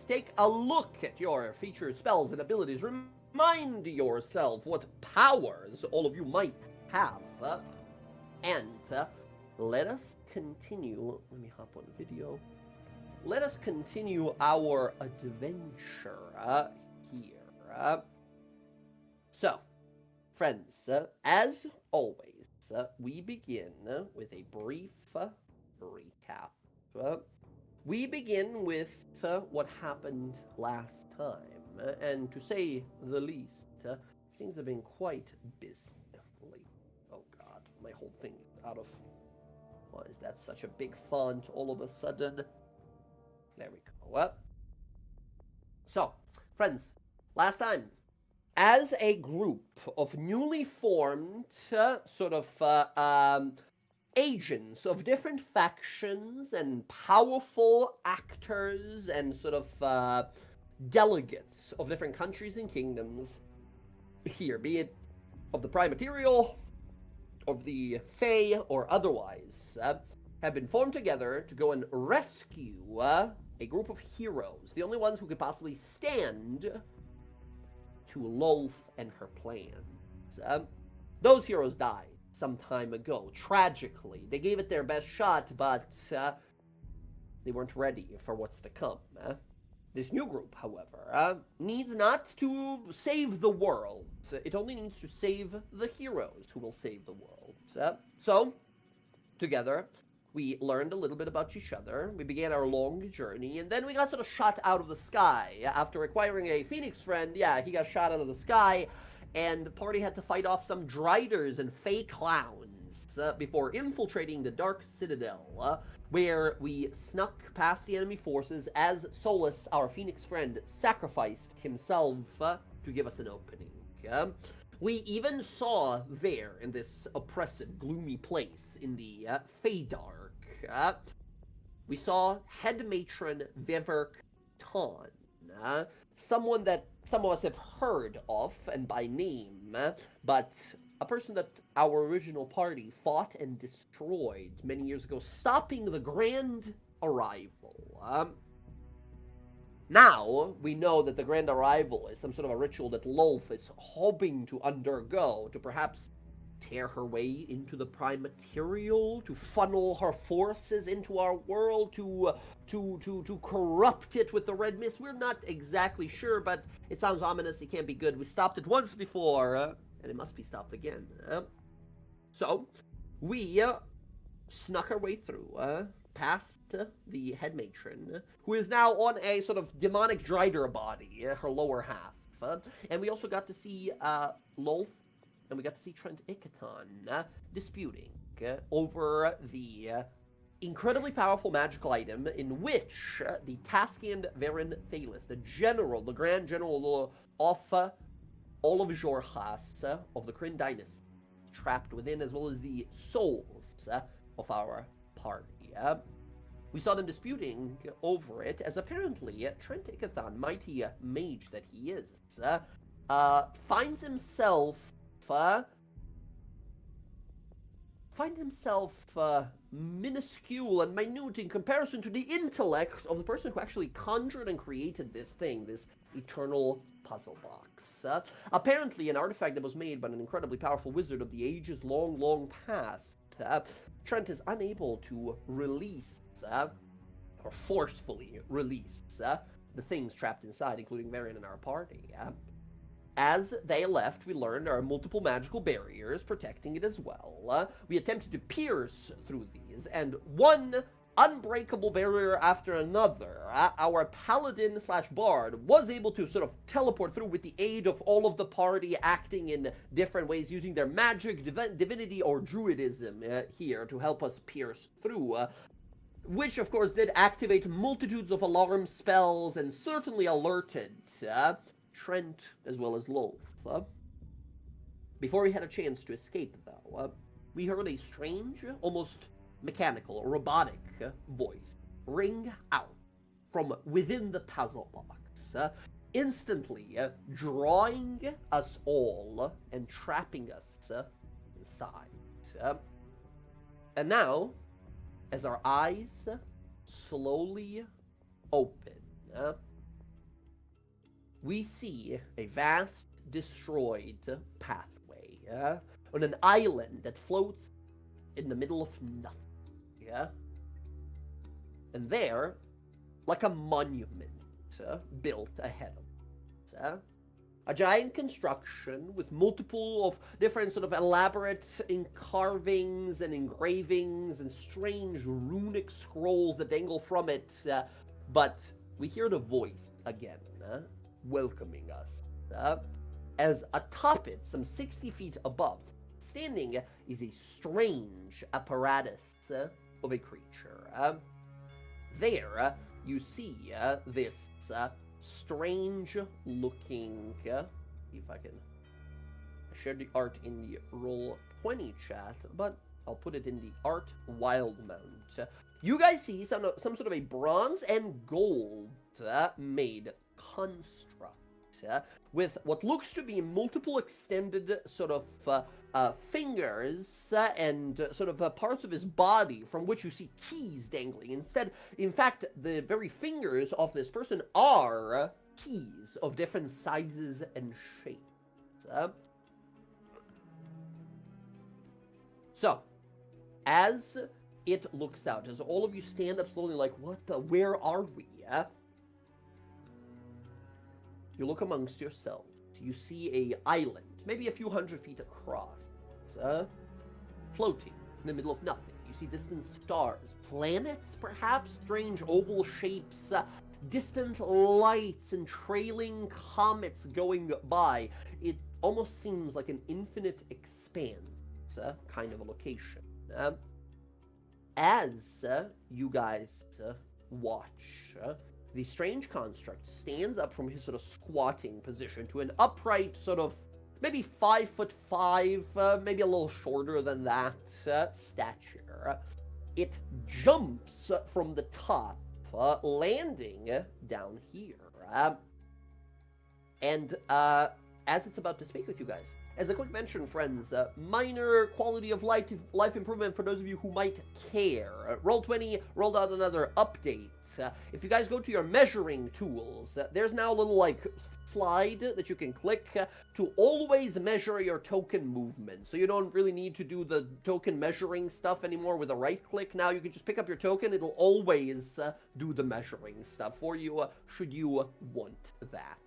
take a look at your features, spells, and abilities. Remind yourself what powers all of you might have. And let us continue. Let me hop on video. Let us continue our adventure here. So, friends, as always, we begin with a brief recap. We begin with what happened last time, and to say the least, things have been quite busy lately. Oh god, my whole thing is out of... Why is that such a big font all of a sudden? There we go. So, friends, last time, as a group of newly formed agents of different factions and powerful actors and delegates of different countries and kingdoms here, be it of the Prime Material, of the Fae, or otherwise, have been formed together to go and rescue a group of heroes, the only ones who could possibly stand to Lolth and her plans. Those heroes died some time ago, tragically. They gave it their best shot, but they weren't ready for what's to come. This new group, however, needs not to save the world. It only needs to save the heroes who will save the world. So, together, we learned a little bit about each other. We began our long journey, and then we got sort of shot out of the sky. After acquiring a Phoenix friend, he got shot out of the sky, and the party had to fight off some Driders and Fey clowns before infiltrating the Dark Citadel, where we snuck past the enemy forces as Solus, our Phoenix friend, sacrificed himself to give us an opening. We even saw there, in this oppressive, gloomy place in the Feydark, we saw Head Matron Viverk Ton, someone that some of us have heard of, and by name, but a person that our original party fought and destroyed many years ago, stopping the Grand Arrival. Now, we know that the Grand Arrival is some sort of a ritual that Lolth is hoping to undergo to perhaps tear her way into the Prime Material, to funnel her forces into our world, to corrupt it with the Red Mist. We're not exactly sure, but it sounds ominous. It can't be good. We stopped it once before, and it must be stopped again. So, we snuck our way through, past the Head Matron, who is now on a sort of demonic Drider body, her lower half. And we also got to see Lolth, and we got to see Trent Ikaton disputing over the incredibly powerful magical item in which the Taskian Varen Thalis, the Grand General of all of Jorhas of the Kryn Dynasty, trapped within, as well as the souls of our party. We saw them disputing over it, as apparently Trent Ikathon, mighty mage that he is, finds himself minuscule and minute in comparison to the intellect of the person who actually conjured and created this thing, this eternal puzzle box. Apparently an artifact that was made by an incredibly powerful wizard of the ages long, long past. Trent is unable to release, or forcefully release, the things trapped inside, including Varian and our party. As they left, we learned there are multiple magical barriers protecting it as well. We attempted to pierce through these, and one unbreakable barrier after another, our paladin slash bard was able to sort of teleport through with the aid of all of the party acting in different ways, using their magic, divinity, or druidism here to help us pierce through. Which, of course, did activate multitudes of alarm spells and certainly alerted Trent as well as Lolth. Before we had a chance to escape, though, we heard a strange, almost mechanical, robotic voice ring out from within the puzzle box, instantly drawing us all and trapping us inside. And now, as our eyes slowly open, we see a vast, destroyed pathway on an island that floats in the middle of nothing. Yeah? And there, like a monument built ahead of us, a giant construction with multiple of different sort of elaborate carvings and engravings and strange runic scrolls that dangle from it. But we hear the voice again, welcoming us. As atop it, some 60 feet above, standing is a strange apparatus of a creature. There, you see this strange-looking... see if I can... I shared the art in the Roll20 chat, but I'll put it in the art Wildemount. You guys see some sort of a bronze and gold made construct with what looks to be multiple extended sort of fingers and sort of parts of his body from which you see keys dangling. In fact, the very fingers of this person are keys of different sizes and shapes. So, as it looks out, as all of you stand up slowly like, where are we? You look amongst yourselves. You see a island, maybe a few hundred feet across, floating in the middle of nothing. You see distant stars, planets perhaps, strange oval shapes, distant lights and trailing comets going by. It almost seems like an infinite expanse kind of a location. As you guys watch, the strange construct stands up from his sort of squatting position to an upright sort of maybe 5'5", maybe a little shorter than that stature. It jumps from the top, landing down here. And as it's about to speak with you guys, as a quick mention, friends, minor quality of life improvement for those of you who might care. Roll20 rolled out another update. If you guys go to your measuring tools, there's now a little, slide that you can click to always measure your token movement. So you don't really need to do the token measuring stuff anymore with a right click. Now you can just pick up your token. It'll always do the measuring stuff for you, should you want that.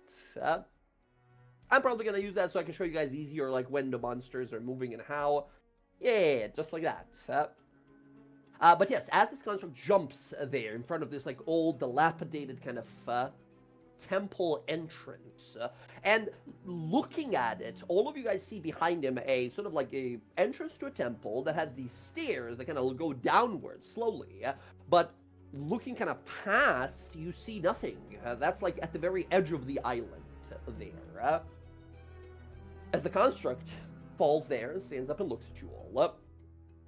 I'm probably going to use that so I can show you guys easier, when the monsters are moving and how. Yeah, just like that. But yes, as this construct jumps there in front of this, old, dilapidated kind of temple entrance, and looking at it, all of you guys see behind him a sort of a entrance to a temple that has these stairs that kind of go downward slowly, but looking kind of past, you see nothing. That's at the very edge of the island there. As the construct falls there and stands up and looks at you all,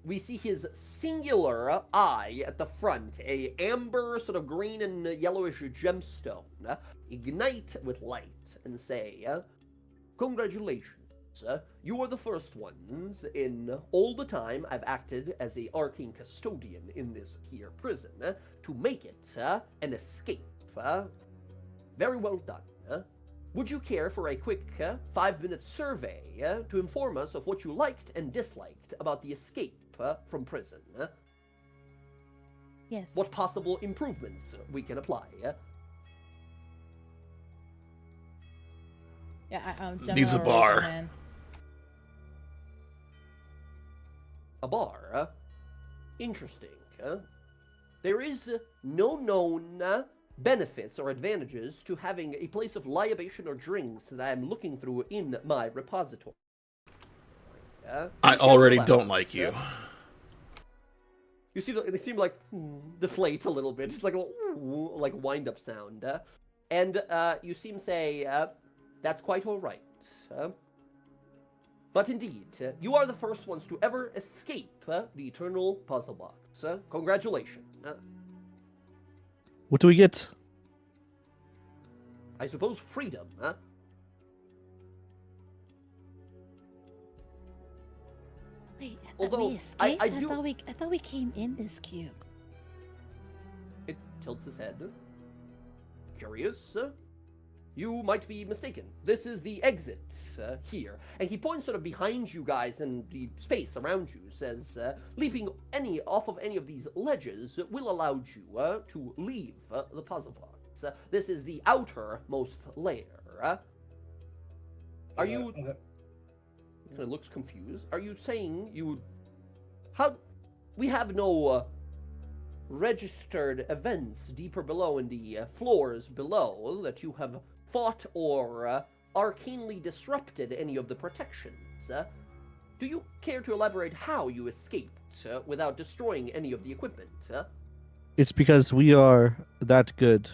we see his singular eye at the front, a amber sort of green and yellowish gemstone, ignite with light and say, congratulations, you are the first ones in all the time I've acted as a arcane custodian in this here prison to make it an escape. Very well done. Would you care for a quick 5-minute survey to inform us of what you liked and disliked about the escape from prison? Yes. What possible improvements we can apply? Yeah, Needs a bar. A bar? Interesting. There is no known benefits or advantages to having a place of libation or drinks that I'm looking through in my repository. I already don't like you. You see, they seem deflate a little bit. It's like a little, wind-up sound. And you seem say, that's quite all right. But indeed, you are the first ones to ever escape the Eternal Puzzle Box. Congratulations. What do we get? I suppose freedom, huh? Wait, Although, we escaped? I thought we came in this cube. It tilts his head. Curious. you might be mistaken. This is the exit here. And he points sort of behind you guys and the space around you, says, leaping off of any of these ledges will allow you to leave the puzzle box. This is the outermost layer. Are you... Kind of looks confused. Are you saying you... How... We have no... registered events deeper below in the floors below that you have fought or arcanely disrupted any of the protections. Do you care to elaborate how you escaped without destroying any of the equipment? It's because we are that good.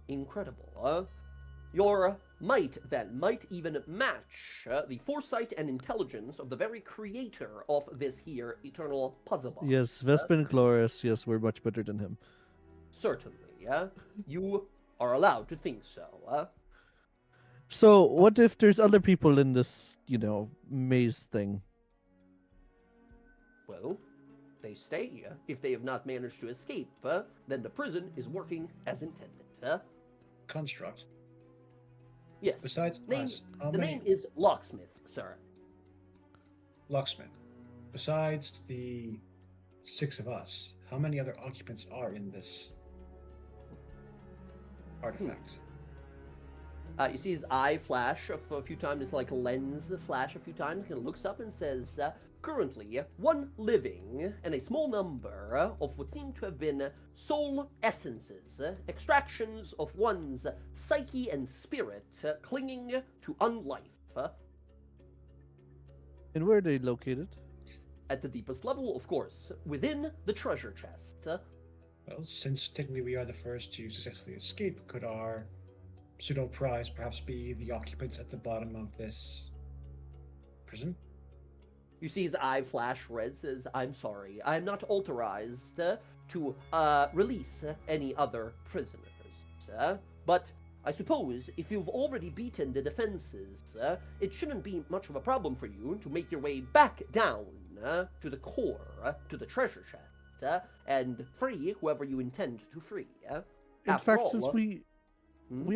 Incredible. Your might, then, might even match the foresight and intelligence of the very creator of this here eternal puzzle box. Yes, Vespin Glorious, yes, we're much better than him. Certainly, you are allowed to think so. So, what if there's other people in this, maze thing? Well, they stay. If they have not managed to escape, then the prison is working as intended. Construct. Yes. Besides us, the name is Locksmith, sir. Locksmith. Besides the 6 of us, how many other occupants are in this artifact? You see his eye flash a few times, it's like a lens flash a few times, and looks up and says, currently, 1 living and a small number of what seem to have been soul essences, extractions of one's psyche and spirit clinging to unlife. And where are they located? At the deepest level, of course, within the treasure chest. Well, since technically we are the first to successfully escape, could our pseudo-prize perhaps be the occupants at the bottom of this prison? You see his eye flash red, says, I'm sorry, I am not authorized to release any other prisoners. But I suppose if you've already beaten the defenses, it shouldn't be much of a problem for you to make your way back down to the core, to the treasure chest, and free whoever you intend to free. In fact, since we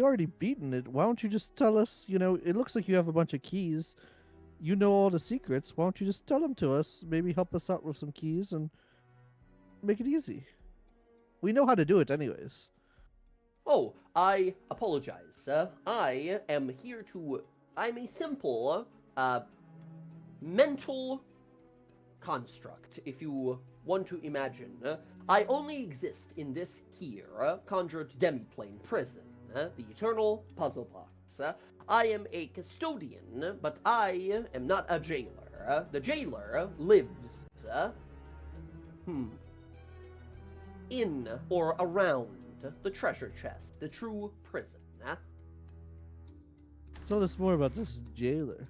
already beaten it, why don't you just tell us, it looks like you have a bunch of keys. You know all the secrets. Why don't you just tell them to us? Maybe help us out with some keys and make it easy. We know how to do it anyways. Oh, I apologize. I am here to... I'm a simple, mental construct, if you want to imagine. I only exist in this here, conjured demiplane prison, the eternal puzzle box. I am a custodian, but I am not a jailer. The jailer lives, in or around the treasure chest, the true prison. Tell us more about this jailer.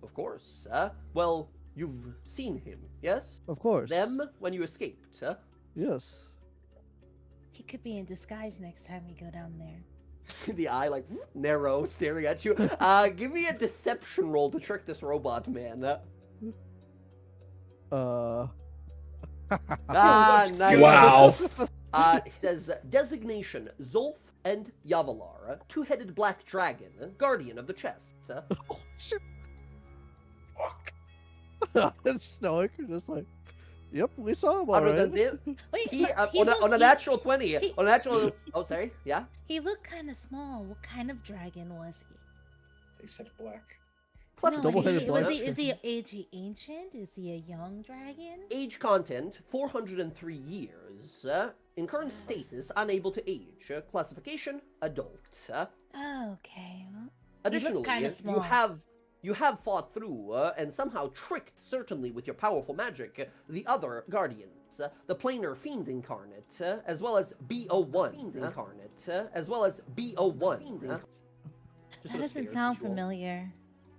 Of course. Well, you've seen him, yes? Of course. Them when you escaped. Yes. He could be in disguise next time we go down there. The eye, like, narrow, staring at you. Give me a deception roll to trick this robot man. Nice. Wow. He says, designation, Zolf and Yavalar, 2-headed black dragon, guardian of the chest. Oh, shit. Fuck. It's Snowick, just like, yep, we saw him already. Wait, He, look, on a natural 20, on a natural, oh, sorry, yeah? He looked kind of small. What kind of dragon was he? They said black. Plus No, double-headed black. is he ancient? Is he a young dragon? Age content, 403 years. In current stasis, unable to age. Classification, adult. Oh, okay. Well, Additionally, kinda small. you have fought through and somehow tricked, certainly with your powerful magic, the other guardians. The planar fiend incarnate, as well as BO1 fiend incarnate, as well as BO1 fiend incarnate. that doesn't sound familiar.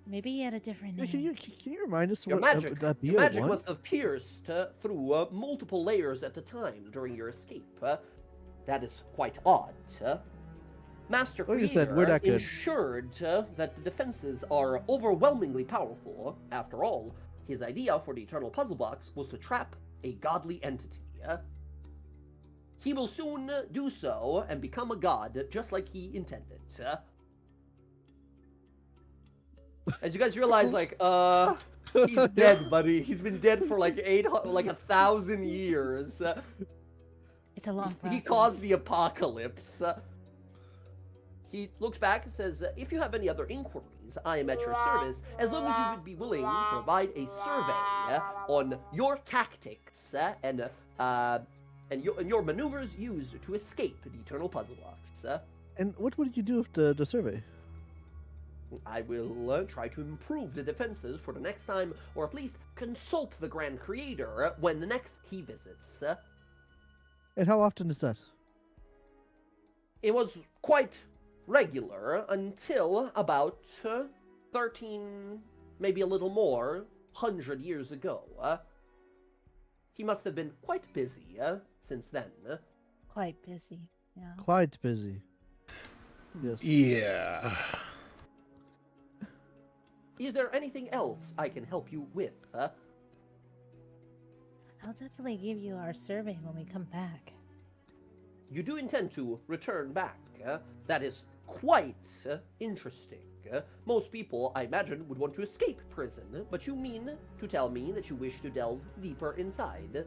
Maybe he had a different Yeah, name. can you remind us Your what magic, that your magic BO1? must have pierced through multiple layers at a time during your escape. That is quite odd. Master Like I Creator said, we're that good. ensured that the defenses are overwhelmingly powerful. After all, his idea for the Eternal Puzzle Box was to trap a godly entity. he will soon do so and become a god, just like he intended. As you guys realize, like, he's dead, buddy. He's been dead for like 1,000 years. It's a long process. He caused the apocalypse. He looks back and says, if you have any other inquiries, I am at your service, as long as you would be willing to provide a survey on your tactics and your maneuvers used to escape the Eternal Puzzle Box. And what would you do with the survey? I will try to improve the defenses for the next time, or at least consult the Grand Creator when the next he visits. And how often is that? It was quite regular until about 13, maybe a little more, 100 years ago. He must have been quite busy since then. Quite busy, yeah. Quite busy. Yes. Yeah. Is there anything else I can help you with? I'll definitely give you our survey when we come back. You do intend to return back. That is quite interesting. Most people, I imagine, would want to escape prison, but you mean to tell me that you wish to delve deeper inside?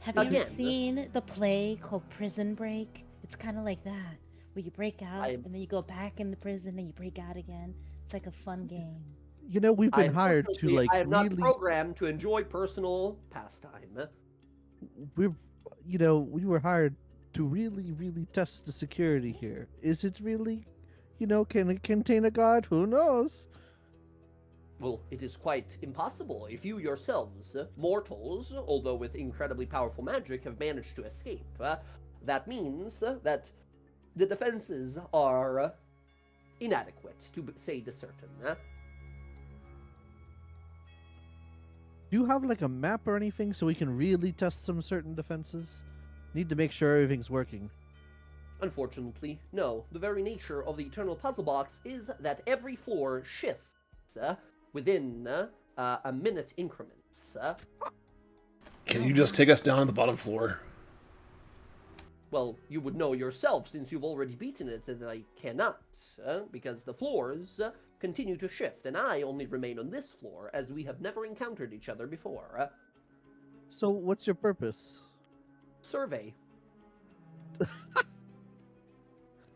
Have you ever seen the play called Prison Break? It's kind of like that, where you break out and then you go back in the prison and you break out again. It's like a fun game. You know, we've been hired to like I am not programmed to enjoy personal pastime. We were hired to really test the security here. Is it really, can it contain a god? Who knows? Well, it is quite impossible. If you yourselves, mortals, although with incredibly powerful magic, have managed to escape, that means that the defenses are inadequate, to say the certain. Do you have like a map or anything so we can really test some certain defenses? Need to make sure everything's working. Unfortunately, no. The very nature of the Eternal Puzzle Box is that every floor shifts within a minute increments. Can you just take us down to the bottom floor? Well, you would know yourself since you've already beaten it that I cannot, because the floors continue to shift, and I only remain on this floor as we have never encountered each other before. So, what's your purpose? Survey.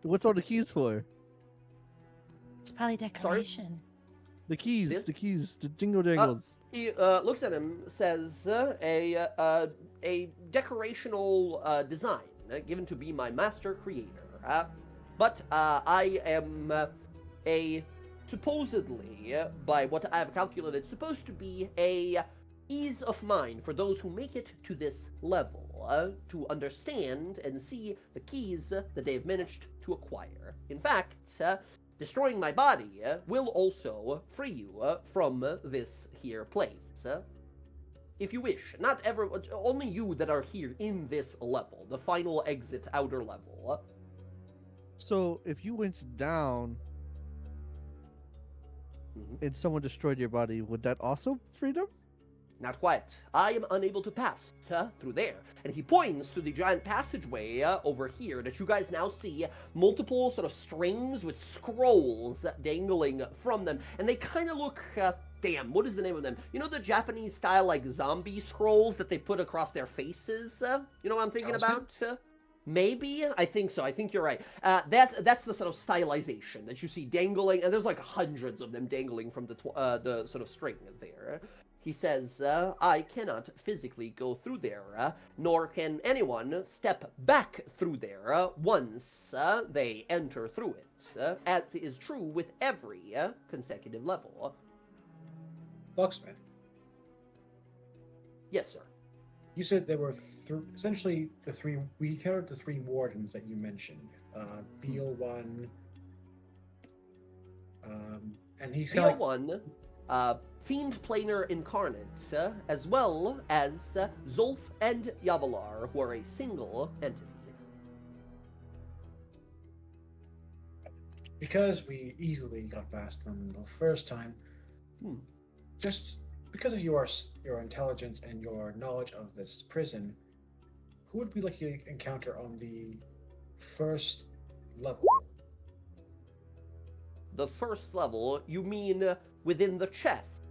What's all the keys for? It's probably decoration. The keys, the jingle jangles. He looks at him, says, a decorational design given to be my master creator. But I am supposedly, by what I have calculated, supposed to be a ease of mind for those who make it to this level, to understand and see the keys that they've managed to acquire. In fact, destroying my body will also free you from this here place. If you wish. Not only you that are here in this level, the final exit outer level. So, if you went down and someone destroyed your body, would that also free them? Not quite. I am unable to pass through there. And he points to the giant passageway over here that you guys now see multiple sort of strings with scrolls dangling from them. And they kind of look, damn, what is the name of them? You know the Japanese style like zombie scrolls that they put across their faces? You know what I'm thinking about? Maybe? I think so. I think you're right. That's the sort of stylization that you see dangling, and there's like hundreds of them dangling from the sort of string there. He says, I cannot physically go through there, nor can anyone step back through there once they enter through it, as is true with every consecutive level. Locksmith. Yes, sir. You said there were essentially we counted the three wardens that you mentioned. Beal one, and he's got one, Fiend Planar Incarnate, as well as Zolf and Yavalar, who are a single entity. Because we easily got past them the first time, just because of your intelligence and your knowledge of this prison, who would we like to encounter on the first level? The first level, you mean within the chest?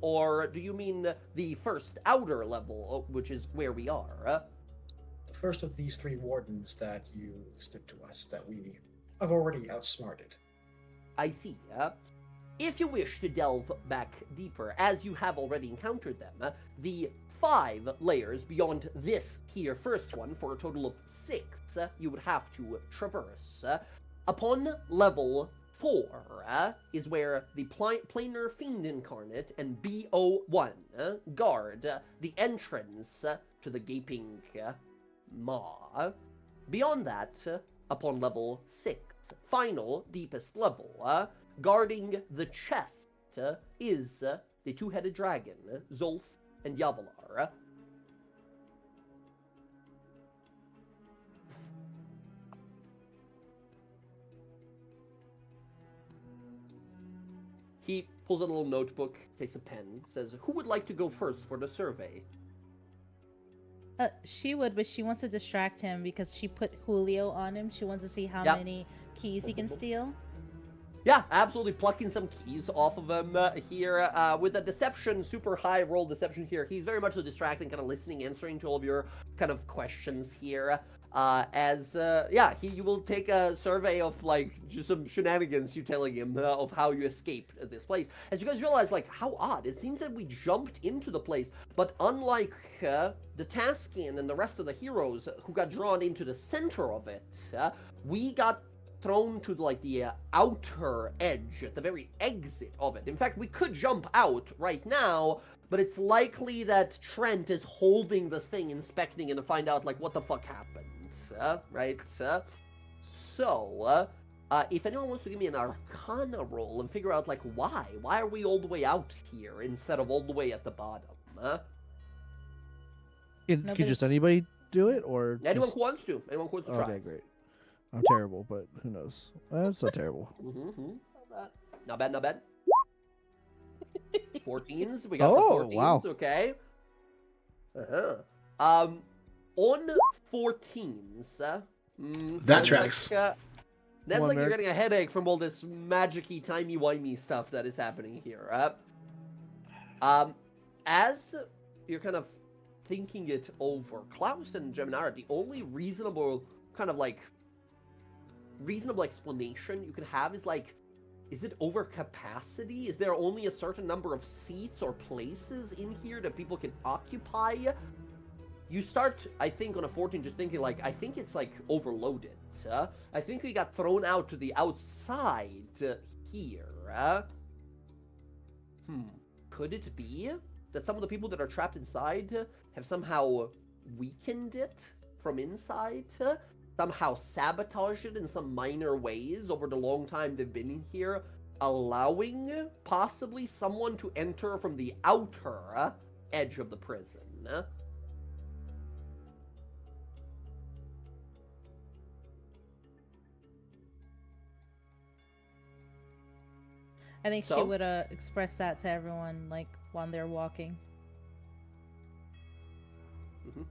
Or do you mean the first outer level, which is where we are? The first of these 3 wardens that you listed to us that we have already outsmarted. I see. If you wish to delve back deeper, as you have already encountered them, the 5 layers beyond this here first one, for a total of 6, you would have to traverse. Upon level 4 is where the Planar Fiend Incarnate and BO1 guard the entrance to the Gaping Maw. Beyond that, upon level 6, final, deepest level, guarding the chest is the 2-headed dragon, Zolf and Yavalar. He pulls out a little notebook, takes a pen, says, "Who would like to go first for the survey?" She would, but she wants to distract him because she put Julio on him. She wants to see how many keys he can steal. Yeah, absolutely plucking some keys off of him here with a deception, super high roll deception here. He's very much so distracting, kind of listening, answering to all of your kind of questions here. You will take a survey of like just some shenanigans you telling him of how you escaped this place. As you guys realize, like, how odd. It seems that we jumped into the place, but unlike the Taskian and the rest of the heroes who got drawn into the center of it, we got thrown to like the outer edge at the very exit of it. In fact, we could jump out right now, but it's likely that Trent is holding this thing, inspecting it to find out like what the fuck happened, right? So, if anyone wants to give me an Arcana roll and figure out like why are we all the way out here instead of all the way at the bottom? Could just anybody do it, or anyone who wants to? Anyone who wants to try? Okay, great. I'm terrible, but who knows? That's not terrible. Not bad, not bad. 14s. We got the 14s. Wow. Okay. On 14s. That tracks. That's like you're getting a headache from all this magic-y, timey-wimey stuff that is happening here. As you're kind of thinking it over, Klaus and Geminara, the only reasonable explanation you can have is like, is it overcapacity? Is there only a certain number of seats or places in here that people can occupy? You start, I think, on a 14 just thinking like, I think it's like overloaded. I think we got thrown out to the outside here. Could it be that some of the people that are trapped inside have somehow weakened it from inside? Somehow sabotage it in some minor ways over the long time they've been here, allowing possibly someone to enter from the outer edge of the prison. I think she would express that to everyone, like, while they're walking.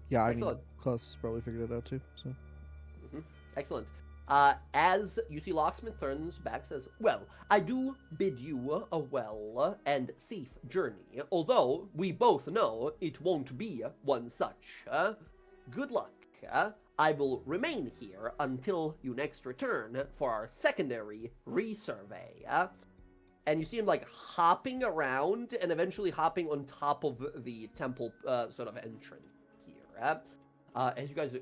Yeah, I mean, Klaus probably figured it out too, so... Excellent. As you see, Locksmith turns back, says, "Well, I do bid you a well and safe journey, although we both know it won't be one such. Good luck. I will remain here until you next return for our secondary resurvey." And you see him, like, hopping around and eventually hopping on top of the temple sort of entrance here. As you guys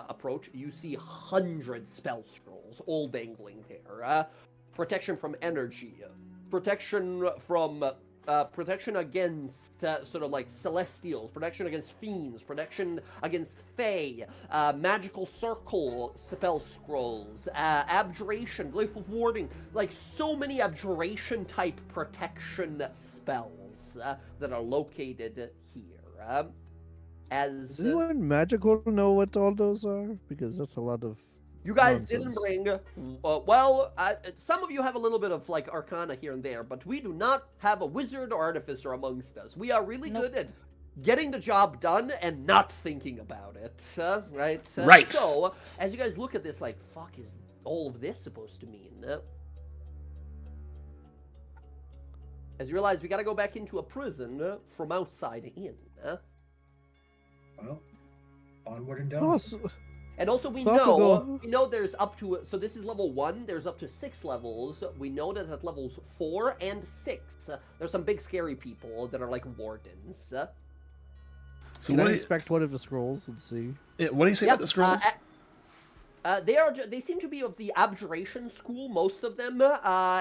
approach, you see 100 spell scrolls all dangling there. Protection from energy, protection from protection against sort of like celestials, protection against fiends, protection against fae, magical circle spell scrolls, abjuration, glyph of warding, like so many abjuration type protection spells that are located here. Does anyone magical know what all those are? Because that's a lot of you guys nonsense. didn't bring, some of you have a little bit of like arcana here and there, but we do not have a wizard or artificer amongst us. We are really good at getting the job done and not thinking about it, right? Right. So, as you guys look at this, like, fuck is all of this supposed to mean? As you realize we gotta go back into a prison from outside in. Well, onward and down. And also we Possible. know there's up to, so this is level 1, there's up to 6 levels. We know that at levels 4 and 6, there's some big scary people that are like wardens. So Can I inspect one of the scrolls and see? What do you say about the scrolls? They seem to be of the abjuration school, most of them.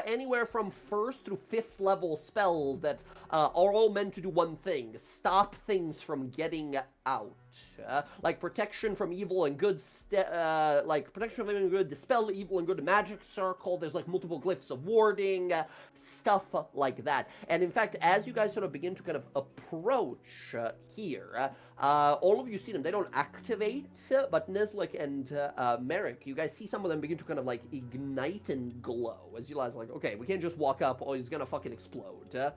Anywhere from 1st through 5th level spells that are all meant to do one thing: stop things from getting out. Like protection from evil and good, protection from evil and good, dispel evil and good, magic circle. There's like multiple glyphs of warding, stuff like that. And in fact, as you guys sort of begin to kind of approach here, all of you see them. They don't activate, but Nizlik and Merrick, you guys see some of them begin to kind of like ignite and glow. As you guys are like, okay, we can't just walk up or he's gonna fucking explode.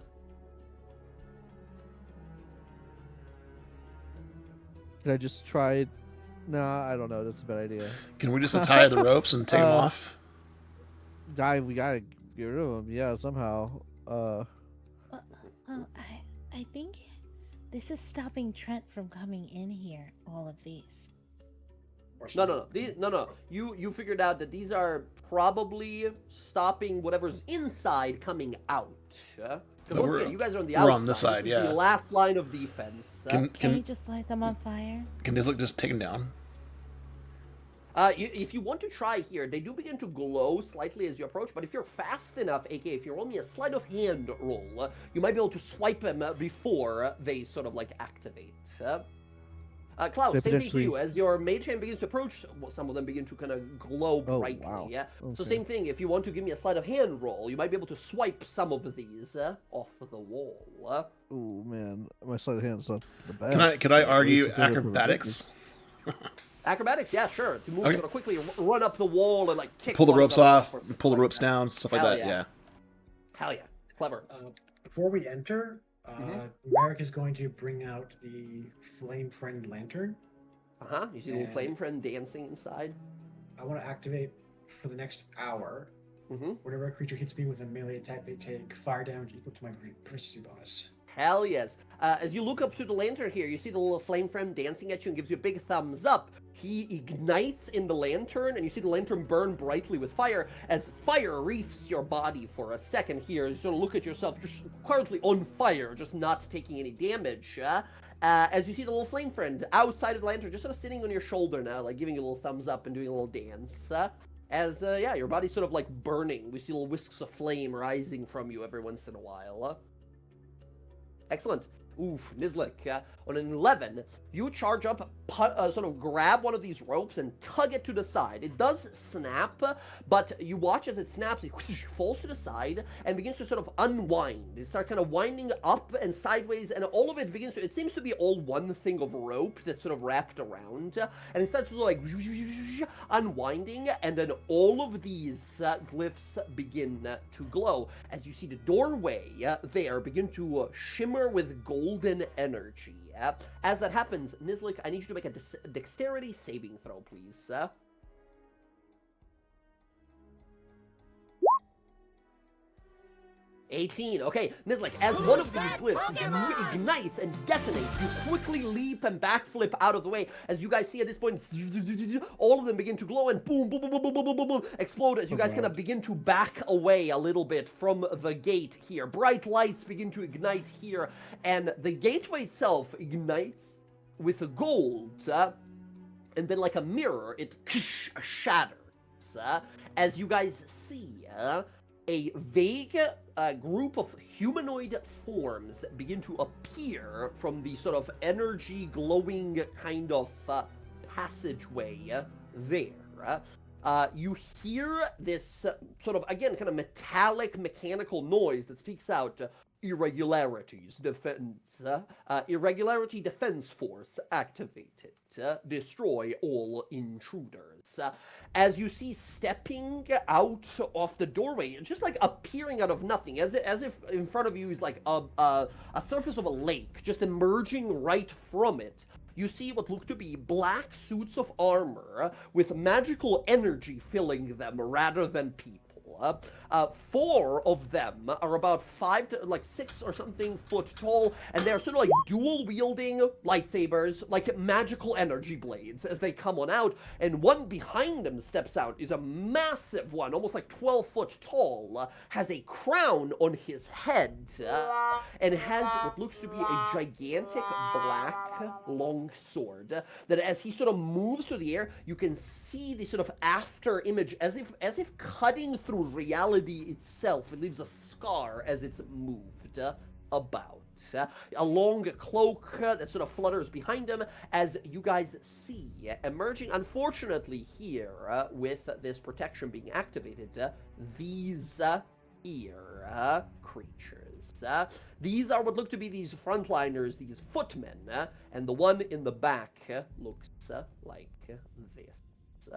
Can I just try? Nah, I don't know. That's a bad idea. Can we just untie the ropes and take them off? We gotta get rid of them. Yeah, somehow. I think this is stopping Trent from coming in here. All of these. No. You figured out that these are probably stopping whatever's inside coming out. Because once again, you guys are on the outside. We're on this side, this is the last line of defense. Can you just light them on fire? Can Nizlik just take them down? If you want to try here, they do begin to glow slightly as you approach, but if you're fast enough, aka if you roll me a sleight of hand roll, you might be able to swipe them before they sort of like activate. Klaus, same thing for you. As your mage hand begins to approach, some of them begin to kind of glow brightly. Wow. Yeah. Okay. So same thing. If you want to give me a sleight of hand roll, you might be able to swipe some of these off the wall. Oh man, my sleight of hand's not the best. Could I argue acrobatics? Acrobatics, yeah, sure. To move sort of quickly, run up the wall and like kick. Pull the ropes off, pull the like ropes that. down, stuff like Hell that. yeah. Yeah. Hell yeah, clever. Before we enter, Merrick is going to bring out the Flame Friend Lantern. You see the little flame friend dancing inside. I want to activate for the next hour. Whenever a creature hits me with a melee attack, they take fire damage equal to my proficiency bonus. Hell yes. As you look up through the lantern here, you see the little flame friend dancing at you and gives you a big thumbs up. He ignites in the lantern, and you see the lantern burn brightly with fire as fire wreaths your body for a second here. As you sort of look at yourself, just currently on fire, just not taking any damage. As you see the little flame friend outside of the lantern, just sort of sitting on your shoulder now, like giving you a little thumbs up and doing a little dance. Your body's sort of like burning. We see little whisks of flame rising from you every once in a while. Excellent. Oof, Nizlik. On an 11, you charge up, sort of grab one of these ropes and tug it to the side. It does snap, but you watch as it snaps, it falls to the side and begins to sort of unwind. It starts kind of winding up and sideways, and all of it begins to, it seems to be all one thing of rope that's sort of wrapped around, and it starts to like unwinding, and then all of these glyphs begin to glow as you see the doorway there begin to shimmer with golden energy. As that happens, Nizlik, I need you to make a dexterity saving throw, please. 18. Okay, Nizlik, as one of these glyphs ignites and detonates, you quickly leap and backflip out of the way. As you guys see at this point, all of them begin to glow and boom, boom, boom, boom, boom, boom, boom, boom, explode as you guys kind of begin to back away a little bit from the gate here. Bright lights begin to ignite here, and the gateway itself ignites with gold, and then like a mirror, it shatters. As you guys see, a vague group of humanoid forms begin to appear from the sort of energy glowing kind of passageway there. You hear this sort of, again, kind of metallic mechanical noise that speaks out. irregularities irregularity defense force activated. Destroy all intruders. As you see stepping out of the doorway, just like appearing out of nothing, as if in front of you is like a surface of a lake, just emerging right from it. You see what look to be black suits of armor with magical energy filling them rather than people. 4 of them are about 5 to 6 or something foot tall, and they're sort of like dual wielding lightsabers, like magical energy blades as they come on out. And one behind them steps out is a massive one, almost like 12 foot tall, has a crown on his head, and has what looks to be a gigantic black long sword that as he sort of moves through the air, you can see the sort of after image as if cutting through reality itself. It leaves a scar as it's moved about. A long cloak that sort of flutters behind him as you guys see emerging, unfortunately here, with this protection being activated, these ear creatures. These are what look to be these frontliners, these footmen, and the one in the back looks like this.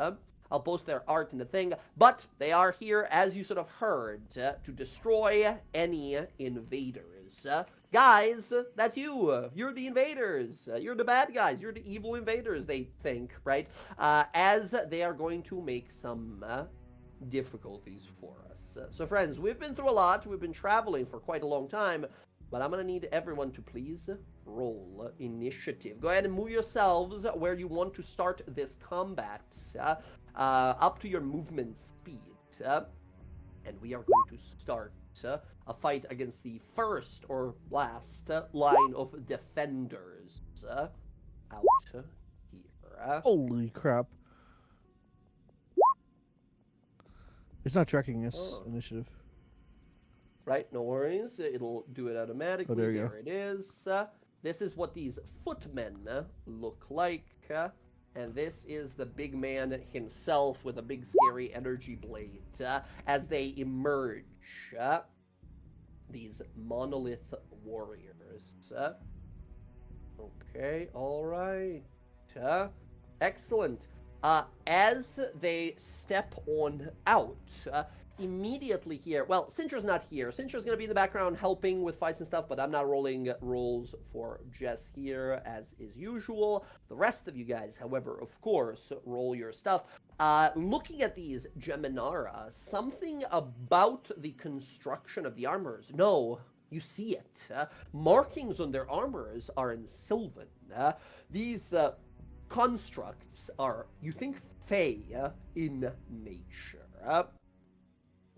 I'll post their art in the thing, but they are here, as you sort of heard, to destroy any invaders. Guys, that's you. You're the invaders. You're the bad guys. You're the evil invaders, they think, right? As they are going to make some difficulties for us. So, friends, we've been through a lot. We've been traveling for quite a long time, but I'm going to need everyone to please roll initiative. Go ahead and move yourselves where you want to start this combat. Up to your movement speed. And we are going to start a fight against the first or last line of defenders out here. Holy crap. It's not tracking this initiative. Right, no worries. It'll do it automatically. Oh, there you go. It is. This is what these footmen look like. And this is the big man himself with a big scary energy blade as they emerge. These monolith warriors. Okay, all right. Excellent. As they step on out, immediately here, well, Cintra's not here. Cintra's going to be in the background helping with fights and stuff, but I'm not rolling rolls for Jess here as is usual. The rest of you guys, however, of course, roll your stuff. Looking at these Geminara, something about the construction of the armors. No, you see it. Markings on their armors are in Sylvan. These constructs are, you think, Fey in nature.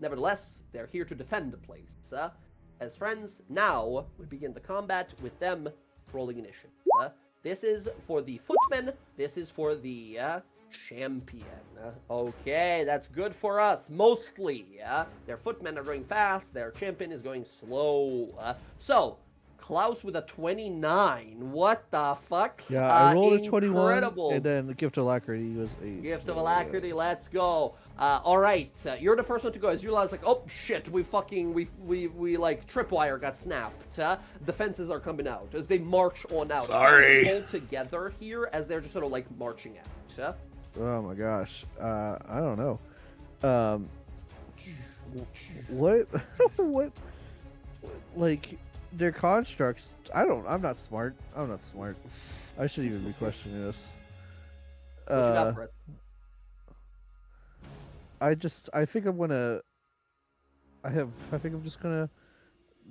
Nevertheless, they're here to defend the place. As friends, now we begin the combat with them rolling initiative. This is for the footmen. This is for the champion. Okay, that's good for us, mostly. Their footmen are going fast. Their champion is going slow. So, Klaus with a 29. What the fuck? Yeah, I rolled a 21, incredible. and then the Gift of Alacrity was 8. Gift of Alacrity, let's go. All right, you're the first one to go. As you realize, like, oh shit, we like tripwire got snapped. The fences are coming out as they march on out. Sorry. All together here as they're just sort of like marching out. Oh my gosh, I don't know. What? What? Like, their constructs. I'm not smart. I shouldn't even be questioning this. What you got for us? I think I'm gonna. I think I'm just gonna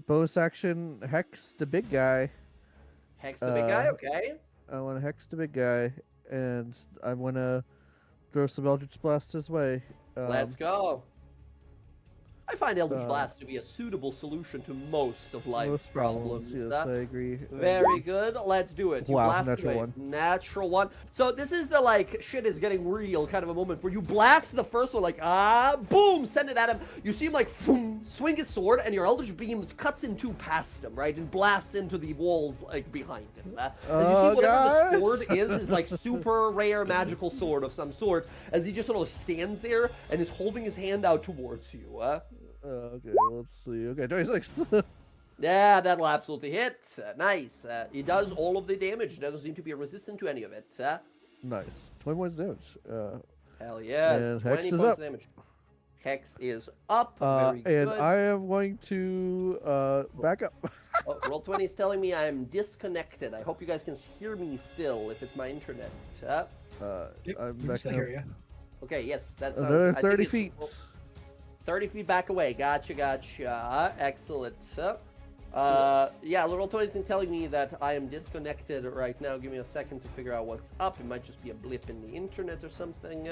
bonus action hex the big guy. Hex the big guy, okay. I want to hex the big guy, and I want to throw some Eldritch Blast his way. Let's go. I find Eldritch Blast to be a suitable solution to most of life's problems. Yes, I agree. Very good. Let's do it. You wow, blast natural away. one. Natural one. So this is the like shit is getting real kind of a moment where you blast the first one like boom, send it at him. You see him like boom, swing his sword, and your Eldritch Beam cuts in two past him, right, and blasts into the walls like behind him. As you see, whatever the sword is like super rare magical sword of some sort. As he just sort of stands there and is holding his hand out towards you. Okay, let's see. Okay, 26. Yeah, that'll absolutely hit. Nice. He does all of the damage. Doesn't seem to be resistant to any of it. Nice. 20 points damage. Hell yes. And 20 Hex is points up. damage. Hex is up. Very and good. I am going to back up. Oh, Roll20 is telling me I'm disconnected. I hope you guys can hear me still if it's my internet. I'm We back still up. hear you. Okay, yes, that's Another I think 30 it's- feet. 30 feet back away. Gotcha. Excellent. Yeah, Roll20 is telling me that I am disconnected right now. Give me a second to figure out what's up. It might just be a blip in the internet or something.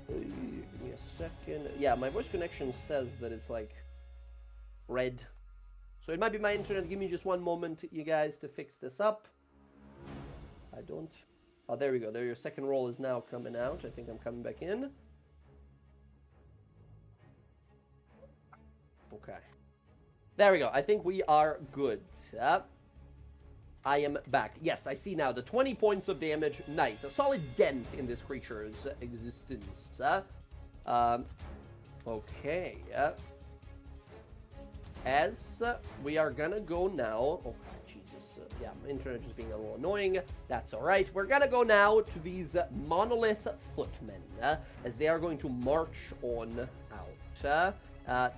Give me a second. Yeah, my voice connection says that it's like red. So it might be my internet. Give me just one moment, you guys, to fix this up. I don't... Oh, there we go. There, your second roll is now coming out. I think I'm coming back in. Okay. There we go. I think we are good. I am back. Yes, I see now. The 20 points of damage. Nice. A solid dent in this creature's existence. Okay. As we are gonna go now... Oh, Jesus. Yeah, my internet just being a little annoying. That's alright. We're gonna go now to these monolith footmen. As they are going to march on out.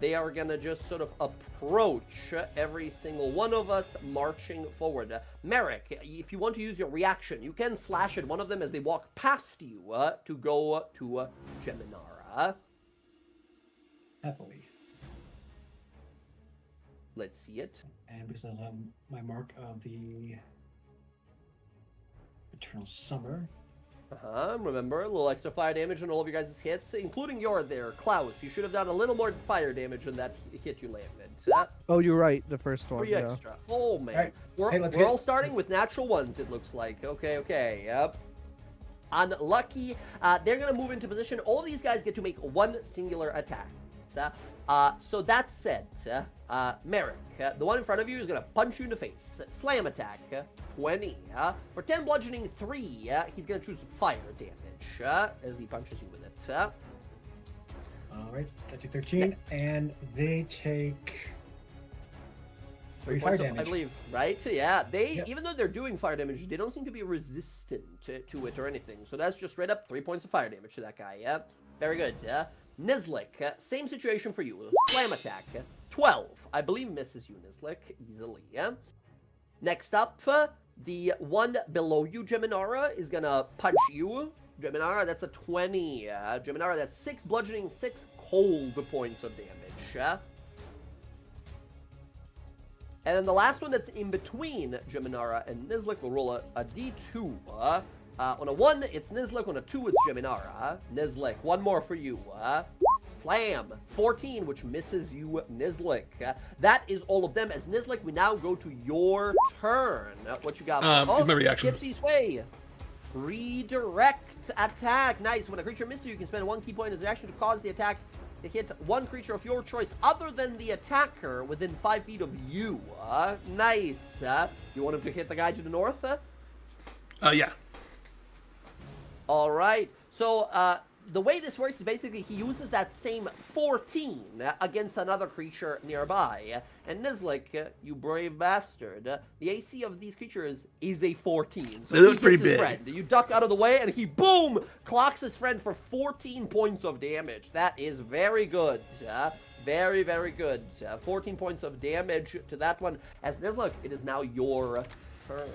They are gonna just sort of approach every single one of us marching forward. Merrick, if you want to use your reaction, you can slash at one of them as they walk past you to go to Geminara. Happily. Let's see it. And because of my mark of the Eternal Summer. Remember, a little extra fire damage on all of your guys' hits, including your there, Klaus. You should have done a little more fire damage than that hit you landed. Oh, you're right. The first one. 3 Yeah. extra. Oh, man. Right. We're, Hey, let's we're get- all starting with natural ones, it looks like. Okay. Yep. Unlucky. They're going to move into position. All these guys get to make one singular attack. So that said, Merrick, the one in front of you is going to punch you in the face. Slam attack, 20. For 10 bludgeoning, 3, he's going to choose fire damage as he punches you with it. Alright, I take 13, and they take 3 fire points of- damage. I believe, right? Yeah, they, Yep. even though they're doing fire damage, they don't seem to be resistant to it or anything. So that's just straight up 3 points of fire damage to that guy, yeah? Very good. Nizlik, same situation for you. Slam attack, 12. I believe misses you, Nizlik, easily, yeah? Next up, the one below you, Geminara, is gonna punch you. Geminara, that's a 20. Geminara, that's 6 bludgeoning, 6 cold points of damage. And then the last one that's in between Geminara and Nizlik will roll a D2. On a 1, it's Nizlik. On a 2, it's Geminara. Nizlik, one more for you. Slam, 14, which misses you, Nizlik. That is all of them. As Nizlik, we now go to your turn. What you got? My reaction. Gypsy's Way. Redirect attack. Nice. When a creature misses, you can spend 1 key point as an action to cause the attack to hit one creature of your choice other than the attacker within 5 feet of you. Nice. You want him to hit the guy to the north? Yeah. All right. So the way this works is basically he uses that same 14 against another creature nearby. And Nizlik, you brave bastard, the AC of these creatures is a 14. So It looks he pretty hits his big. friend. You duck out of the way, and he, boom, clocks his friend for 14 points of damage. That is very good. Very, very good. 14 points of damage to that one. As Nizlik, it is now your turn.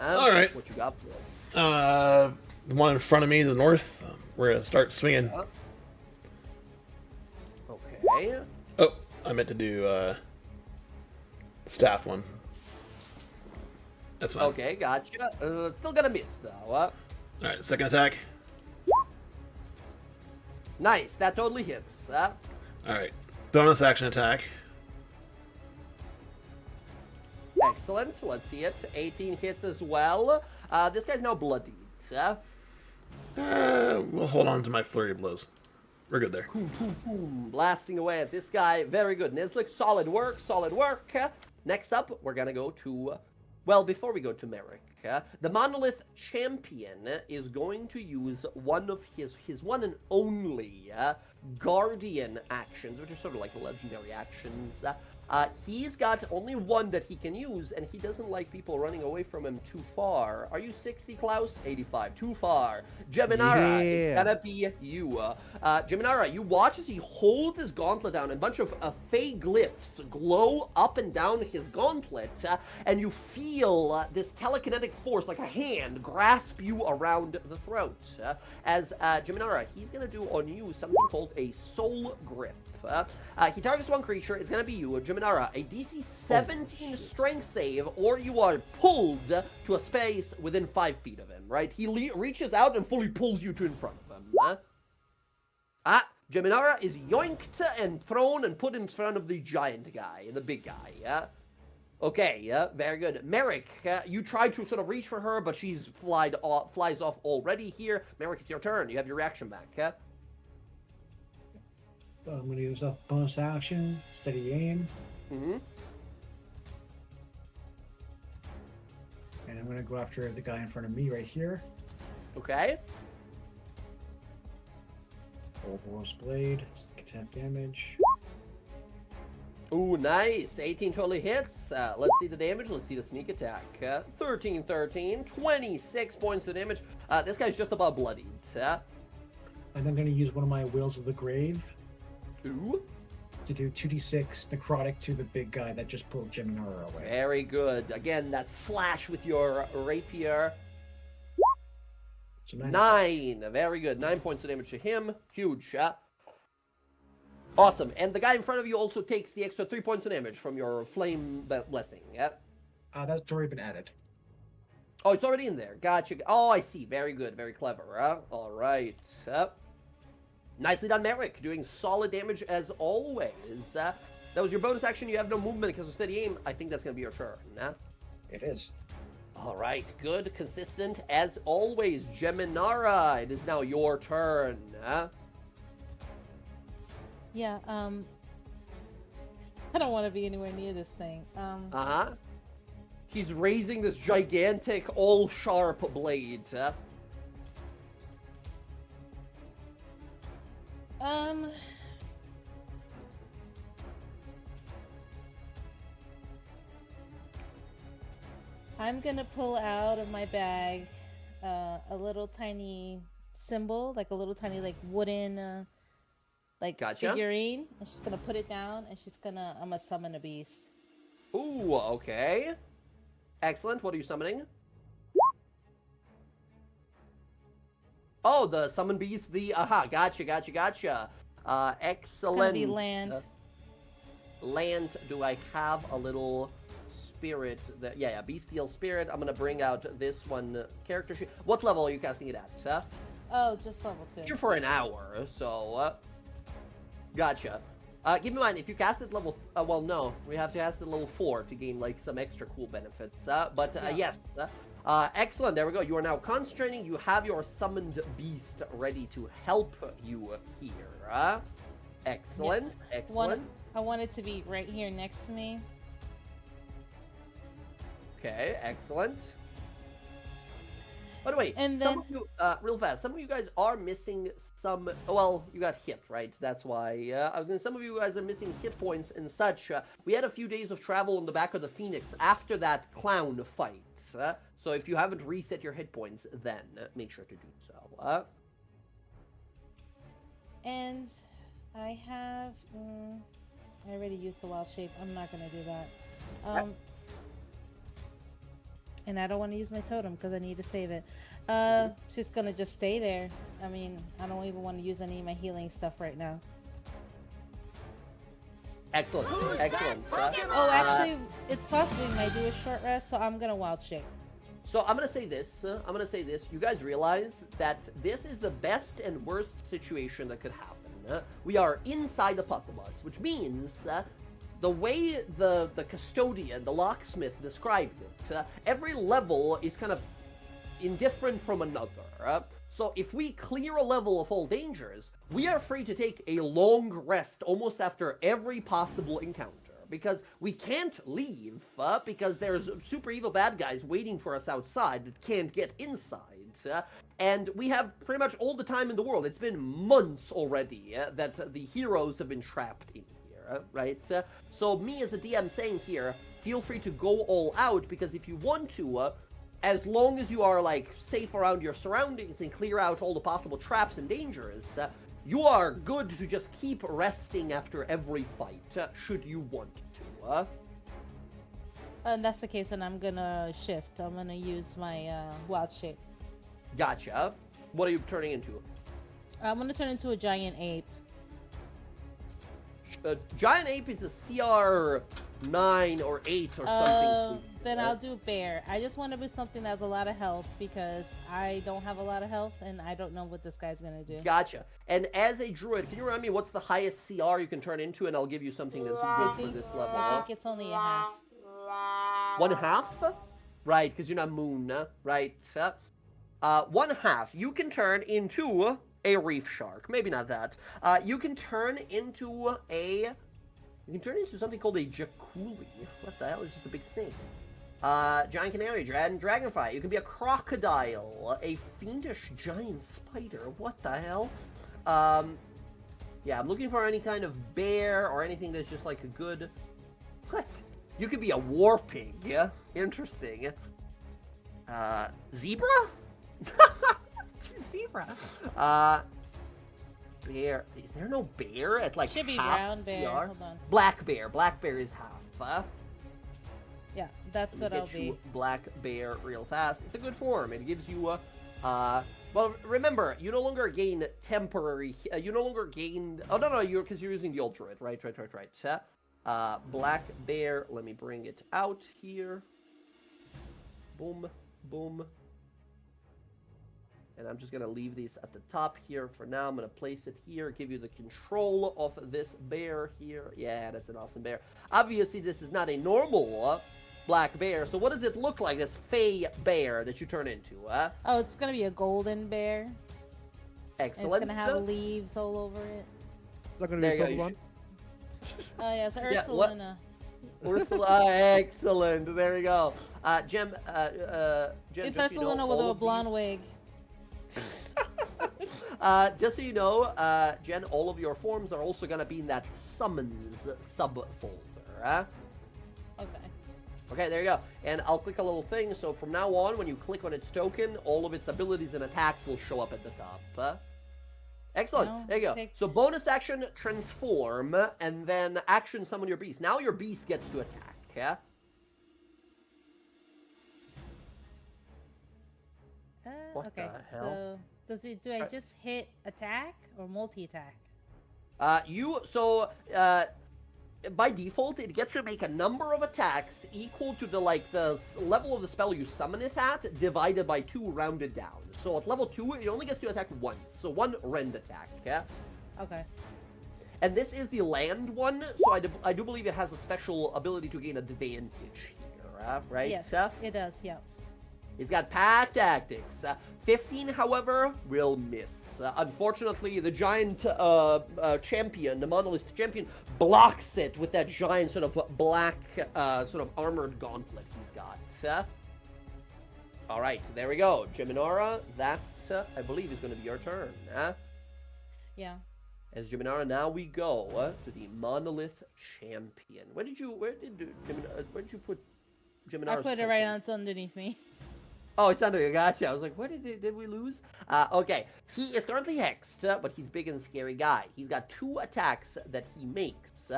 All right. What you got for us? The one in front of me, the north, we're gonna start swinging. Okay. Oh, I meant to do staff one. That's fine. Okay, gotcha. Still gonna miss, though. All right, second attack. Nice, that totally hits. All right, bonus action attack. Excellent, let's see it. 18 hits as well. This guy's now bloodied. We'll hold on to my flurry of blows. We're good there. Blasting away at this guy. Very good. Nizlik, solid work, solid work. Next up, we're gonna go to... Well, before we go to Merrick, the Monolith Champion is going to use one of his one and only Guardian actions, which are sort of like legendary actions. He's got only one that he can use, and he doesn't like people running away from him too far. Are you 60, Klaus? 85. Too far. Geminara, it's gonna be you. Geminara, you watch as he holds his gauntlet down, and a bunch of fey glyphs glow up and down his gauntlet, and you feel this telekinetic force, like a hand, grasp you around the throat. As Geminara, he's gonna do on you something called a soul grip. He targets one creature. It's gonna be you, Geminara. A DC 17 strength save, or you are pulled to a space within 5 feet of him. Right? He reaches out and fully pulls you to in front of him. Geminara is yoinked and thrown and put in front of the giant guy, the big guy. Okay, very good. Merrick, you tried to sort of reach for her, but she's flies off already here. Merrick, it's your turn. You have your reaction back. I'm going to use a bonus action, steady aim. Mm-hmm. And I'm going to go after the guy in front of me right here. Okay. Ouroboros Blade, 10 damage. Ooh, nice. 18 totally hits. Let's see the damage. Let's see the sneak attack. 13, 26 points of damage. This guy's just about bloodied. And I'm going to use one of my Wills of the Grave. Ooh. To do 2d6 necrotic to the big guy that just pulled Geminara away. Very good. Again, that slash with your rapier. So 9. Very good. 9 points of damage to him. Huge. Awesome. And the guy in front of you also takes the extra 3 points of damage from your flame blessing. That's already been added. Oh, it's already in there. Gotcha. Oh, I see. Very good. Very clever. All right. Nicely done, Merrick. Doing solid damage as always. That was your bonus action. You have no movement because of steady aim. I think that's going to be your turn. It is. All right. Good. Consistent as always. Geminara, it is now your turn. Yeah, I don't want to be anywhere near this thing. He's raising this gigantic, all-sharp blade. I'm gonna pull out of my bag a little tiny symbol, like a little tiny wooden Gotcha. figurine. And she's gonna put it down, and I'm gonna summon a beast. Ooh, okay. Excellent. What are you summoning? Oh, the summon beast, gotcha. Excellent. It's gonna be land. Land, do I have a little spirit? Yeah, bestial spirit. I'm gonna bring out this one character sheet. What level are you casting it at? Oh, just level 2. Here for an hour, so... Gotcha. Keep in mind, if you cast it level... well, no. We have to cast it level 4 to gain, some extra cool benefits. Yes. Excellent. There we go. You are now concentrating. You have your summoned beast ready to help you here. Excellent. Yeah. Excellent. I want it to be right here next to me. Okay, excellent. By the way, and some of you, real fast, some of you guys are missing some, well, you got hit, right? That's why, some of you guys are missing hit points and such. We had a few days of travel on the back of the Phoenix after that clown fight. So if you haven't reset your hit points, then make sure to do so. And I have, I already used the wild shape. I'm not going to do that. And I don't want to use my totem because I need to save it. She's going to just stay there. I mean, I don't even want to use any of my healing stuff right now. Excellent. Excellent. Actually, it's possible we might do a short rest, so I'm going to wild shape. So I'm going to say this. You guys realize that this is the best and worst situation that could happen. We are inside the puzzle box, which means... the way the custodian, the locksmith, described it, every level is kind of indifferent from another. So if we clear a level of all dangers, we are free to take a long rest almost after every possible encounter. Because we can't leave, because there's super evil bad guys waiting for us outside that can't get inside. And we have pretty much all the time in the world. It's been months already that the heroes have been trapped in here, right? So me as a DM saying here, feel free to go all out, because if you want to, as long as you are, like, safe around your surroundings and clear out all the possible traps and dangers, you are good to just keep resting after every fight, should you want to. And that's the case, then I'm gonna shift. I'm gonna use my wild shape. Gotcha. What are you turning into? I'm gonna turn into a giant ape. Giant ape is a CR 9 or 8 or something. Then I'll do bear. I just want to be something that has a lot of health, because I don't have a lot of health and I don't know what this guy's gonna do. Gotcha. And as a druid, can you remind me what's the highest CR you can turn into, and I'll give you something that's good for this level. I think it's only a half. 1/2? Right, because you're not moon, right? 1/2. You can turn into a reef shark. Maybe not that. You can turn into something called a jaculi. What the hell is just a big snake? Giant canary, dragonfly. You can be a crocodile, a fiendish giant spider. What the hell? Yeah, I'm looking for any kind of bear or anything that's just like a good... What? You could be a war pig, yeah? Interesting. Zebra? Zebra. Bear. Is there no bear at like Should be half brown bear. CR? Hold on. Black bear. Black bear is half. Yeah, that's what I'll be. Black bear real fast. It's a good form. It gives you well, remember, you no longer gain temporary. You no longer gain. Oh no, because you're using the old druid. Right. Black bear. Let me bring it out here. Boom, boom. And I'm just gonna leave these at the top here for now. I'm gonna place it here, give you the control of this bear here. Yeah, that's an awesome bear. Obviously, this is not a normal black bear. So what does it look like, this fey bear that you turn into? Oh, it's gonna be a golden bear. Excellent. And it's gonna have leaves all over it. Is that gonna be a Pokemon? Oh yeah, it's Ursulina. Ursula, excellent. There we go. Jem, It's Ursulina with a blonde wig. Just so you know, Jen, all of your forms are also gonna be in that summons subfolder. Okay, there you go. And I'll click a little thing, so from now on, when you click on its token, all of its abilities and attacks will show up at the top. Excellent. No, there you go. So bonus action, transform, and then action, summon your beast. Now your beast gets to attack. Yeah. What the hell? So do I just hit attack or multi-attack? By default, it gets to make a number of attacks equal to the level of the spell you summon it at, divided by 2, rounded down. So at level 2, it only gets to attack once. So 1 rend attack, yeah? Okay. And this is the land one, so I do believe it has a special ability to gain advantage here, right? Yes, it does, yeah. It's got pack tactics. 15, however, will miss. Unfortunately, the giant champion, the monolith champion, blocks it with that giant sort of black, sort of armored gauntlet he's got. All right, there we go. Geminara, that's, I believe, is going to be your turn. Yeah. As Geminara, now we go to the monolith champion. Where did you put Geminara's I put it right on underneath me. Oh, it's under. Gotcha. I was like, did we lose? Okay. He is currently hexed, but he's big and scary guy. He's got 2 attacks that he makes,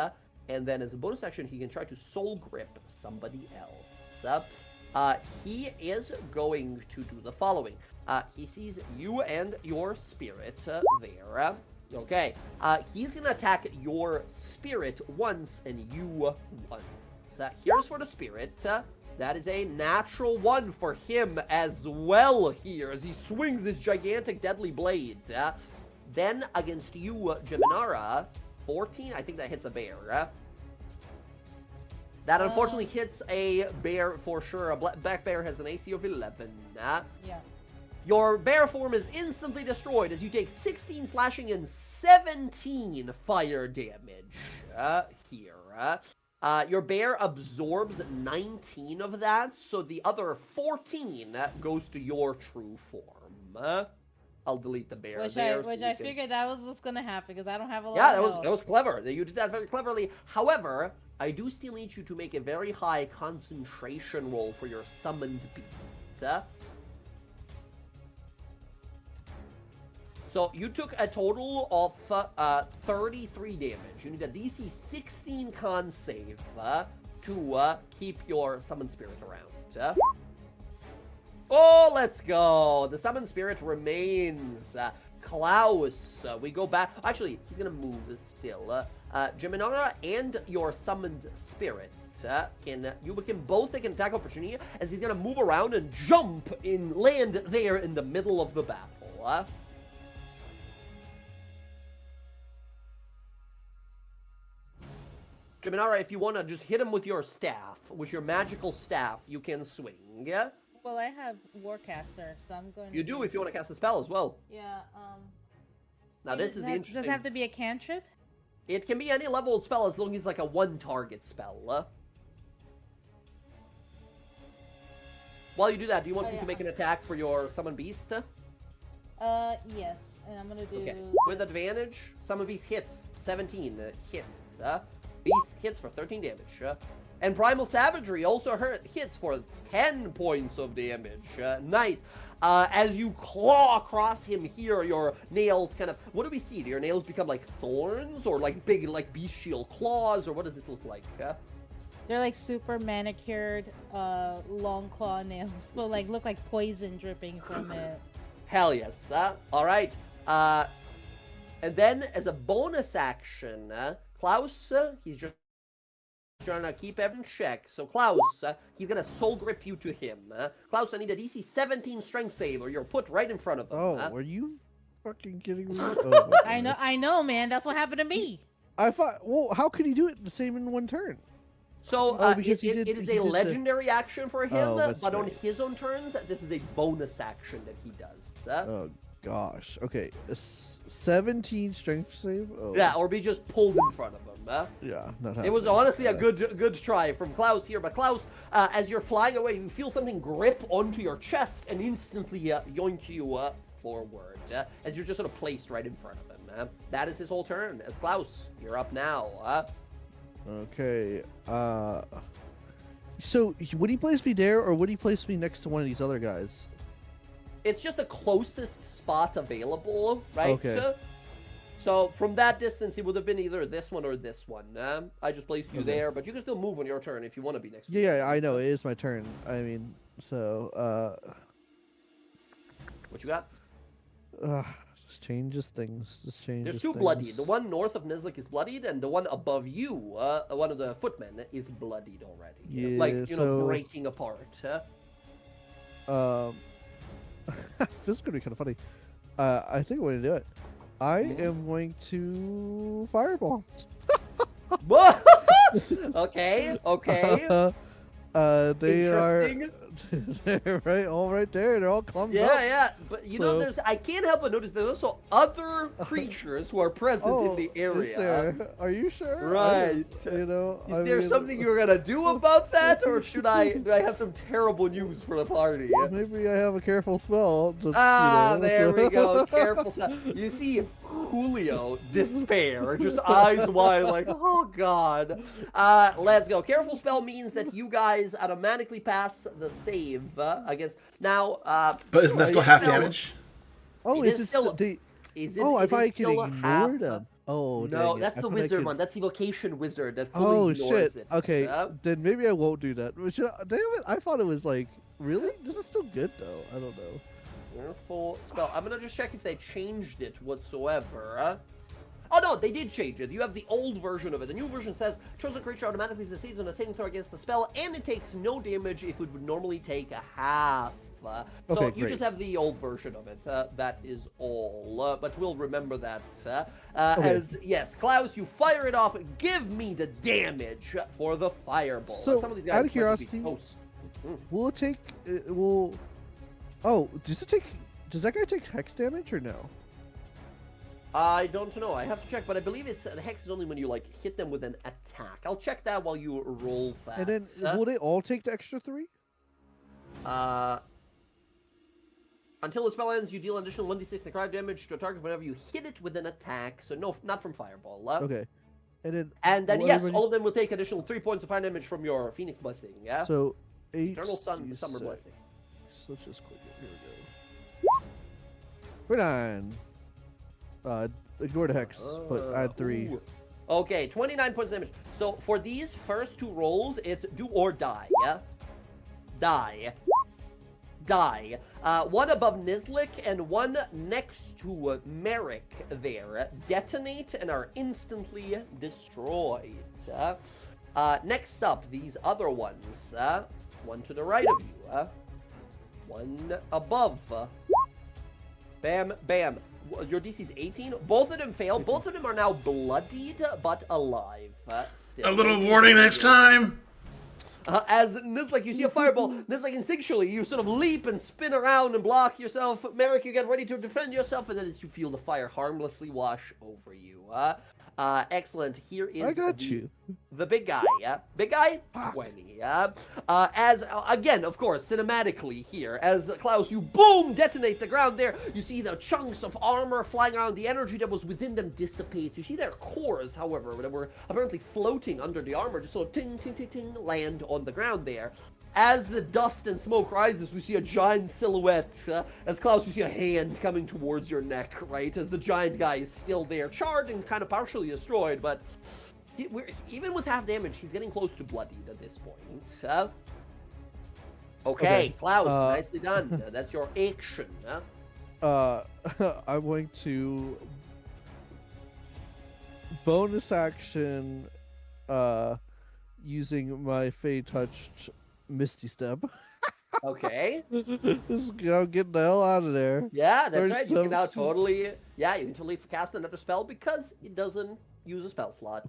and then as a bonus action, he can try to soul grip somebody else. He is going to do the following. He sees you and your spirit there. Okay. He's going to attack your spirit once and you once. Here's for the spirit. That is a natural 1 for him as well here, as he swings this gigantic deadly blade. Then against you, Geminara, 14, I think that hits a bear. That unfortunately hits a bear for sure. A black bear has an AC of 11. Yeah. Your bear form is instantly destroyed as you take 16 slashing and 17 fire damage here. Your bear absorbs 19 of that, so the other 14 goes to your true form. I'll delete the bear Which there. I figured that was what's gonna happen because I don't have a lot. Yeah, of that was clever. You did that very cleverly. However, I do still need you to make a very high concentration roll for your summoned beast. So you took a total of 33 damage. You need a DC 16 con save to keep your summon spirit around. Oh, let's go. The summon spirit remains. Klaus, we go back. Actually, he's gonna move still. Geminara and your summoned spirit you can both take an attack opportunity as he's gonna move around and jump in land there in the middle of the battle. Geminara, if you want to just hit him with your staff, with your magical staff, you can swing. Well, I have Warcaster, so I'm going. You do if you want to cast a spell as well. Yeah. Now this is the interesting. Does it have to be a cantrip? It can be any level of spell as long as it's like a one-target spell. While you do that, do you want me to make an attack for your summon beast? Yes, and I'm gonna do. Okay. With advantage, summon beast hits 17 hits. Beast hits for 13 damage. And Primal Savagery also hits for 10 points of damage. Nice. As you claw across him here, your nails kind of... What do we see? Do your nails become like thorns or like big, like bestial claws? Or what does this look like? They're like super manicured, long claw nails. But like look like poison dripping from it. Hell yes. All right. And then as a bonus action, Klaus, he's just trying to keep everyone in check. So Klaus, he's going to soul grip you to him. Klaus, I need a DC 17 strength save or you're put right in front of him. Oh, are you fucking kidding me? Oh, I know, man. That's what happened to me. I thought, well, how could he do it the same in one turn? So it is a legendary action for him, but on his own turns, this is a bonus action that he does. Oh gosh. Okay, 17 strength save. Oh. Yeah, or be just pulled in front of him. Yeah, not happening. It was honestly a good try from Klaus here, but Klaus, as you're flying away, you feel something grip onto your chest and instantly yoink you forward as you're just sort of placed right in front of him. That is his whole turn. As Klaus, you're up now. Okay. So would he place me there, or would he place me next to one of these other guys? It's just the closest spot available, right? Okay. So from that distance, it would have been either this one or this one. I just placed you there, but you can still move on your turn if you want to be next. Yeah, I know it is my turn. I mean, so what you got? Just changes things. There's two bloodied. The one north of Nizlik is bloodied, and the one above you, one of the footmen, is bloodied already. Yeah, like breaking apart. This is gonna be kind of funny. I think I'm gonna do it. I am going to fireball. Okay. They are they're all right there. They're all clumped up. Yeah. But you know, I can't help but notice there's also other creatures who are present in the area. Is there? Are you sure? Right. Is there something you're gonna do about that, or do I have some terrible news for the party? Maybe I have a careful spell. There we go. Careful spell. You see Julio despair, just eyes wide, like, oh god. Let's go. Careful spell means that you guys automatically pass the save against. Now, but isn't that still half damage? Oh, is it still? If I can ignore them. Oh no, that's the wizard one. That's the evocation wizard that fully ignores it. Okay, then maybe I won't do that. Damn it! I thought it was like, really? This is still good though. I don't know. Careful spell. I'm gonna just check if they changed it whatsoever. Oh no, they did change it. You have the old version of it. The new version says chosen creature automatically succeeds on a saving throw against the spell, and it takes no damage if it would normally take a half. So you just have the old version of it. That is all. But we'll remember that. As yes, Klaus, you fire it off. Give me the damage for the fireball. So, some of these guys out of curiosity, will it take? Oh, does that guy take hex damage or no? I don't know. I have to check, but I believe the hex is only when you like hit them with an attack. I'll check that while you roll fast. And then will they all take the extra 3? Until the spell ends, you deal additional 1d6 necrotic damage to a target whenever you hit it with an attack. So no, not from Fireball. Okay. And then yes, all of them will take additional 3 points of fire damage from your Phoenix Blessing. Yeah. So 8 Eternal Sun, Summer Blessing. So just click it. Here we go. 29. Ignore the hex, but add 3. Ooh. Okay, 29 points of damage. So for these first 2 rolls, it's do or die. Yeah. Die. One above Nizlik and one next to Merrick there detonate and are instantly destroyed. Next up, these other ones. One to the right of you. One above. Bam, bam. Your DC's 18. Both of them fail. 18. Both of them are now bloodied but alive. Still. A little warning next time. As Nizlik, you see a fireball. Nizlik, instinctually, you sort of leap and spin around and block yourself. Merrick, you get ready to defend yourself, and then as you feel the fire harmlessly wash over you. Excellent. Here is the big guy. Big guy, 20. As again, of course, cinematically here, as Klaus, you boom detonate the ground there. You see the chunks of armor flying around. The energy that was within them dissipates. You see their cores, however, that were apparently floating under the armor, just sort of ting ting ting ting land on the ground there. As the dust and smoke rises, we see a giant silhouette. As Klaus, you see a hand coming towards your neck, right? As the giant guy is still there, charred and kind of partially destroyed, but even with half damage, he's getting close to bloodied at this point. Okay, Klaus, nicely done. That's your action. I'm going to bonus action using my Fey Touched Misty Step. Okay. Just get the hell out of there. Yeah, that's right. You can now totally cast another spell because it doesn't use a spell slot.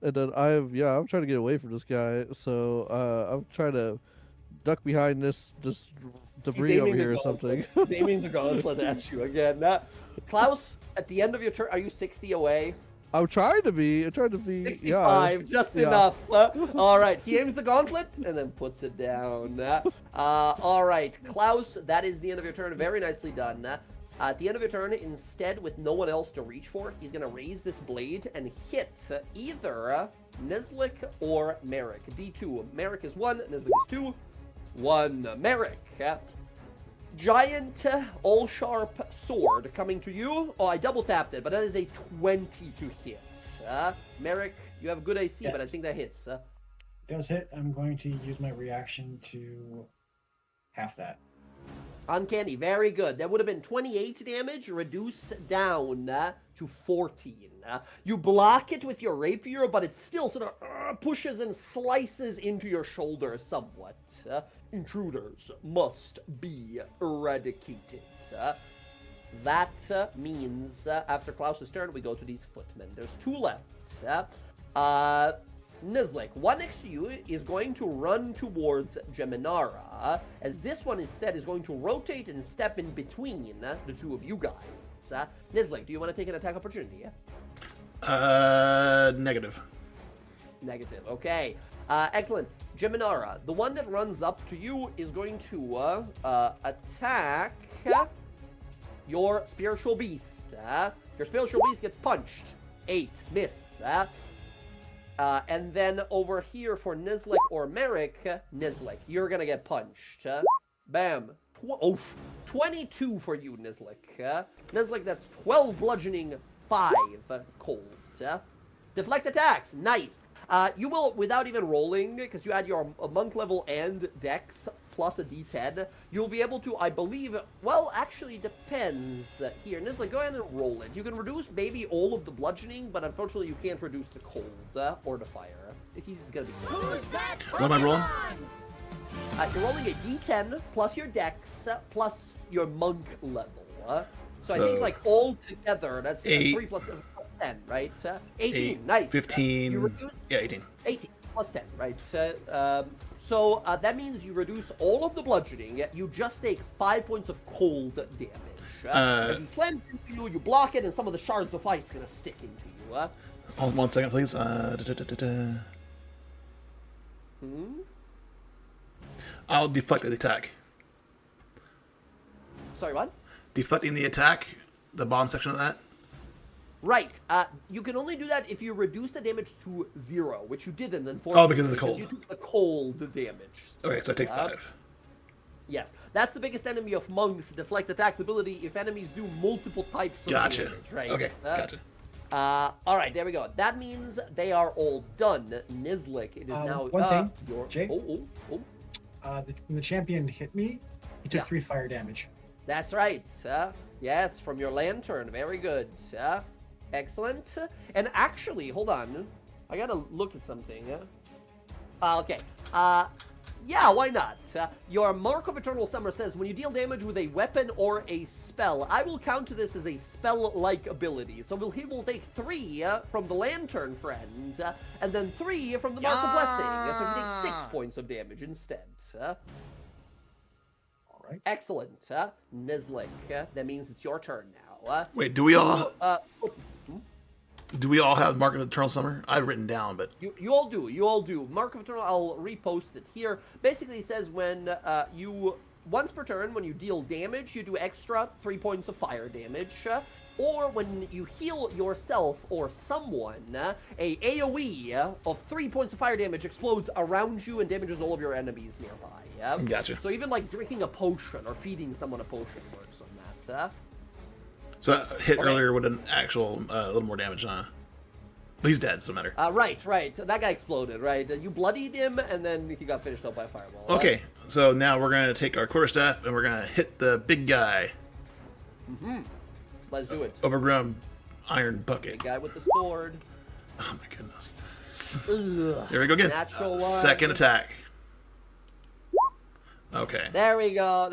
And then I'm trying to get away from this guy, so I'm trying to duck behind this debris over here or something. He's aiming the gauntlet at you again. Klaus, at the end of your turn, are you 60 away? I'm trying to be 65, just enough. All right, he aims the gauntlet and then puts it down. All right, Klaus, that is the end of your turn. Very nicely done. At the end of your turn, instead, with no one else to reach for, he's going to raise this blade and hit either Nizlik or Merrick. D2. Merrick is 1, Nizlik is 2. 1. Merrick. Giant, all-sharp sword coming to you. Oh, I double-tapped it, but that is a 20 to hit. Merrick, you have good AC, but I think that hits. Does hit. I'm going to use my reaction to half that. Uncanny, very good. That would have been 28 damage, reduced down to 14. You block it with your rapier, but it still sort of pushes and slices into your shoulder somewhat. Intruders must be eradicated. That means after Klaus's turn, we go to these footmen. There's 2 left. Nizlik, one next to you is going to run towards Geminara, as this one instead is going to rotate and step in between the 2 of you guys. Nizlik, do you want to take an attack opportunity? Negative. Negative, okay. Excellent. Geminara, the one that runs up to you is going to attack your spiritual beast. Your spiritual beast gets punched. 8, miss. And then over here for Nizlik or Merrick, Nizlik, you're gonna get punched. Bam. 22 for you, Nizlik. Nizlik, that's 12 bludgeoning, 5 cold. Deflect attacks, nice. You will, without even rolling, because you add your monk level and dex plus a d10, you'll be able to, I believe, well, actually depends here. Nizlik, go ahead and roll it. You can reduce maybe all of the bludgeoning, but unfortunately you can't reduce the cold or the fire. He's gonna be good. What am I rolling? You're rolling a d10 plus your dex plus your monk level. So I think like all together, that's 3 plus 10, right? 18, nice. 15, 18. 18 plus 10, right? So that means you reduce all of the bludgeoning, you just take 5 points of cold damage. As he slams into you, you block it, and some of the shards of ice gonna stick into you. Hold on 1 second, please. I'll deflect the attack. sorry, what? Deflecting the attack, the bottom section of that? Right. You can only do that if you reduce the damage to 0, which you didn't, unfortunately. Oh, because of the cold. You took the cold damage. Okay, so I take 5. Yes. That's the biggest enemy of monks, deflect attacks ability, if enemies do multiple types of damage, right? Okay, gotcha. All right, there we go. That means they are all done. Nizlik, it is now... One thing, your... Jay. When the champion hit me, he took Yeah. 3 fire damage. That's right. Yes, from your lantern. Very good. Excellent. And actually, hold on. I gotta look at something. Okay. Yeah, why not? Your Mark of Eternal Summer says, when you deal damage with a weapon or a spell, I will count this as a spell-like ability. So he will take 3 from the Lantern Friend, and then 3 from the Mark of Blessing. So he takes 6 points of damage instead. All right. Excellent. Nizlik, that means it's your turn now. Wait, do we all have Mark of Eternal Summer? I've written down, but You all do. You all do. Mark of Eternal, I'll repost it here. Basically, it says when once per turn, when you deal damage, you do extra 3 points of fire damage. Or when you heal yourself or someone, a AoE of 3 points of fire damage explodes around you and damages all of your enemies nearby. Gotcha. So even like drinking a potion or feeding someone a potion works on that. So that hit Okay. earlier with an actual little more damage, huh? But he's dead, so it doesn't matter. Right. That guy exploded, right? You bloodied him, and then he got finished up by a fireball. Okay, so now we're going to take our quarterstaff, and we're going to hit the big guy. Let's do it. Overgrown iron bucket. Big guy with the sword. Oh my goodness. Ugh. Here we go again. Natural one. Second attack. Okay. There we go.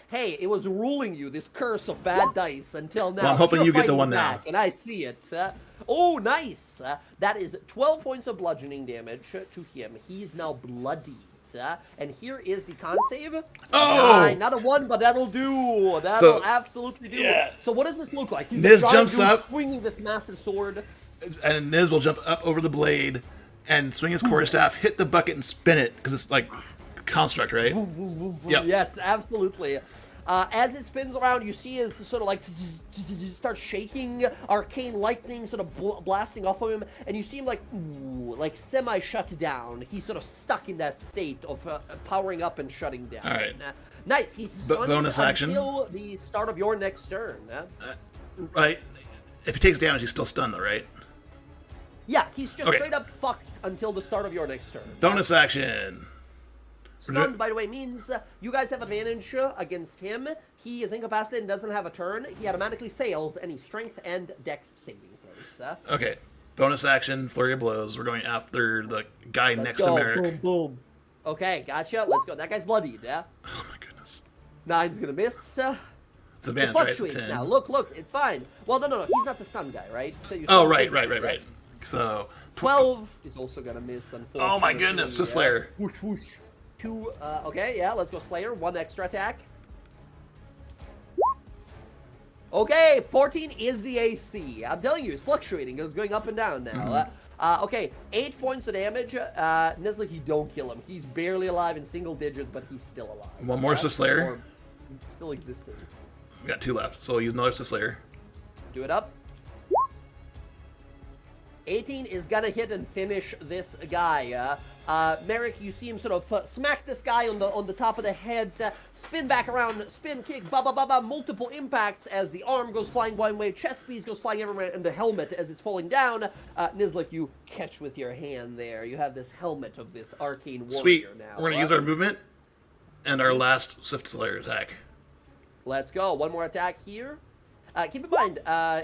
Hey, it was ruling you, this curse of bad dice, until now. Well, I'm hoping You're you get the fighting one now. back, and I see it. Oh, nice. That is 12 points of bludgeoning damage to him. He's now bloodied. And here is the con save. Oh! Not a 1, but that'll do. So, absolutely do. yeah. So what does this look like? He's Niz a giant jumps dude up. swinging this massive sword. And Niz will jump up over the blade and swing his quarterstaff, hit the bucket, and spin it, because it's like construct, right? Yep. Yes, absolutely. As it spins around, you see as sort of like starts shaking, arcane lightning sort of blasting off of him, and you see him like semi-shut down. He's sort of stuck in that state of powering up and shutting down. All right. Nice. He's stunned bonus action. until the start of your next turn. Right. If he takes damage, he's still stunned, though, right? Yeah, he's just Okay. straight up fucked until the start of your next turn. Bonus action. Stunned, by the way, means you guys have advantage against him. He is incapacitated and doesn't have a turn. He automatically fails any strength and dex saving throws. Okay. Bonus action, flurry of blows. We're going after the guy next to Merrick. Boom, boom. Okay, gotcha. Let's go. That guy's bloodied, yeah? Oh my goodness. 9's gonna miss. It's It advantage, right? It's a fluctuates 10. now. Look, it's fine. Well, no. He's not the stun guy, right? So you Oh, still right. take- So, 12 is also gonna miss, unfortunately. oh my goodness, Swiss Slayer. Whoosh, whoosh. 2, okay, yeah, let's go Slayer. 1 extra attack. Okay, 14 is the AC. I'm telling you, it's fluctuating. It's going up and down now. Okay, 8 points of damage. Nizlik, you don't kill him. He's barely alive in single digits, but he's still alive. One more Swiss Slayer. Or still existing. We got 2 left, so we'll use another Swiss Slayer. Do it up. 18 is gonna hit and finish this guy. Merrick, you see him sort of smack this guy on the top of the head, spin back around, spin kick, multiple impacts as the arm goes flying one way, chest piece goes flying everywhere, and the helmet as it's falling down. Nizlik, you catch with your hand there. You have this helmet of this arcane warrior Sweet. now. We're gonna use our movement and our last Swift Slayer attack. Let's go. One more attack here. Keep in mind,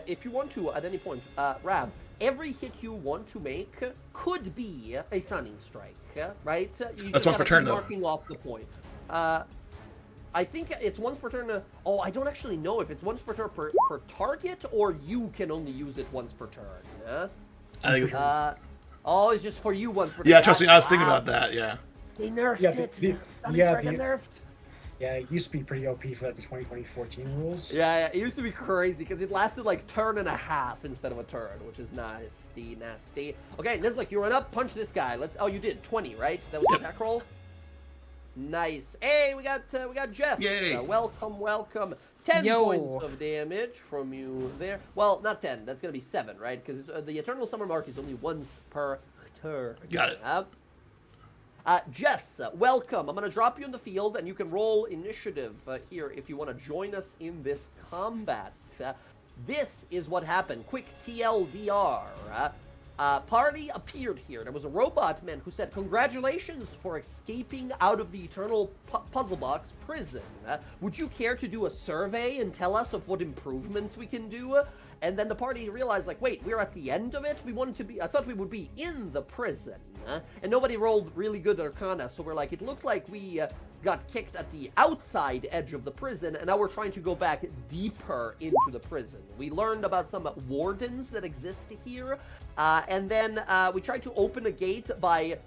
if you want to at any point, Rab, every hit you want to make could be a stunning strike, right? You That's just once per gotta turn, keep though. marking off the point. I think it's once per turn. Oh, I don't actually know if it's once per turn per target, or you can only use it once per turn. Yeah? I think it's... Oh, it's just for you once per turn. yeah, trust me, I was thinking Wow. about that, yeah. They nerfed Yeah, it. the- Stunning yeah, strike got the- nerfed. Yeah, it used to be pretty OP for like the 2014 rules. Yeah, it used to be crazy because it lasted like turn and a half instead of a turn, which is nasty. Okay, Nizlik, you run up, punch this guy. Oh, you did 20, right? That was the attack roll. Nice. Hey, we got Jeff. Yay. Welcome. 10 points of damage from you there. Well, not 10. That's going to be 7, right? Because the Eternal Summer Mark is only once per turn. Got it. Jess, welcome. I'm going to drop you in the field, and you can roll initiative here if you want to join us in this combat. This is what happened. Quick TLDR. Party appeared here. There was a robot man who said, "Congratulations for escaping out of the Eternal Puzzle Box prison. Would you care to do a survey and tell us of what improvements we can do?" And then the party realized, like, wait, we're at the end of it? We wanted to be, I thought we would be in the prison. And nobody rolled really good Arcana, so we're like, it looked like we got kicked at the outside edge of the prison, and now we're trying to go back deeper into the prison. We learned about some wardens that exist here, and then we tried to open a gate by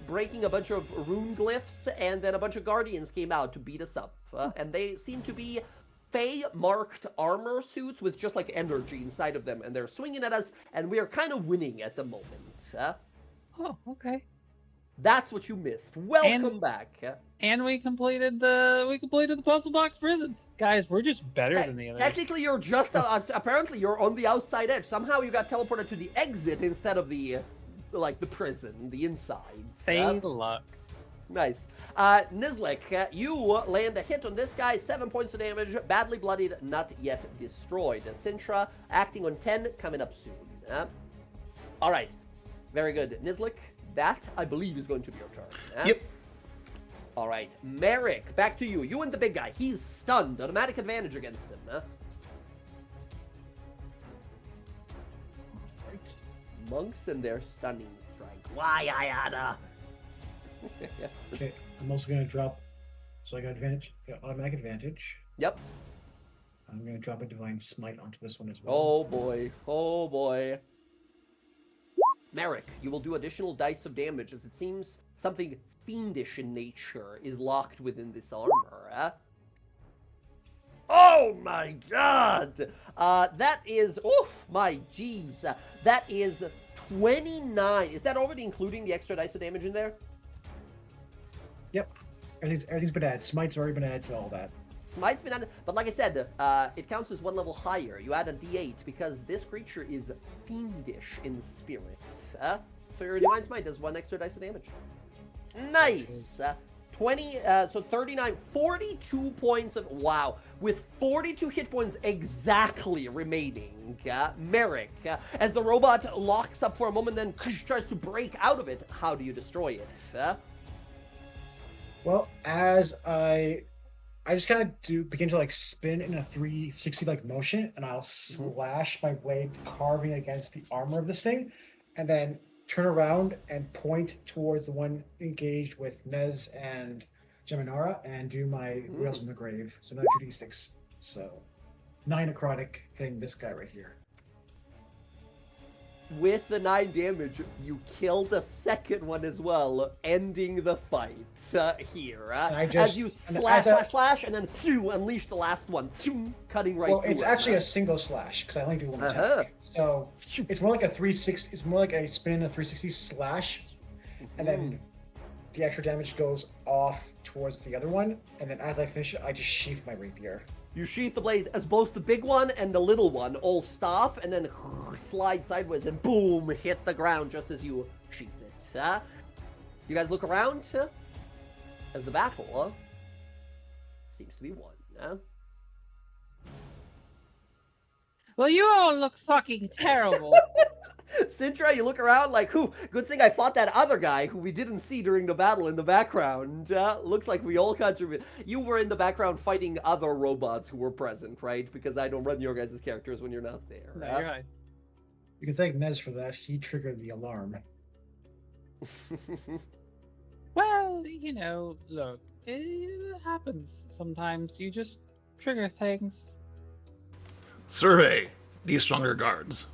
breaking a bunch of rune glyphs, and then a bunch of guardians came out to beat us up. And they seem to be Fey-marked armor suits with just like energy inside of them, and they're swinging at us, and we are kind of winning at the moment. Oh, okay. That's what you missed. Welcome back. And we completed the puzzle box prison. Guys, we're just better than the others. Technically, you're just apparently you're on the outside edge. Somehow you got teleported to the exit instead of the prison, the inside. Say luck. Nice. Nizlik, you land a hit on this guy, 7 points of damage, badly bloodied, not yet destroyed. Sintra, acting on 10, coming up soon. All right. Very good. Nizlik, that, I believe, is going to be your turn. Yep. All right. Merrick, back to you. You and the big guy. He's stunned. Automatic advantage against him. Monks and their stunning strike. Why, Ayana? Okay, I'm also going to drop, so I got advantage, automatic advantage. Yep. I'm going to drop a Divine Smite onto this one as well. Oh boy, oh boy. Merrick, you will do additional dice of damage as it seems something fiendish in nature is locked within this armor. Oh my god! That is, oof, my jeez. That is 29. Is that already including the extra dice of damage in there? Yep. Everything's been added. Smite's already been added to all that. Smite's been added, but like I said, it counts as one level higher. You add a d8 because this creature is fiendish in spirit. So your Divine Smite does 1 extra dice of damage. Nice! 39, 42 points of, wow. With 42 hit points exactly remaining, Merrick, as the robot locks up for a moment, then tries to break out of it. How do you destroy it? Well, as I just kind of begin to like spin in a 360 like motion, and I'll slash my blade, carving against the armor of this thing, and then turn around and point towards the one engaged with Nez and Geminara, and do my Wheels from the Grave. So another 2d6. So 9 necrotic hitting this guy right here. With the 9 damage, you killed a second one as well, ending the fight here. As you slash, and then unleash the last one, cutting right through. Well, it's actually a single slash, because I only do one attack. So it's more like a 360, it's more like a spin in a 360 slash, and then the extra damage goes off towards the other one, and then as I finish it, I just sheath my rapier. You sheath the blade as both the big one and the little one all stop, and then slide sideways and boom, hit the ground just as you sheath it. You guys look around as the battle seems to be won. Well, you all look fucking terrible. Sintra, you look around like, good thing I fought that other guy who we didn't see during the battle in the background. Looks like we all contribute. You were in the background fighting other robots who were present, right? Because I don't run your guys' characters when you're not there. No, you're right. You can thank Nez for that. He triggered the alarm. Well, you know, look, it happens sometimes. You just trigger things. Survey these stronger guards.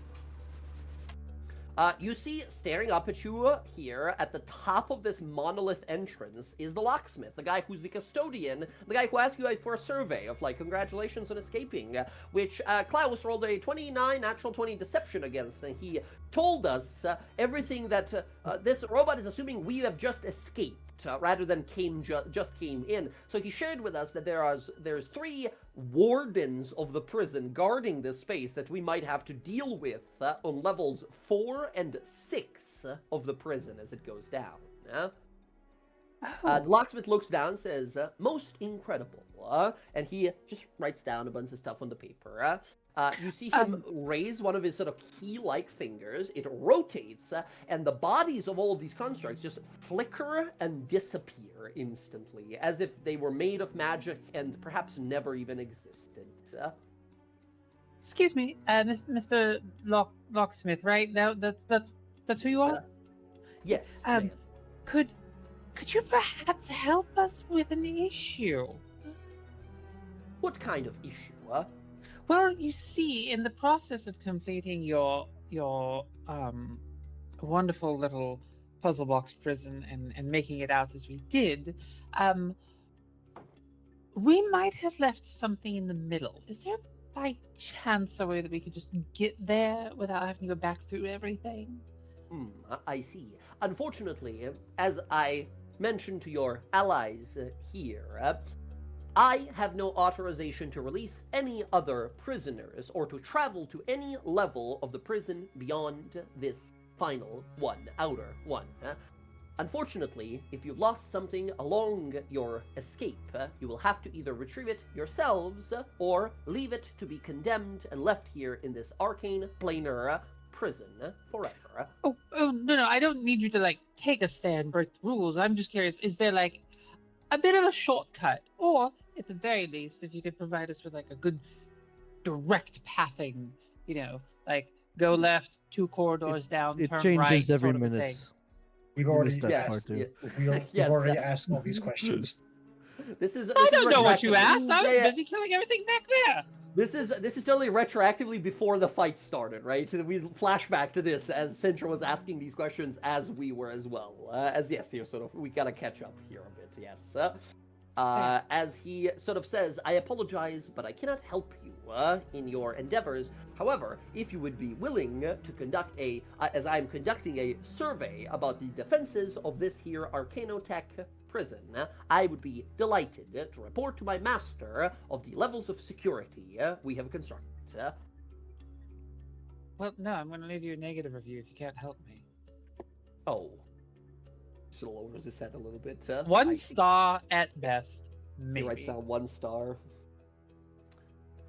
You see, staring up at you here at the top of this monolith entrance is the locksmith, the guy who's the custodian, the guy who asked you for a survey of, like, congratulations on escaping, which Klaus rolled a 29 natural 20 deception against, and he told us everything that this robot is assuming we have just escaped. Rather than just came in. So he shared with us that there's 3 wardens of the prison guarding this space that we might have to deal with on levels 4 and 6 of the prison as it goes down. The locksmith looks down, says, most incredible, and he just writes down a bunch of stuff on the paper. You see him raise one of his sort of key-like fingers. It rotates, and the bodies of all of these constructs just flicker and disappear instantly, as if they were made of magic and perhaps never even existed. Excuse me, Mr. Locksmith, right? That's who you are? Yes. Could you perhaps help us with an issue? What kind of issue? Well, you see, in the process of completing your wonderful little puzzle box prison and making it out as we did, we might have left something in the middle. Is there by chance a way that we could just get there without having to go back through everything? I see. Unfortunately, as I mentioned to your allies here, I have no authorization to release any other prisoners or to travel to any level of the prison beyond this final one, outer one. Unfortunately, if you've lost something along your escape, you will have to either retrieve it yourselves or leave it to be condemned and left here in this arcane planar prison forever. Oh, no, I don't need you to, take a stand, break the rules. I'm just curious, is there, a bit of a shortcut? Or, at the very least, if you could provide us with, a good direct pathing, go left, 2 corridors down, It turn changes right, every sort of minute. thing. We've already missed that part, too. Yes. already asked all these questions. I don't know what you asked. I was Yeah. busy killing everything back there. This is totally retroactively before the fight started, right? So we flash back to this as Sintra was asking these questions as we were as well. Here sort of we gotta catch up here a bit. Yes. As he sort of says, I apologize, but I cannot help you in your endeavors. However, if you would be willing to conduct as I'm conducting a survey about the defenses of this here Arcanotech prison, I would be delighted to report to my master of the levels of security we have constructed. Well, no, I'm going to leave you a negative review if you can't help me. Oh. Should have lowered his head a little bit. 1 star at best, He maybe. writes down 1 star.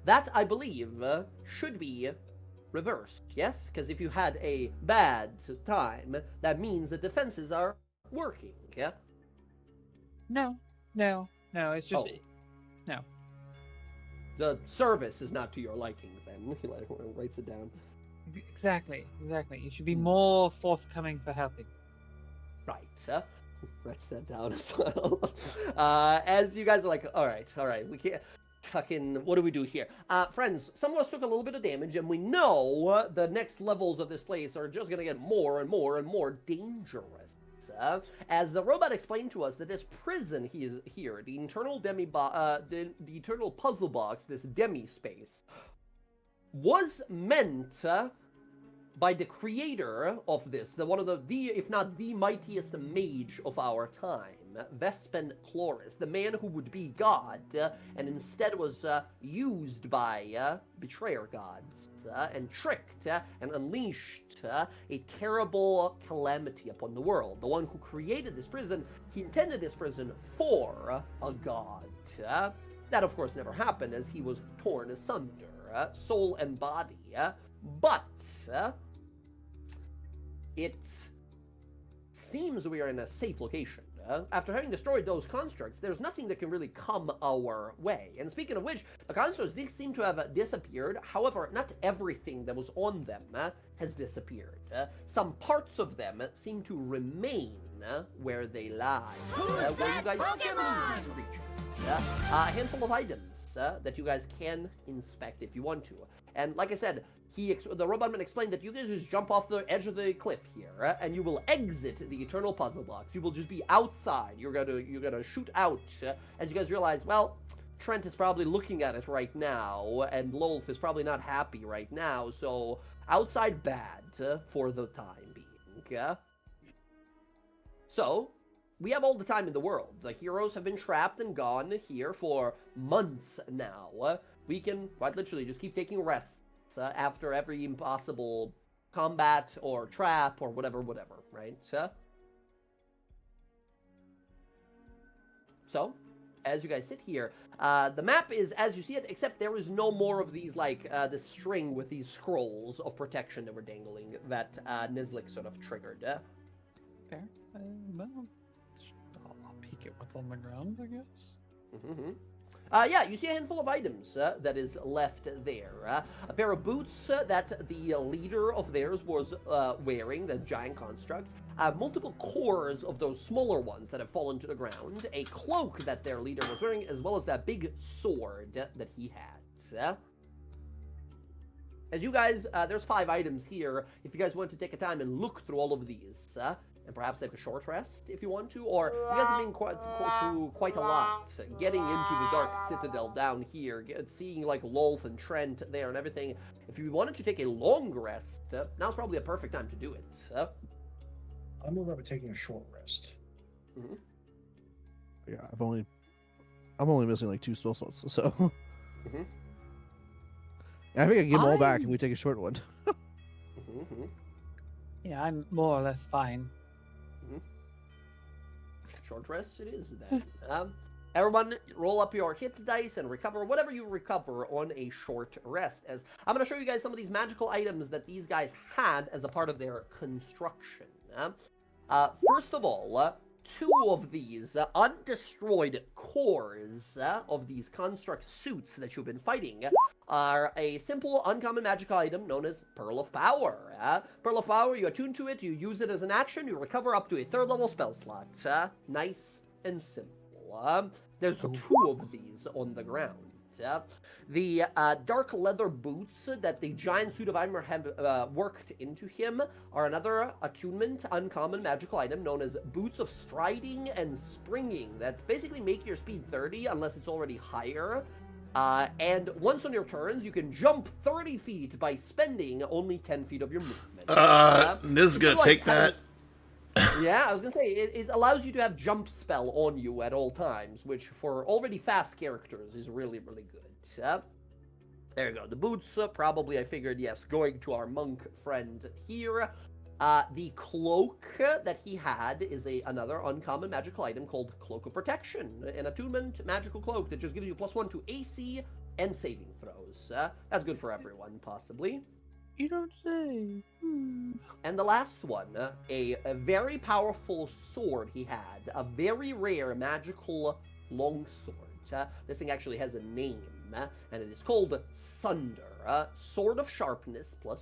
That, I believe, should be reversed, yes? Because if you had a bad time, that means the defenses are working, yeah? No, it's just... No. The service is not to your liking, then. He writes it down. Exactly. You should be more forthcoming for helping. Right. Writes that down as well. As you guys are like, all right, we can't... Fucking, what do we do here? Friends, some of us took a little bit of damage, and we know the next levels of this place are just gonna get more and more and more dangerous. As the robot explained to us that this prison here, the internal the internal puzzle box, this demi-space, was meant by the creator of this, one of the if not the mightiest mage of our time, Vespen Chloris, the man who would be God, and instead was used by betrayer gods, and tricked and unleashed a terrible calamity upon the world. The one who created this prison, he intended this prison for a god. That, of course, never happened, as he was torn asunder, soul and body. But it seems we are in a safe location. After having destroyed those constructs, there's nothing that can really come our way. And speaking of which, the constructs, these seem to have disappeared. However, not everything that was on them has disappeared. Some parts of them seem to remain where they lie. Where you guys can reach. A handful of items that you guys can inspect if you want to. And like I said, the robotman explained that you guys just jump off the edge of the cliff here, and you will exit the eternal puzzle box. You will just be outside. You're gonna shoot out as you guys realize, well, Trent is probably looking at it right now, and Lolth is probably not happy right now. So outside bad for the time being. So, we have all the time in the world. The heroes have been trapped and gone here for months now. We can, quite literally, just keep taking rests after every impossible combat or trap or whatever, right? So, as you guys sit here, the map is as you see it, except there is no more of these, like, this string with these scrolls of protection that were dangling that Nizlik sort of triggered. Fair. Well, I'll peek at what's on the ground, I guess. Mm-hmm. Yeah, you see a handful of items that is left there. A pair of boots that the leader of theirs was wearing, the giant construct. Multiple cores of those smaller ones that have fallen to the ground. A cloak that their leader was wearing, as well as that big sword that he had. As you guys, there's 5 items here. If you guys want to take a time and look through all of these, and perhaps take a short rest if you want to, or you guys have been through quite a lot, getting into the Dark Citadel down here, seeing like Lolth and Trent there and everything. If you wanted to take a long rest, now's probably a perfect time to do it. I'm more about taking a short rest. Mm-hmm. Yeah, I'm only missing like 2 spell slots, so. Mm-hmm. I think I can give them all back and we take a short one. Mm-hmm. Yeah, I'm more or less fine. Short rest it is then. Everyone, roll up your hit dice and recover whatever you recover on a short rest. As I'm going to show you guys some of these magical items that these guys had as a part of their construction. First of all, 2 of these undestroyed cores of these construct suits that you've been fighting are a simple uncommon magical item known as Pearl of Power. Pearl of Power, you attune to it, you use it as an action, you recover up to a 3rd level spell slot. Nice and simple. There's 2 of these on the ground. The dark leather boots that the giant suit of armor have worked into him are another attunement uncommon magical item known as Boots of Striding and Springing that basically make your speed 30 unless it's already higher. And once on your turns, you can jump 30 feet by spending only 10 feet of your movement. Niz gonna take that. Yeah, I was gonna say, it allows you to have jump spell on you at all times, which for already fast characters is really, really good. There you go. The boots, probably, I figured, yes, going to our monk friend here. The cloak that he had is another uncommon magical item called Cloak of Protection. An attunement magical cloak that just gives you +1 to AC and saving throws. That's good for everyone, possibly. You don't say. And the last one, a very powerful sword he had. A very rare magical longsword. This thing actually has a name, and it is called Sunder. Sword of Sharpness +2.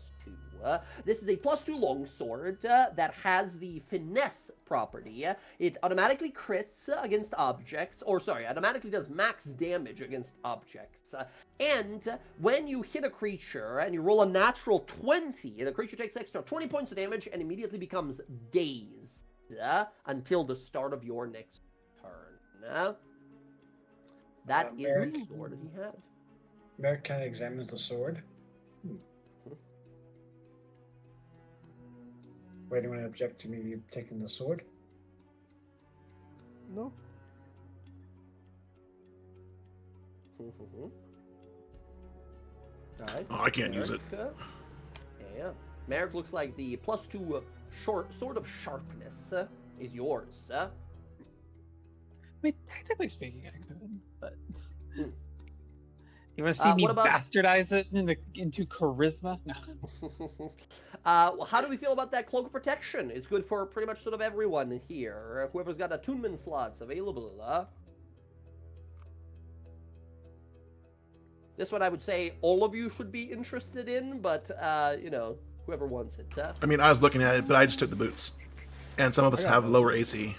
This is a +2 longsword that has the finesse property. It automatically crits against objects, automatically does max damage against objects. And when you hit a creature and you roll a natural 20, the creature takes extra 20 points of damage and immediately becomes dazed until the start of your next turn. That is the sword that he had. Merrick kind of examines the sword. Would anyone object to me taking the sword? No. Alright. Oh, I can't use it. Yeah. Merrick looks like the +2 sword of sharpness is yours. I mean, technically speaking, I could, but you want to see me bastardize it into charisma? No. How do we feel about that Cloak of Protection? It's good for pretty much sort of everyone here. Whoever's got attunement slots available. This one I would say all of you should be interested in, but, whoever wants it. I mean, I was looking at it, but I just took the boots. And some of us have lower AC.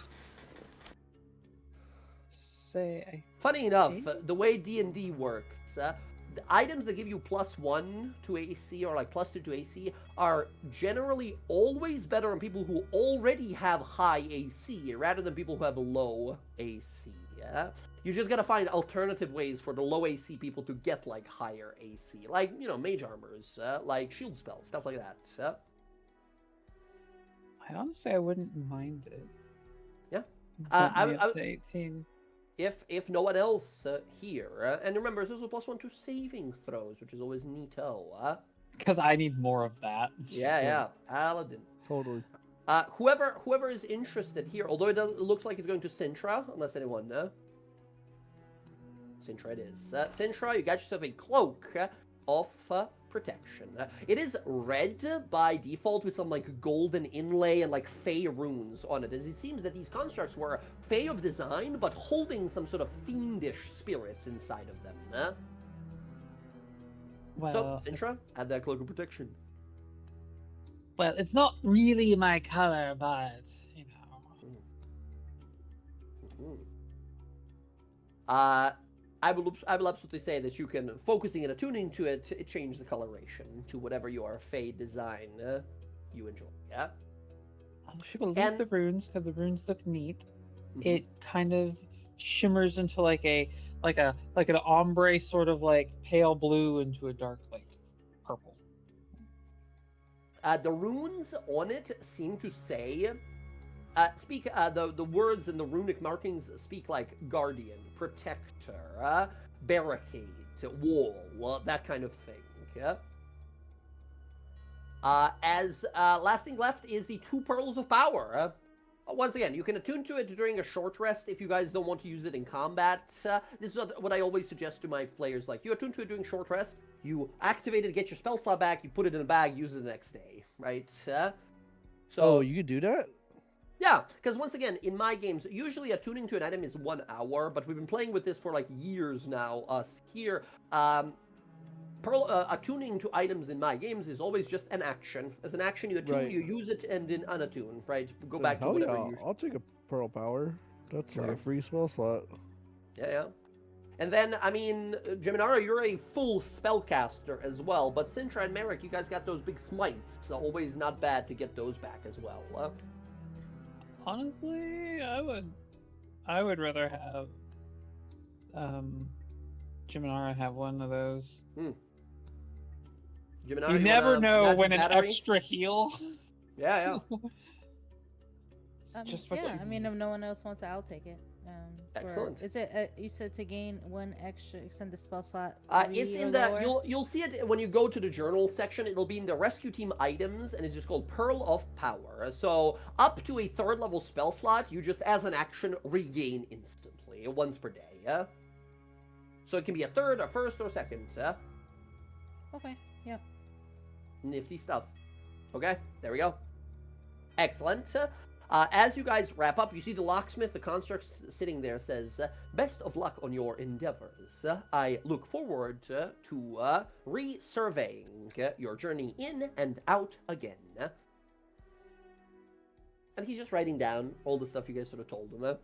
Funny enough, the way D&D works, the items that give you +1 to AC or like +2 to AC are generally always better on people who already have high AC rather than people who have low AC. You just gotta find alternative ways for the low AC people to get like higher AC, like mage armors, like shield spells, stuff like that. I honestly, I wouldn't mind it. Yeah. Bump me up to 18. If no one else here, and remember, this is a +1 to saving throws, which is always neato. Because I need more of that. Yeah, Paladin. Totally. Whoever is interested here, although it looks like it's going to Sintra, unless anyone Sintra it is. Sintra, you got yourself a cloak of protection. It is red by default with some like golden inlay and like fey runes on it, as it seems that these constructs were fey of design, but holding some sort of fiendish spirits inside of them. Well, so, Sintra, add that cloak of protection. Well, it's not really my color, but I will absolutely say that you can, focusing and attuning to it change the coloration to whatever your fey design you enjoy. Yeah. She will leave the runes because the runes look neat. It kind of shimmers into like an ombre sort of like pale blue into a dark like purple. The runes on it seem to say, the words and the runic markings speak like guardian, protector, barricade, wall, that kind of thing. Yeah. Last thing left is the 2 pearls of power. Once again, you can attune to it during a short rest if you guys don't want to use it in combat. This is what I always suggest to my players. Like, you attune to it during short rest, you activate it, get your spell slot back, you put it in a bag, use it the next day, right? So you could do that? Yeah, because once again, in my games, usually attuning to an item is 1 hour, but we've been playing with this for like years now, us here. Attuning to items in my games is always just an action. As an action, you attune, you use it, and then unattune, right? Go back to whatever you I'll take a pearl power. That's like a free spell slot. Yeah. And then, I mean, Geminara, you're a full spellcaster as well, but Sintra and Merrick, you guys got those big smites, so always not bad to get those back as well. Honestly, I would rather have Geminara have one of those. Geminara, you never know when an extra heal. Yeah. I mean, if no one else wants it, I'll take it. Excellent. Is it you said to gain 1 extra extended spell slot? It's in the you'll see it when you go to the journal section. It'll be in the rescue team items, and it's just called Pearl of Power. So up to a 3rd level spell slot, you just as an action regain instantly once per day. Yeah. So it can be a 3rd, a 1st, or 2nd. Okay. Yep. Nifty stuff. Okay, there we go. Excellent. As you guys wrap up, you see the locksmith, the construct sitting there, says, best of luck on your endeavors. I look forward to resurveying your journey in and out again. And he's just writing down all the stuff you guys sort of told him.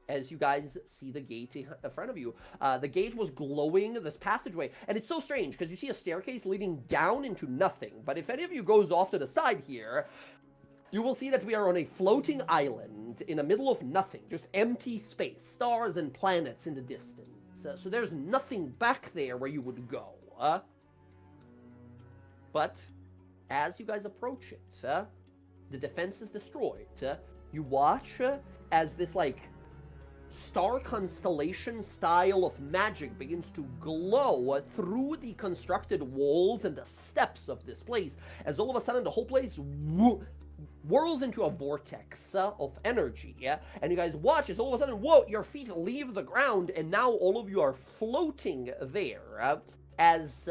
As you guys see the gate in front of you. The gate was glowing, this passageway, and it's so strange because you see a staircase leading down into nothing. But if any of you goes off to the side here, you will see that we are on a floating island in the middle of nothing, just empty space, stars and planets in the distance. So there's nothing back there where you would go. But as you guys approach it, the defense is destroyed. You watch as this star constellation style of magic begins to glow through the constructed walls and the steps of this place, as all of a sudden the whole place whirls into a vortex of energy, and you guys watch as all of a sudden, whoa, your feet leave the ground, and now all of you are floating there, as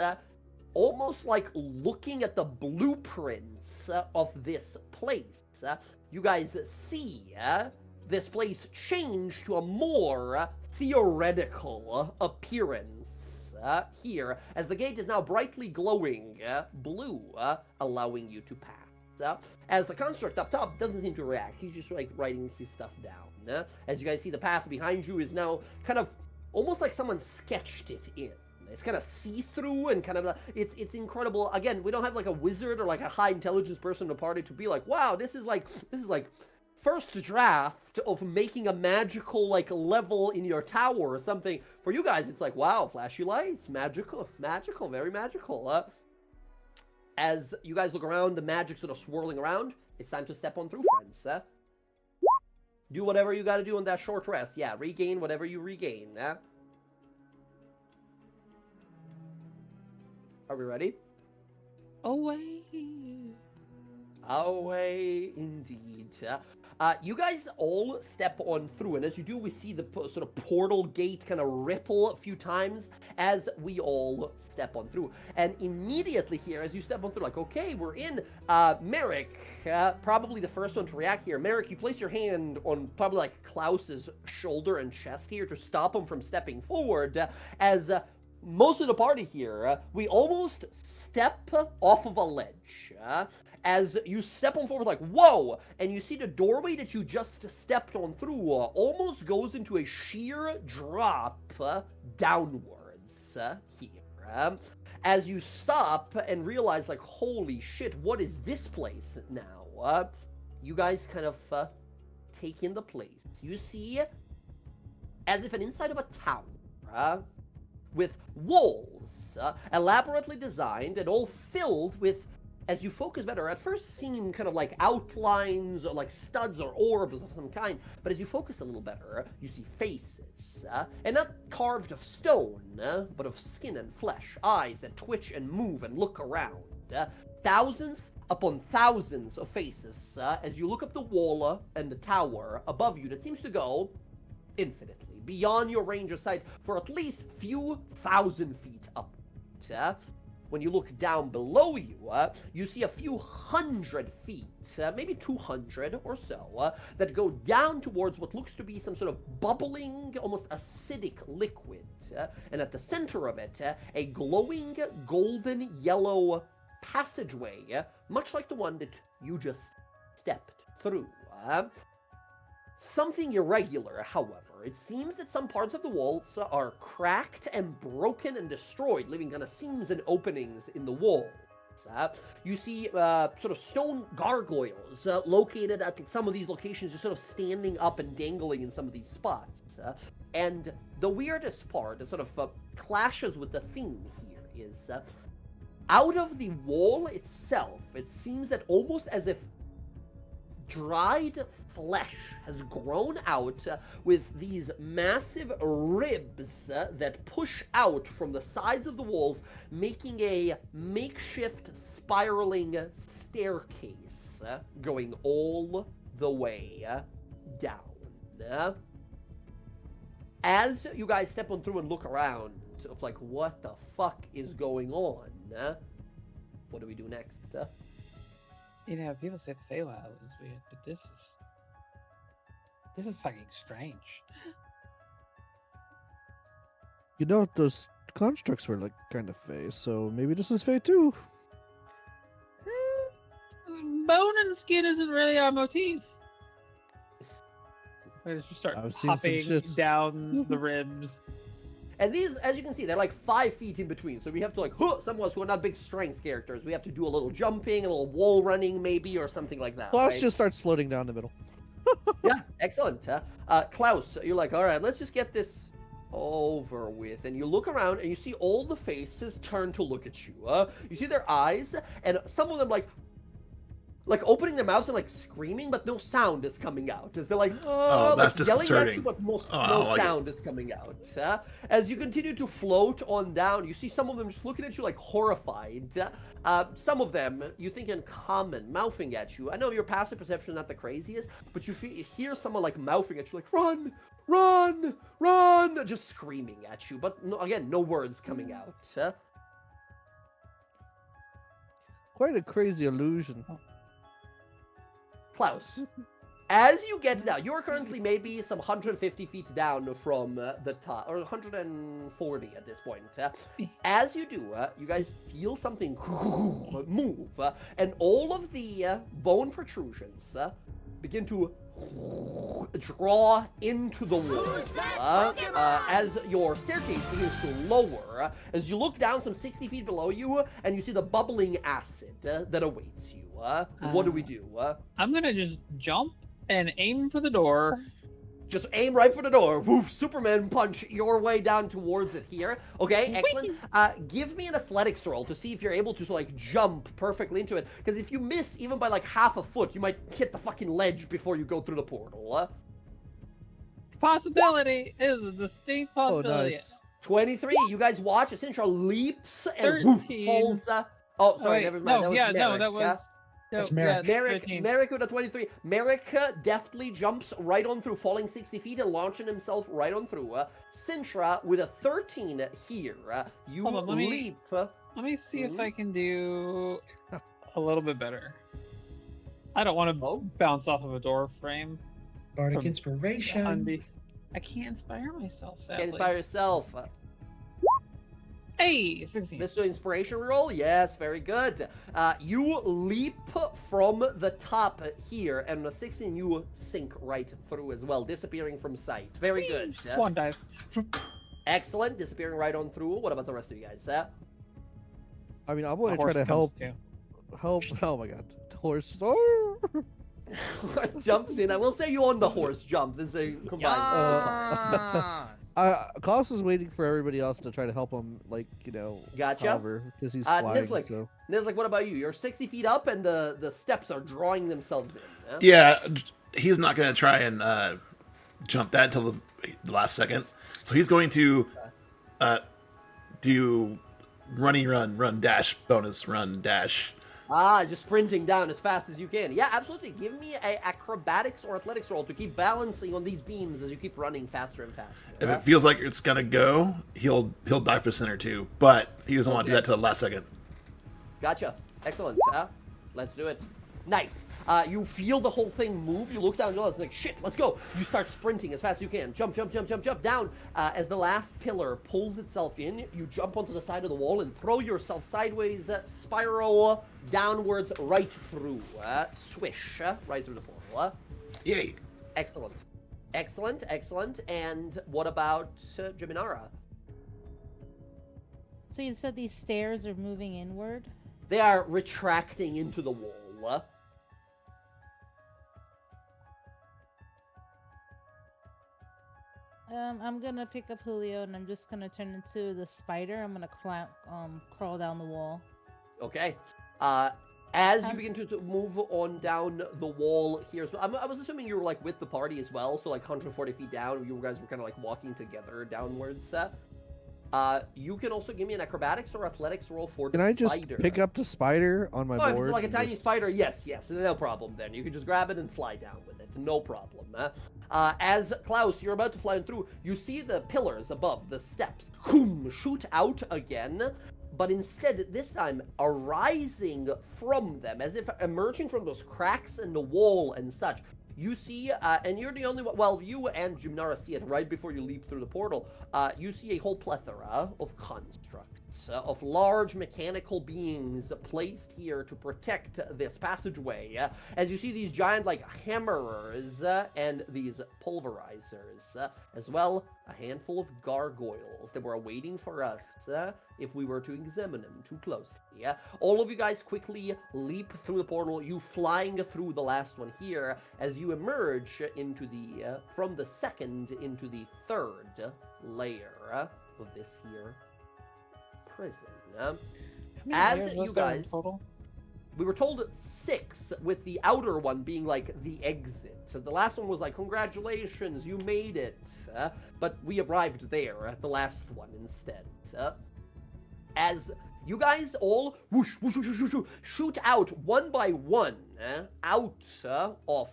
almost like looking at the blueprints of this place. You guys see this place change to a more theoretical appearance here, as the gate is now brightly glowing blue, allowing you to pass. As the construct up top doesn't seem to react, he's just writing his stuff down. As you guys see, the path behind you is now kind of almost like someone sketched it in. It's kind of see-through and kind of, it's incredible. Again, we don't have a wizard or a high intelligence person in the party to be like, wow, this is first draft of making a magical like level in your tower or something. For you guys, it's like, wow, flashy lights, magical, very magical. As you guys look around, the magic sort of swirling around, it's time to step on through, friends. Do whatever you gotta do in that short rest. Yeah, regain whatever you regain. Are we ready? Away. Away, indeed. You guys all step on through, and as you do, we see the sort of portal gate kind of ripple a few times as we all step on through. And immediately here, as you step on through, like, okay, we're in. Merrick, probably the first one to react here. Merrick, you place your hand on probably like Klaus's shoulder and chest here to stop him from stepping forward, as most of the party here, we almost step off of a ledge. As you step on forward, like, whoa, and you see the doorway that you just stepped on through almost goes into a sheer drop downwards here. As you stop and realize, like, holy shit, what is this place now? You guys kind of take in the place. You see, as if an inside of a tower, with walls, elaborately designed and all filled with, as you focus better, at first seem kind of like outlines or like studs or orbs of some kind, but as you focus a little better, you see faces, and not carved of stone, but of skin and flesh, eyes that twitch and move and look around. Thousands upon thousands of faces, as you look up the wall and the tower above you that seems to go infinitely beyond your range of sight for at least few thousand feet up. When you look down below you, you see a few hundred feet, maybe 200 or so, that go down towards what looks to be some sort of bubbling, almost acidic liquid. And at the center of it, a glowing golden yellow passageway, much like the one that you just stepped through. Something irregular, however. It seems that some parts of the walls are cracked and broken and destroyed, leaving kind of seams and openings in the walls. You see sort of stone gargoyles located at some of these locations, just sort of standing up and dangling in some of these spots. And the weirdest part that sort of clashes with the theme here is out of the wall itself, it seems that almost as if dried flesh has grown out with these massive ribs that push out from the sides of the walls, making a makeshift spiraling staircase going all the way down. As you guys step on through and look around, it's like, what the fuck is going on? What do we do next? You know, people say the Feywild is weird, but this is fucking strange. You know, those constructs were like kind of Fey, so maybe this is Fey too. Bone and skin isn't really our motif. I just start hopping down the ribs. And these, as you can see, they're like 5 feet in between. So we have to like, some of us who are not big strength characters, we have to do a little jumping, a little wall running maybe, or something like that. Klaus right? just starts floating down the middle. Yeah, excellent. Klaus, you're like, all right, let's just get this over with. And you look around and you see all the faces turn to look at you. You see their eyes, and some of them like opening their mouths and like screaming, but no sound is coming out. As they're like, oh, that's like yelling disconcerting. at you, but no sound is coming out. As you continue to float on down, you see some of them just looking at you like horrified. Some of them, you think in common, mouthing at you. I know your passive perception is not the craziest, but you hear someone like mouthing at you like, run, run, run, just screaming at you. But no, again, no words coming out. Quite a crazy illusion. Klaus, as you get down, you're currently maybe some 150 feet down from the top, or 140 at this point. As you do, you guys feel something move, and all of the bone protrusions begin to draw into the wall as your staircase begins to lower. As you look down some 60 feet below you, and you see the bubbling acid that awaits you. What do we do? I'm gonna just jump And aim for the door. Just aim right for the door. Woof, Superman punch your way down towards it here. Okay, excellent. Give me an athletics roll to see if you're able to like jump perfectly into it. Because if you miss even by like half a foot, you might hit the fucking ledge before you go through the portal. Possibility is a distinct possibility. Oh, nice. 23. You guys watch. Sintra leaps and woof, 13. falls. Oh, sorry, Wait, never mind. no, That was Merrick, that was. That's no, Merrick. yeah, Merrick, 13. Merrick with a 23. Merrick deftly jumps right on through, falling 60 feet and launching himself right on through. Sintra with a 13 here. You Hold on, leap. Let me see if I can do a little bit better. I don't want to bounce off of a door frame. Bardic inspiration. I can't inspire myself, sadly. Can't inspire yourself. Hey, 16. This is an inspiration roll? Yes, very good. You leap from the top here, and a 16 you sink right through as well, disappearing from sight. Very good. Swan dive. Excellent, disappearing right on through. What about the rest of you guys? I mean, I'm going to try Horse to comes help. too. Oh my god, the horse. Oh. Horse jumps in. I will say you own the horse jump. This is a combined. Klaus is waiting for everybody else to try to help him, like, Gotcha. because he's flying. Nizlik, So. Nizlik, what about you? You're 60 feet up, and the steps are drawing themselves in. Yeah, he's not going to try and jump that until the last second. So he's going to do run, dash, bonus, run, dash. Just sprinting down as fast as you can. Yeah, absolutely. Give me a acrobatics or athletics roll to keep balancing on these beams as you keep running faster and faster. If it feels like it's gonna go, he'll die for center too. But he doesn't want to do that till the last second. Gotcha. Excellent. Let's do it. Nice. You feel the whole thing move. You look down and it's like, shit, let's go. You start sprinting as fast as you can. Jump down. As the last pillar pulls itself in, you jump onto the side of the wall and throw yourself sideways, spiral downwards right through. Swish right through the portal. Yay. Excellent. And what about Geminara? So you said these stairs are moving inward? They are retracting into the wall. I'm gonna pick up Julio and I'm just gonna turn into the spider. I'm gonna crawl down the wall. Okay. As you begin to move on down the wall here, so I was assuming you were like with the party as well, so like 140 feet down, you guys were kind of like walking together downwards. You can also give me an acrobatics or athletics roll for the spider. Can I just pick up the spider on my board? If it's like a tiny spider, yes, no problem then. You can just grab it and fly down with it, no problem. As Klaus, you're about to fly through, you see the pillars above, the steps, shoot out again, but instead, this time, arising from them, as if emerging from those cracks in the wall and such. You see, and you're the only one, well, you and Jimnara see it right before you leap through the portal. You see a whole plethora of constructs, of large mechanical beings placed here to protect this passageway. As you see these giant, like, hammerers and these pulverizers, as well, a handful of gargoyles that were waiting for us if we were to examine them too closely. All of you guys quickly leap through the portal, you flying through the last one here, as you emerge into the, from the second into the third layer of this here prison. As you guys, we were told 6, with the outer one being like the exit. So the last one was like, congratulations, you made it. But we arrived there at the last one instead. As you guys all whoosh, whoosh, whoosh, whoosh, whoosh, shoot out one by one out of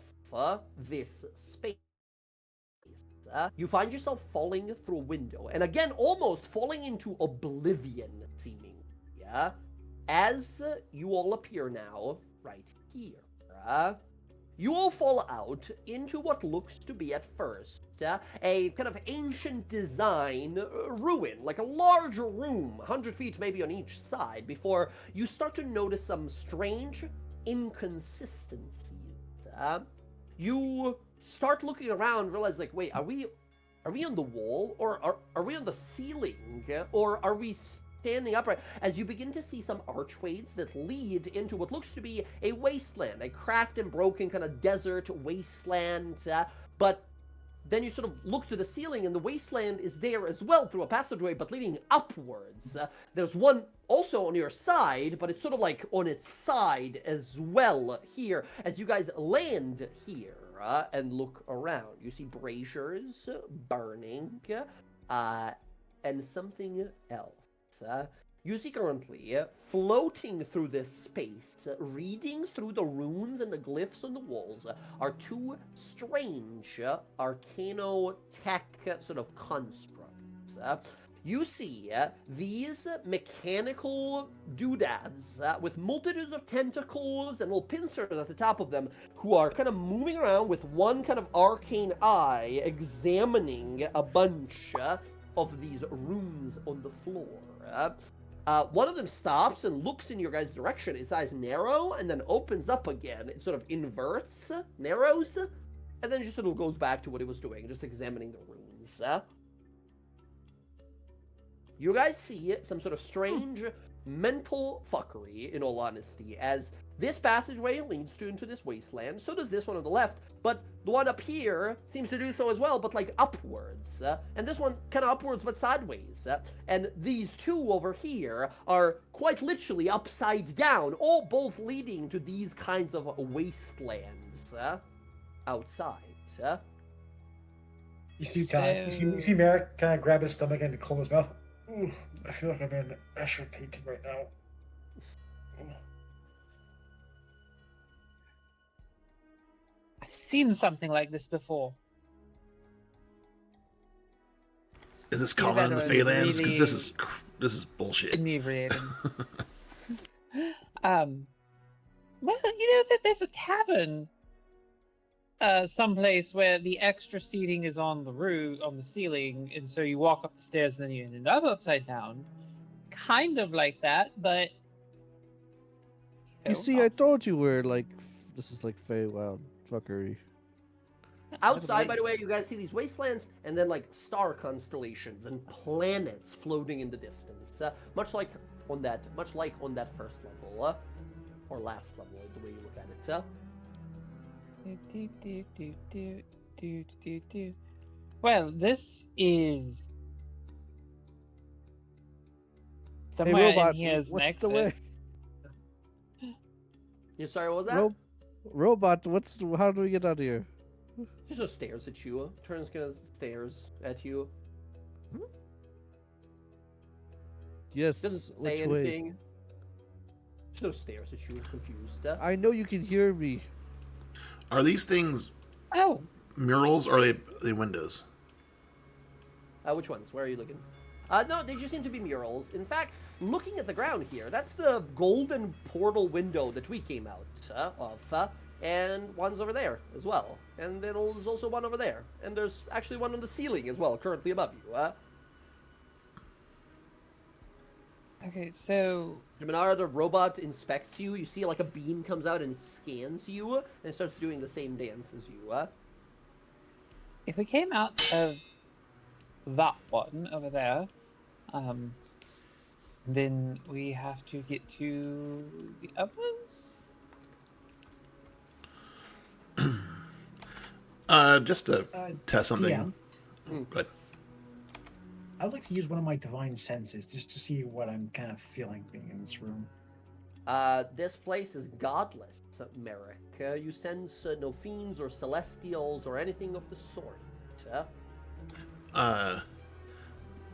this space. You find yourself falling through a window, and again, almost falling into oblivion, seemingly. As you all appear now, right here. You all fall out into what looks to be, at first, a kind of ancient design ruin, like a large room, 100 feet maybe on each side, before you start to notice some strange inconsistencies. You start looking around, realize, like, wait, are we on the wall, or are we on the ceiling, or are we standing upright as you begin to see some archways that lead into what looks to be a wasteland, a cracked and broken kind of desert wasteland. But then you sort of look to the ceiling, and the wasteland is there as well through a passageway, but leading upwards. There's one also on your side, but it's sort of like on its side as well here. As you guys land here and look around, you see braziers burning and something else. You see currently, floating through this space, reading through the runes and the glyphs on the walls, are two strange arcano-tech sort of constructs. You see these mechanical doodads with multitudes of tentacles and little pincers at the top of them, who are kind of moving around with one kind of arcane eye, examining a bunch of these runes on the floor. One of them stops and looks in your guys' direction. Its eyes narrow and then opens up again. It sort of inverts, narrows, and then just sort of goes back to what it was doing, just examining the runes. You guys see some sort of strange mental fuckery, in all honesty, as this passageway leads into this wasteland. So does this one on the left, but the one up here seems to do so as well, but like upwards. And this one kind of upwards, but sideways. And these two over here are quite literally upside down, all both leading to these kinds of wastelands outside. You see Merrick kind of grab his stomach and close his mouth. Ooh, I feel like I'm in Escher painting right now. I've seen something like this before. Is this common in the Phalanx? Because this is bullshit. Inebriating. Well, you know that there's a tavern someplace where the extra seating is on the roof, on the ceiling, and so you walk up the stairs and then you end up upside down. Kind of like that, but you see, I told you we're like, this is like Feywild fuckery. Outside, by the way, you guys see these wastelands and then like star constellations and planets floating in the distance, much like on that first level, or last level, the way you look at it. Well, this is somewhere Robot, in here's what's next. the way? You sorry, what was that? Robot, how do we get out of here? She just stares at you. Turns kind of stares at you. Yes. Doesn't say which anything. way? She just stares at you, confused. I know you can hear me. Are these things murals or are they windows? Which ones? Where are you looking? No, they just seem to be murals. In fact, looking at the ground here, that's the golden portal window that we came out of. And one's over there as well. And there's also one over there. And there's actually one on the ceiling as well, currently above you. Okay, so Jaminar, the robot inspects you. You see like a beam comes out and it scans you. And it starts doing the same dance as you. if we came out of that one over there, then we have to get to the others. Just to test something. Yeah. Go ahead. I would like to use one of my divine senses just to see what I'm kind of feeling being in this room. This place is godless, Merrick. You sense no fiends or celestials or anything of the sort.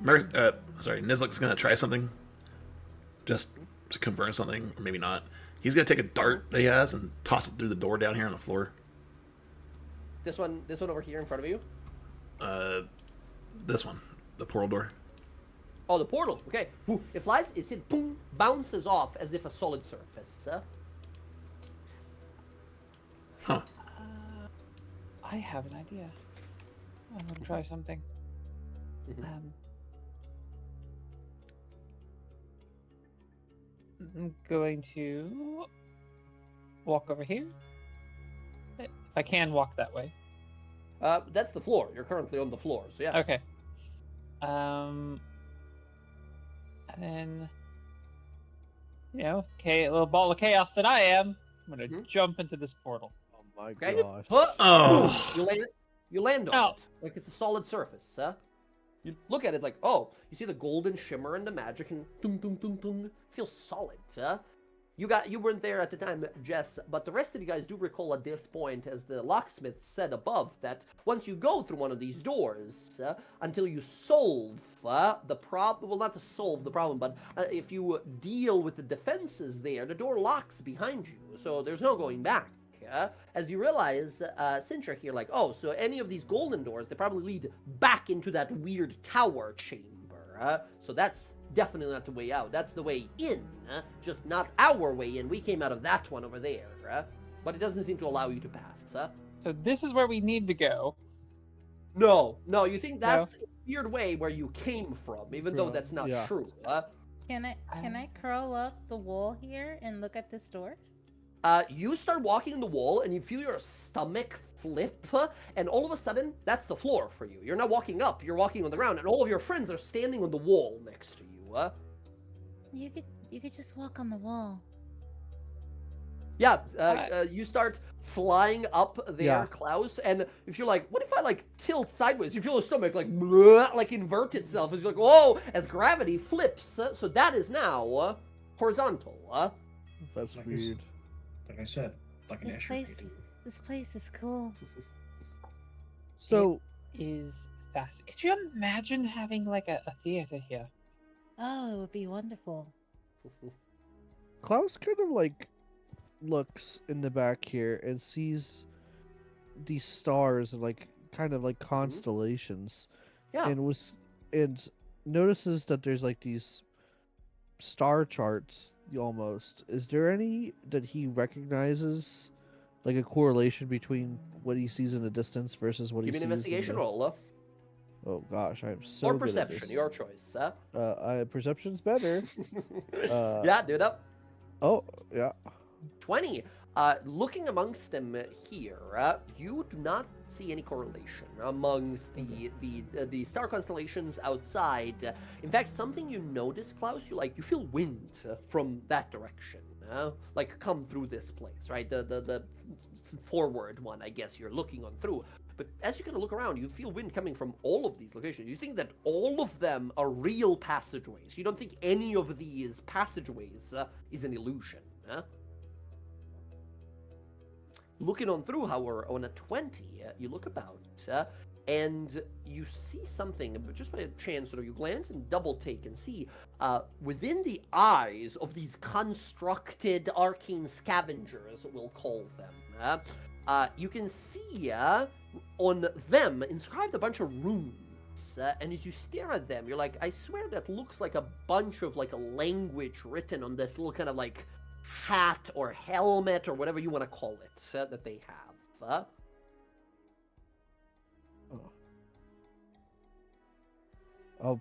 Merrick, sorry, Nizlik's gonna try something. Just to confirm something, or maybe not. He's gonna take a dart that he has and toss it through the door down here on the floor. This one over here in front of you? This one. The portal door. Oh, the portal. Okay. It flies. It boom, bounces off as if a solid surface. Huh. I have an idea. I'm gonna try something. I'm going to walk over here. If I can walk that way. That's the floor. You're currently on the floor, so yeah. Okay. And then, a little ball of chaos that I am, I'm gonna jump into this portal. Oh my Okay. gosh. Oh. You land on Ow. it like it's a solid surface. You look at it like, oh, you see the golden shimmer and the magic, and tung tung tung tung. Feels solid. You weren't there at the time, Jess, but the rest of you guys do recall at this point, as the locksmith said above, that once you go through one of these doors, until you solve the problem, well, not to solve the problem, but if you deal with the defenses there, the door locks behind you, so there's no going back. As you realize, since you're here, like, oh, so any of these golden doors, they probably lead back into that weird tower chamber, so that's definitely not the way out. That's the way in, just not our way in. We came out of that one over there, but it doesn't seem to allow you to pass. So this is where we need to go. No, you think that's a weird way where you came from, even though that's not Yeah. true. Can I curl up the wall here and look at this door? You start walking the wall, and you feel your stomach flip, and all of a sudden, that's the floor for you. You're not walking up, you're walking on the ground, and all of your friends are standing on the wall next to you. You could just walk on the wall. Yeah, you start flying up there, Yeah. Klaus, and if you're like, what if I, like, tilt sideways? You feel your stomach, like, bleh, like invert itself, as you're like, whoa, as gravity flips, so that is now horizontal. That's Like weird. Like I said, like an issue. This place is cool. So, Is fascinating. Could you imagine having like a theater here? Oh, it would be wonderful. Klaus kind of like looks in the back here and sees these stars and like kind of like constellations, Yeah. and notices that there's like these star charts almost. Is there any that he recognizes, like a correlation between what he sees in the distance versus what Give he me sees an investigation in the... roll. Oh gosh, I'm so Or good at perception, this. your choice. Perception's better. Yeah, do it up. Oh yeah. 20. Looking amongst them here, you do not see any correlation amongst the star constellations outside. In fact, something you notice, Klaus, you feel wind from that direction, like come through this place, right? The forward one, I guess you're looking on through. But as you kind of look around, you feel wind coming from all of these locations. You think that all of them are real passageways. You don't think any of these passageways is an illusion. Looking on through, however, on a 20, you look about, and you see something, but just by chance, you glance and double take and see, within the eyes of these constructed arcane scavengers, we'll call them, you can see on them inscribed a bunch of runes, and as you stare at them, you're like, I swear that looks like a bunch of like a language written on this little kind of like hat or helmet or whatever you want to call it that they have. I'll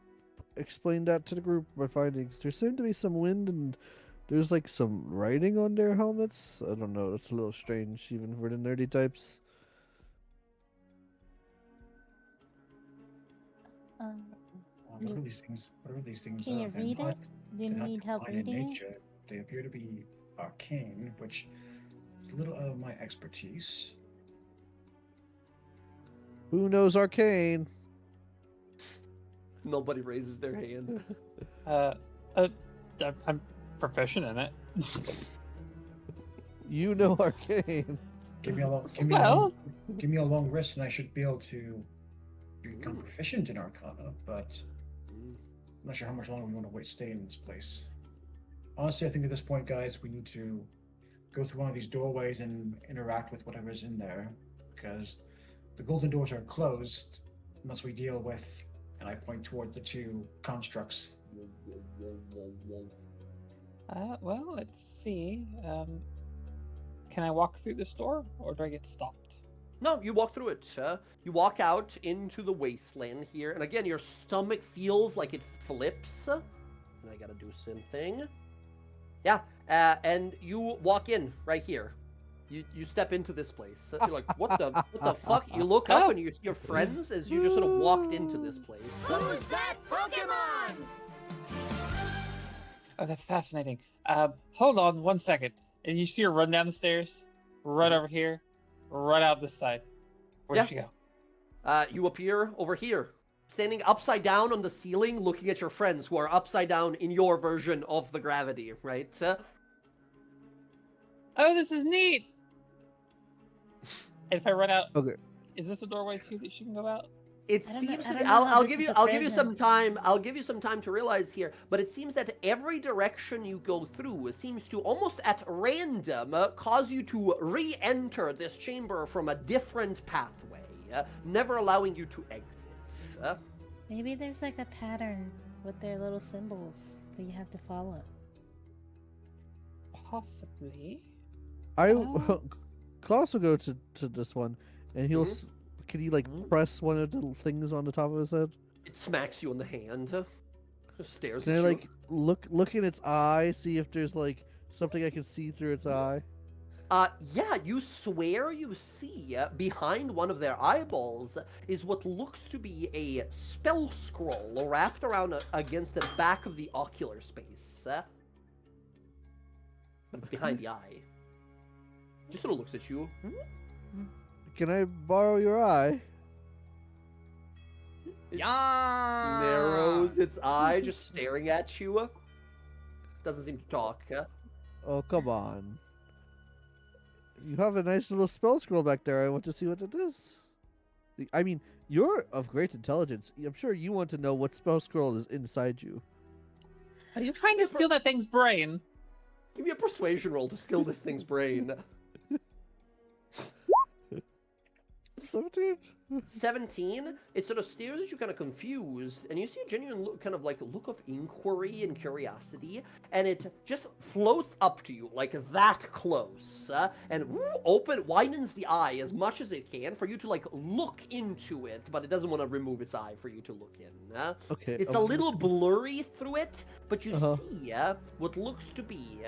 explain that to the group. My findings. There seemed to be some wind and there's like some writing on their helmets. I don't know. That's a little strange, even for the nerdy types. Whatever these things Can you are, they're read not- it? Do you they're not need help divine in reading it? nature. They appear to be arcane, which is a little out of my expertise. Who knows arcane? Nobody raises their hand. I'm proficient in it. You know arcane. Give me a long, give me a long rest, and I should be able to become proficient in Arcana. But I'm not sure how much longer we want to stay in this place. Honestly, I think at this point, guys, we need to go through one of these doorways and interact with whatever's in there, because the golden doors are closed unless we deal with, and I point toward the two constructs. Well, let's see. Can I walk through this door, or do I get stopped? No, you walk through it. You walk out into the wasteland here, and again, your stomach feels like it flips. And I gotta do something. Yeah, and you walk in right here. You step into this place. You're like, what the fuck? You look up and you see your friends as you just sort of walked into this place. Who's that Pokemon? Oh, that's fascinating. Hold on 1 second. And you see her run down the stairs, run over here, run out this side. Where'd she go? You appear over here, standing upside down on the ceiling, looking at your friends who are upside down in your version of the gravity, right? Oh, this is neat. And if I run out, Okay. is this a doorway too that she can go out? It I don't know- seems I to don't be. know how I'll this give is you. a I'll give you prison. some time. I'll give you some time to realize here. But it seems that every direction you go through seems to almost at random cause you to re-enter this chamber from a different pathway, never allowing you to exit. Maybe there's like a pattern with their little symbols that you have to follow. Possibly. Klaus will go to this one, and he'll. Mhm. Can he like press one of the things on the top of his head? It smacks you in the hand. Just stares Can at I you. like look in its eye, see if there's like something I can see through its eye? Yeah, you swear you see behind one of their eyeballs is what looks to be a spell scroll wrapped around against the back of the ocular space. But it's behind the eye. Just sort of looks at you. Can I borrow your eye? Yeah. Narrows its eye, just staring at you. Doesn't seem to talk. Oh, come on. You have a nice little spell scroll back there. I want to see what it is. I mean, you're of great intelligence. I'm sure you want to know what spell scroll is inside you. Are you trying to steal that thing's brain? Give me a persuasion roll to steal this thing's brain. 17? 17, it sort of stares at you kind of confused, and you see a genuine look, kind of like look of inquiry and curiosity, and it just floats up to you like that close, and widens the eye as much as it can for you to like look into it, but it doesn't want to remove its eye for you to look in. Okay. It's a little blurry through it, but you Uh-huh. see what looks to be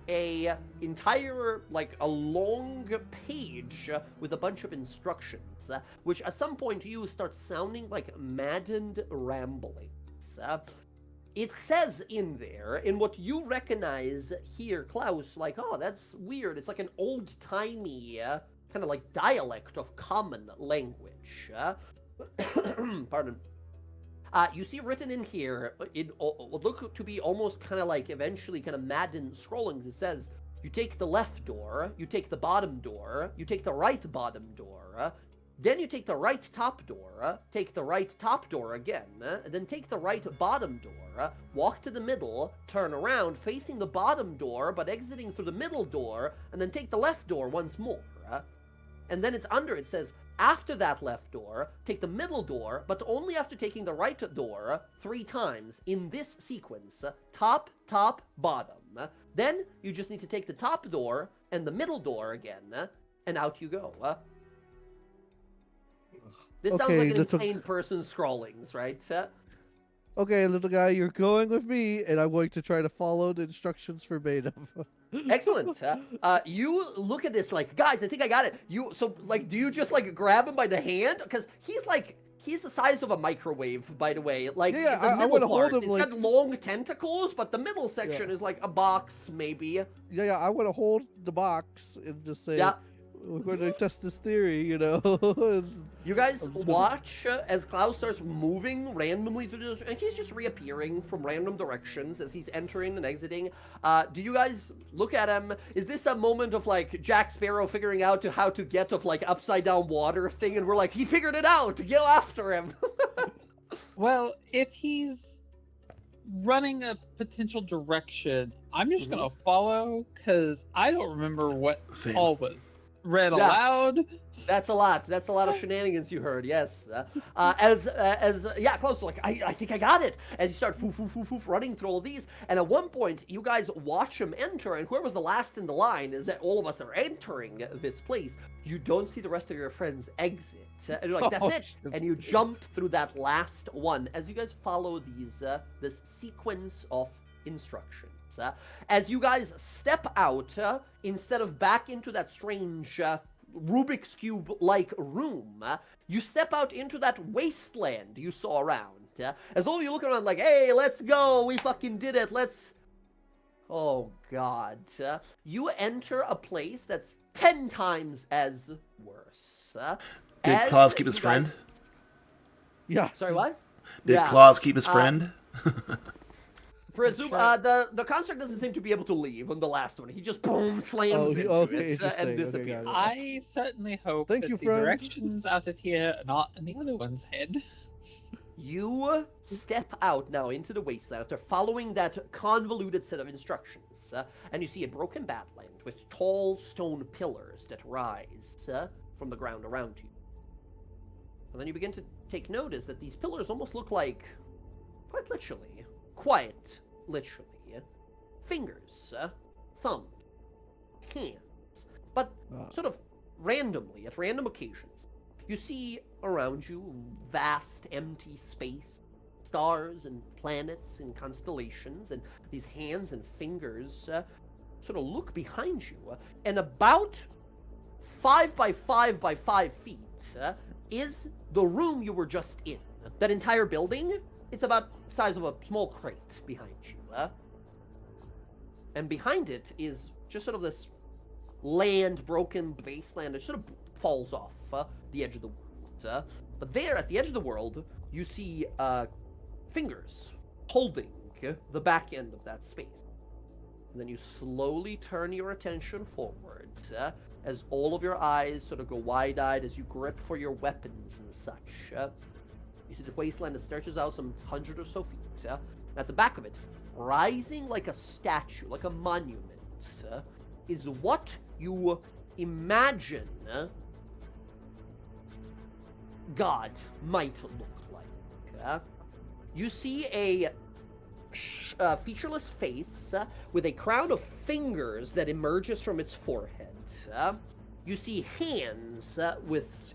a entire, like, a long page with a bunch of instructions, which at some point to you starts sounding like maddened ramblings. It says in there, in what you recognize here, Klaus, like, oh, that's weird. It's like an old-timey, kind of like dialect of common language. Pardon. You see written in here, it would look to be almost kind of like eventually kind of maddened scrollings. It says, you take the left door, you take the bottom door, you take the right bottom door, then you take the right top door, take the right top door again, and then take the right bottom door, walk to the middle, turn around, facing the bottom door, but exiting through the middle door, and then take the left door once more. And then it's under, it says, after that left door, take the middle door, but only after taking the right door 3 times in this sequence. Top, top, bottom. Then you just need to take the top door and the middle door again, and out you go. This sounds Okay, like an that's insane person's scrawlings, right? Okay, little guy, you're going with me, and I'm going to try to follow the instructions verbatim. Excellent. You look at this like, guys, I think I got it. Do you just like grab him by the hand? Because he's the size of a microwave, by the way. Like, Yeah, the I middle wanna hold part, him, it's like- got long tentacles, but the middle section is like a box, maybe. Yeah, I want to hold the box and just say, Yeah. we're going to test this theory, you know? You guys I'm just gonna- watch as Klaus starts moving randomly through this, and he's just reappearing from random directions as he's entering and exiting. Do you guys look at him? Is this a moment of like Jack Sparrow figuring out how to get of like upside down water thing, and we're like, he figured it out, go after him. Well, if he's running a potential direction, I'm just gonna follow because I don't remember what Same. all was read Yeah. aloud. That's a lot of shenanigans you heard, yes. Yeah, Klaus, like, I think I got it. As you start running through all these, and at one point, you guys watch him enter, and whoever's the last in the line is that all of us are entering this place. You don't see the rest of your friends exit. And you're like, that's it. And you jump through that last one as you guys follow this sequence of instructions. As you guys step out, instead of back into that strange Rubik's Cube-like room, you step out into that wasteland you saw around. As all of you look around like, hey, let's go, we fucking did it, let's Oh, God. You enter a place that's 10 times as worse. Did as Claus keep his you friend? guys- Yeah. Sorry, what? Did Yeah. Claus keep his friend? Presume Sure. the construct doesn't seem to be able to leave on the last one. He just boom slams into okay, it interesting. and Okay, got disappears. it. I certainly hope Thank that you, the friend. directions out of here are not in the other one's head. You step out now into the wasteland after following that convoluted set of instructions, and you see a broken badland with tall stone pillars that rise from the ground around you. And then you begin to take notice that these pillars almost look like, quite literally, fingers, thumb, hands, but sort of randomly, at random occasions. You see around you vast empty space, stars and planets and constellations, and these hands and fingers sort of look behind you, and about 5 by 5 by 5 feet is the room you were just in. That entire building, it's about the size of a small crate behind you. And behind it is just sort of this broken wasteland that sort of falls off the edge of the world. But there, at the edge of the world, you see fingers holding the back end of that space. And then you slowly turn your attention forward as all of your eyes sort of go wide-eyed as you grip for your weapons and such. You see the wasteland that stretches out some 100 or so feet. At the back of it, rising like a statue, like a monument, is what you imagine God might look like. You see a featureless face with a crown of fingers that emerges from its forehead. You see hands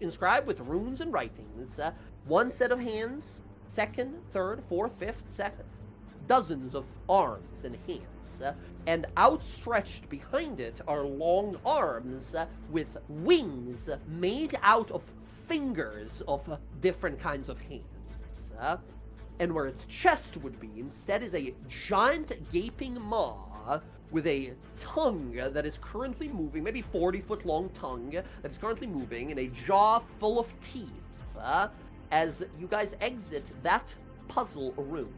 inscribed with runes and writings. One set of hands, second, third, fourth, fifth, second. Dozens of arms and hands. And outstretched behind it are long arms with wings made out of fingers of different kinds of hands. And where its chest would be, instead is a giant gaping maw with a tongue that is currently moving, maybe 40-foot long tongue that is currently moving, and a jaw full of teeth as you guys exit that puzzle room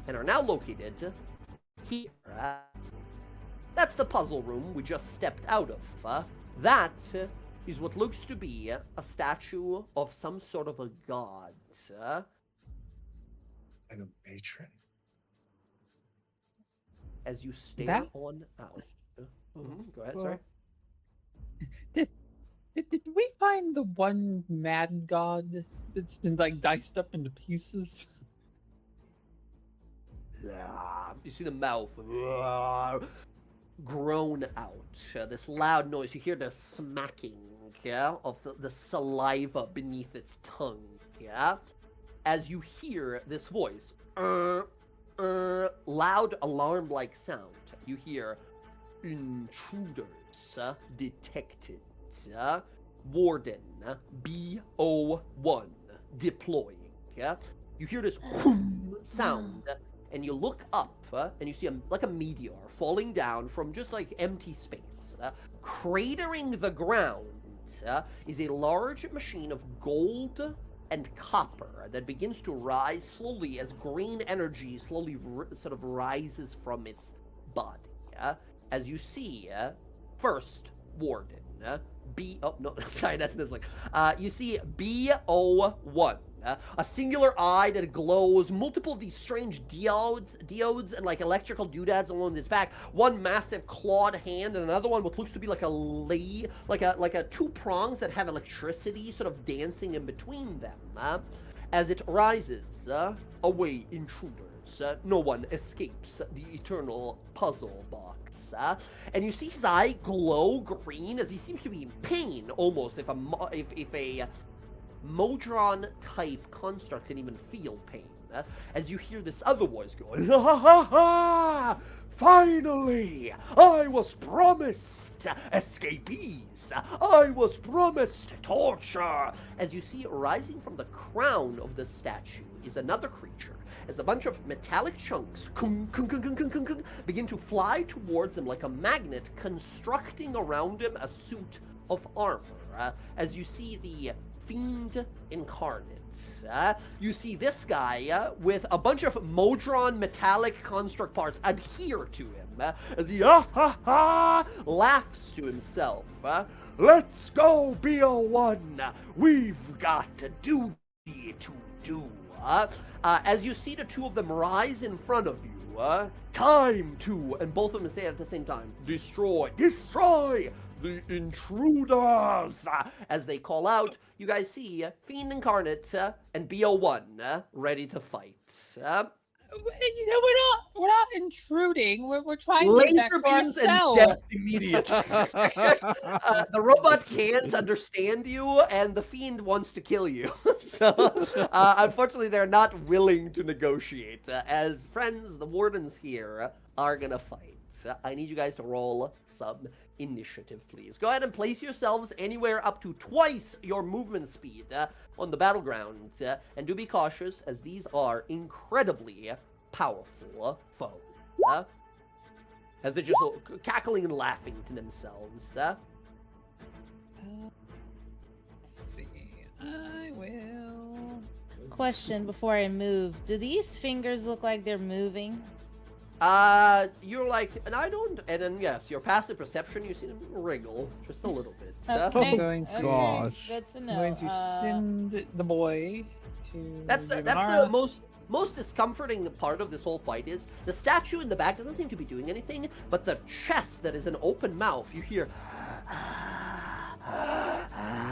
and are now located here. That's the puzzle room we just stepped out of. That is what looks to be a statue of some sort of a god. Like a matron. As you stare That- on out. Go ahead, sorry. Did we find the one mad god that's been like diced up into pieces? You see the mouth groan out. This loud noise. You hear the smacking of the saliva beneath its tongue. As you hear this voice, loud alarm-like sound. You hear intruders detected. Warden B01 deploying. You hear this sound, and you look up, and you see like a meteor falling down from just like empty space. Cratering the ground is a large machine of gold and copper that begins to rise slowly as green energy slowly sort of rises from its body. As you see, first Warden, sorry, that's Nizzlik. You see B01, a singular eye that glows, multiple of these strange diodes and like electrical doodads along its back, one massive clawed hand and another one what looks to be like a two prongs that have electricity sort of dancing in between them. As it rises, away intruders. No one escapes the eternal puzzle box. And you see his eye glow green as he seems to be in pain, almost, if a Modron-type construct can even feel pain. As you hear this other voice going, ha ha ha! Finally! I was promised escapees! I was promised torture! As you see, rising from the crown of the statue is another creature, as a bunch of metallic chunks begin to fly towards him like a magnet, constructing around him a suit of armor. As you see the Fiend Incarnate. You see this guy with a bunch of Modron metallic construct parts adhere to him as he laughs to himself. Let's go, BO1. We've got a duty to do. As you see the two of them rise in front of you, time to, and both of them say it at the same time, destroy the intruders. As they call out, you guys see Fiend Incarnate and BO1 ready to fight. You know, we're not intruding. We're trying to Laser protect beams and ourselves. death immediately. The robot can't understand you, and the Fiend wants to kill you. So, unfortunately, they're not willing to negotiate. As friends, the wardens here are gonna fight. I need you guys to roll some initiative, please. Go ahead and place yourselves anywhere up to twice your movement speed on the battleground, and do be cautious, as these are incredibly powerful foes. As they're just cackling and laughing to themselves. Let's see. I will. Question before I move: do these fingers look like they're moving? You're like, and I don't, and then yes, your passive perception, you see them wriggle just a little bit. Okay. I'm going to. Gosh. Good to know. I'm going to send the boy to. That's the most discomforting part of this whole fight is the statue in the back doesn't seem to be doing anything, but the chest that is an open mouth, you hear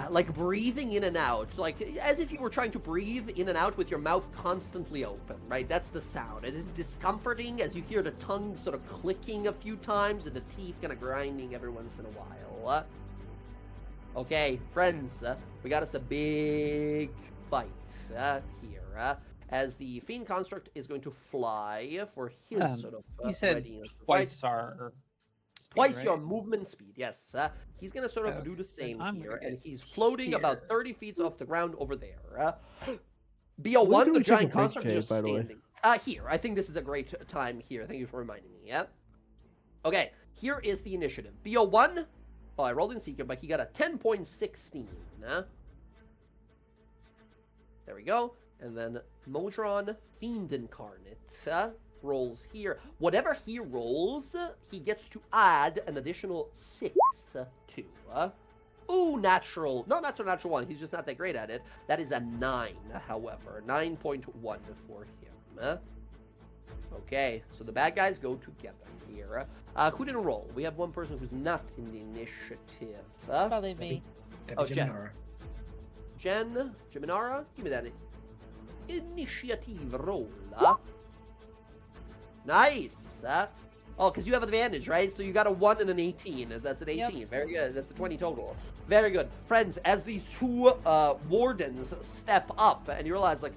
like breathing in and out, like as if you were trying to breathe in and out with your mouth constantly open, right? That's the sound. It is discomforting as you hear the tongue sort of clicking a few times and the teeth kind of grinding every once in a while. Okay, friends, we got us a big fight here. As the Fiend Construct is going to fly for his sort of you said readiness to twice fight. our speed, Twice right? your movement speed, yes. He's going to sort of do the same I'm here, gonna and get he's floating here. about 30 feet off the ground over there. When BO1, can the we take a giant break, construct, is Jay, just by the way? standing. Here, I think this is a great time here. Thank you for reminding me, yeah? Okay, here is the initiative. BO1, oh, I rolled in secret, but he got a 10.16. There we go. And then Modron Fiend Incarnate rolls here. Whatever he rolls, he gets to add an additional 6 to. Ooh, natural. No, natural 1. He's just not that great at it. That is a 9, however. 9.1 for him. Okay, so the bad guys go together here. Who didn't roll? We have one person who's not in the initiative. Probably me. Oh, Jen. Geminara, give me that initiative roll. Nice. Oh, because you have advantage, right? So you got a 1 and an 18. That's an 18. Yep. Very good. That's a 20 total. Very good. Friends, as these two wardens step up, and you realize, like,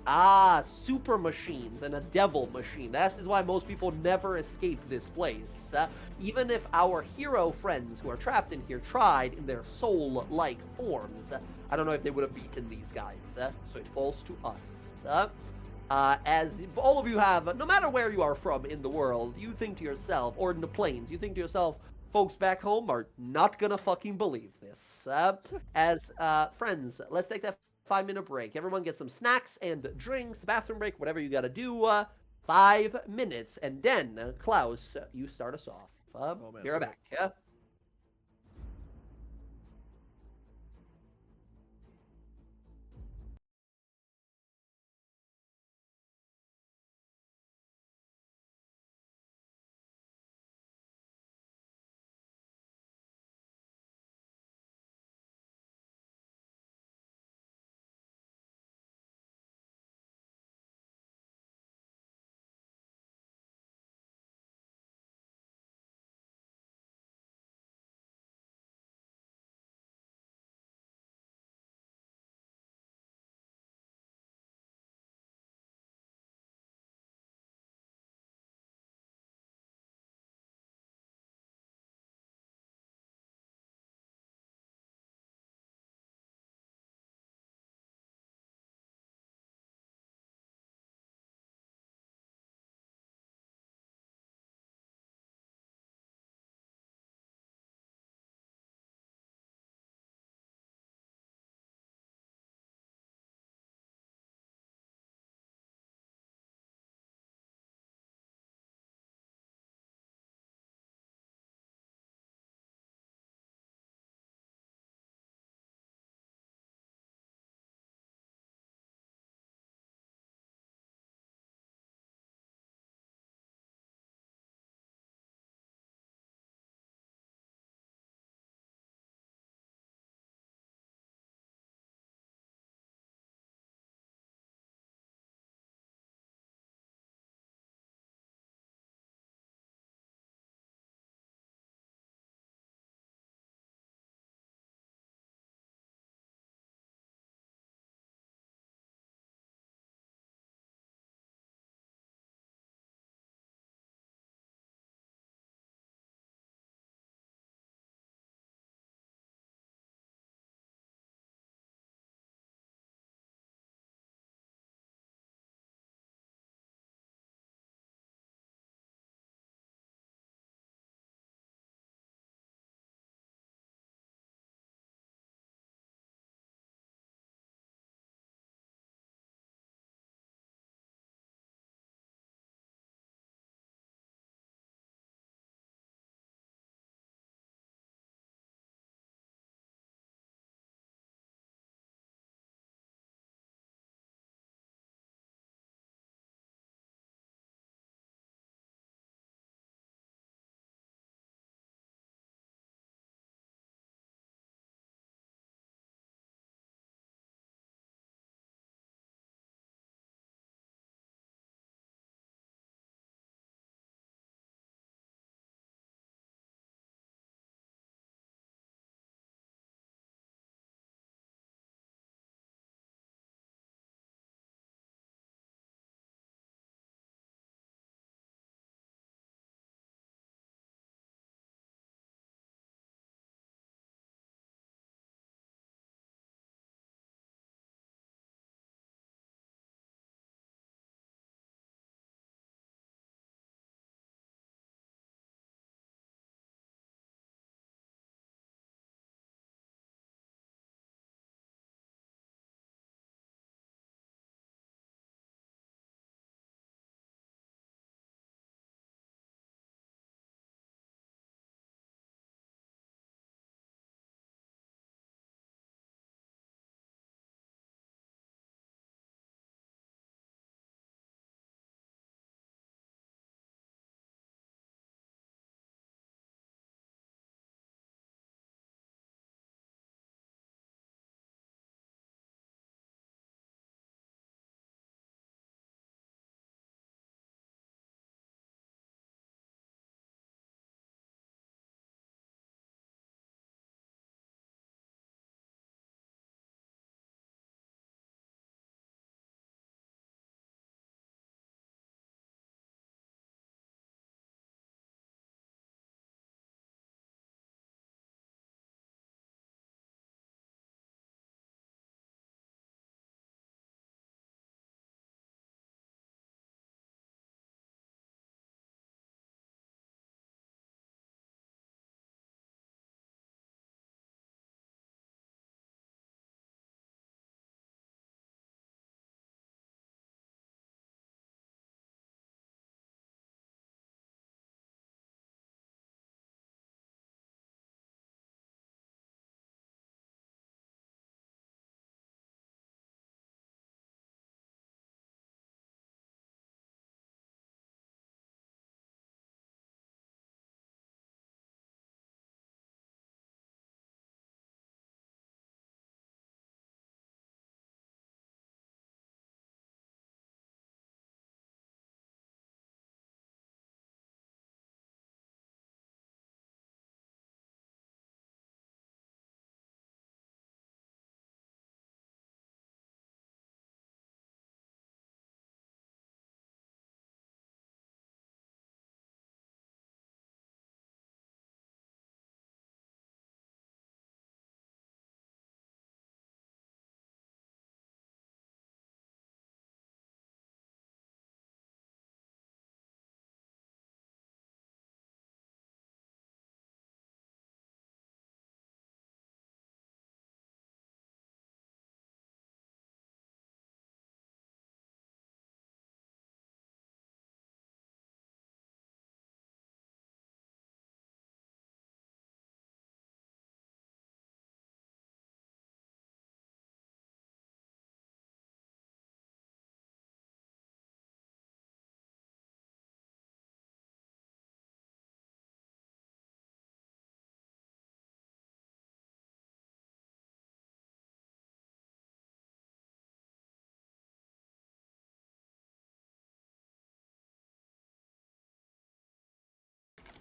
super machines and a devil machine. That is why most people never escape this place. Even if our hero friends who are trapped in here tried in their soul-like forms, I don't know if they would have beaten these guys. So it falls to us. As all of you have, no matter where you are from in the world, you think to yourself, or in the plains, you think to yourself, folks back home are not gonna fucking believe this. Friends, let's take that 5-minute break. Everyone get some snacks and drinks, bathroom break, whatever you gotta do. 5 minutes, and then, Klaus, you start us off. You're back.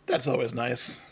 That's always nice.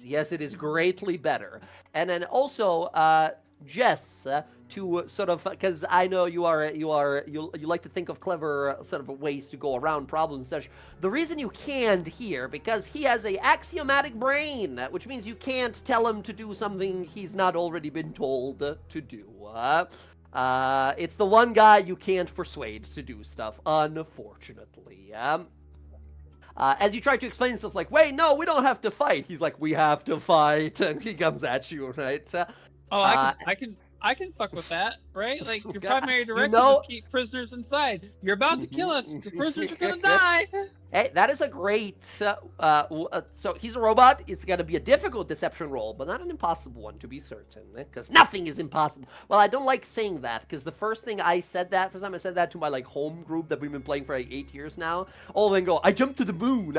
Yes, it is greatly better. And then also, Jess, to sort of, because I know you like to think of clever sort of ways to go around problems and such. The reason you can't here, because he has a axiomatic brain, which means you can't tell him to do something he's not already been told to do. It's the one guy you can't persuade to do stuff, unfortunately. As you try to explain stuff like, wait, no, we don't have to fight. He's like, we have to fight, and he comes at you, right? I can fuck with that, right? Like, your primary directive is keep prisoners inside. You're about to kill us. Your prisoners are gonna die. Hey, that is a great. So he's a robot. It's gonna be a difficult deception roll, but not an impossible one, to be certain. Because nothing is impossible. Well, I don't like saying that, because the first time I said that to my like home group that we've been playing for like 8 years now. All of them go, I jumped to the moon,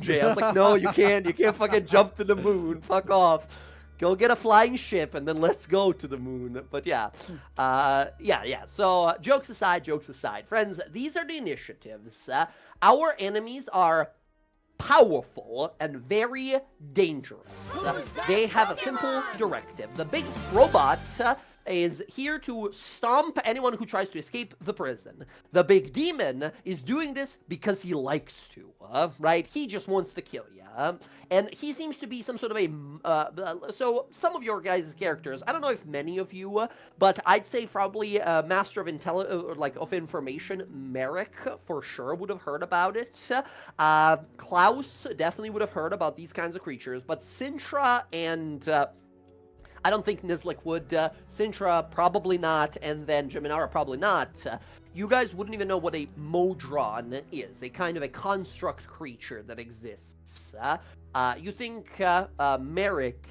Jay. I was like, no, you can't fucking jump to the moon. Fuck off. Go get a flying ship and then let's go to the moon. But yeah. So jokes aside, friends, these are the initiatives. Our enemies are powerful and very dangerous. They have a simple directive. The big robot is here to stomp anyone who tries to escape the prison. The big demon is doing this because he likes to, right? He just wants to kill you. And he seems to be some sort of a... so some of your guys' characters, I don't know if many of you, but I'd say probably Master of of Information, Merrick, for sure would have heard about it. Klaus definitely would have heard about these kinds of creatures, but Sintra and... I don't think Nizzlik would. Sintra, probably not. And then Geminara, probably not. You guys wouldn't even know what a Modron is. A kind of a construct creature that exists. You think Merrick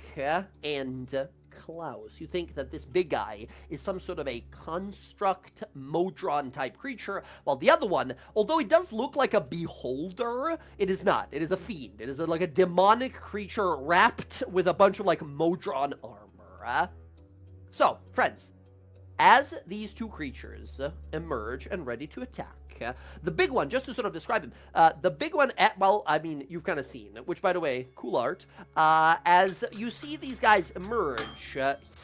and Klaus, you think that this big guy is some sort of a construct Modron-type creature, while the other one, although it does look like a beholder, it is not. It is a fiend. It is like a demonic creature wrapped with a bunch of like Modron armor. So, friends, as these two creatures emerge and ready to attack, the big one, just to sort of describe him, the big one, you've kind of seen, which, by the way, cool art, as you see these guys emerge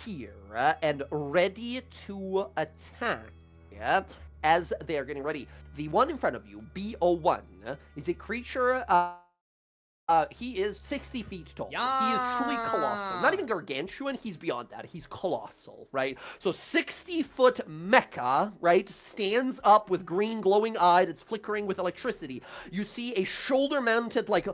here and ready to attack, as they are getting ready. The one in front of you, BO1, is a creature... he is 60 feet tall. Yeah. He is truly colossal. Not even gargantuan, he's beyond that. He's colossal, right? So 60-foot mecha, right, stands up with green glowing eye that's flickering with electricity. You see a shoulder-mounted, like,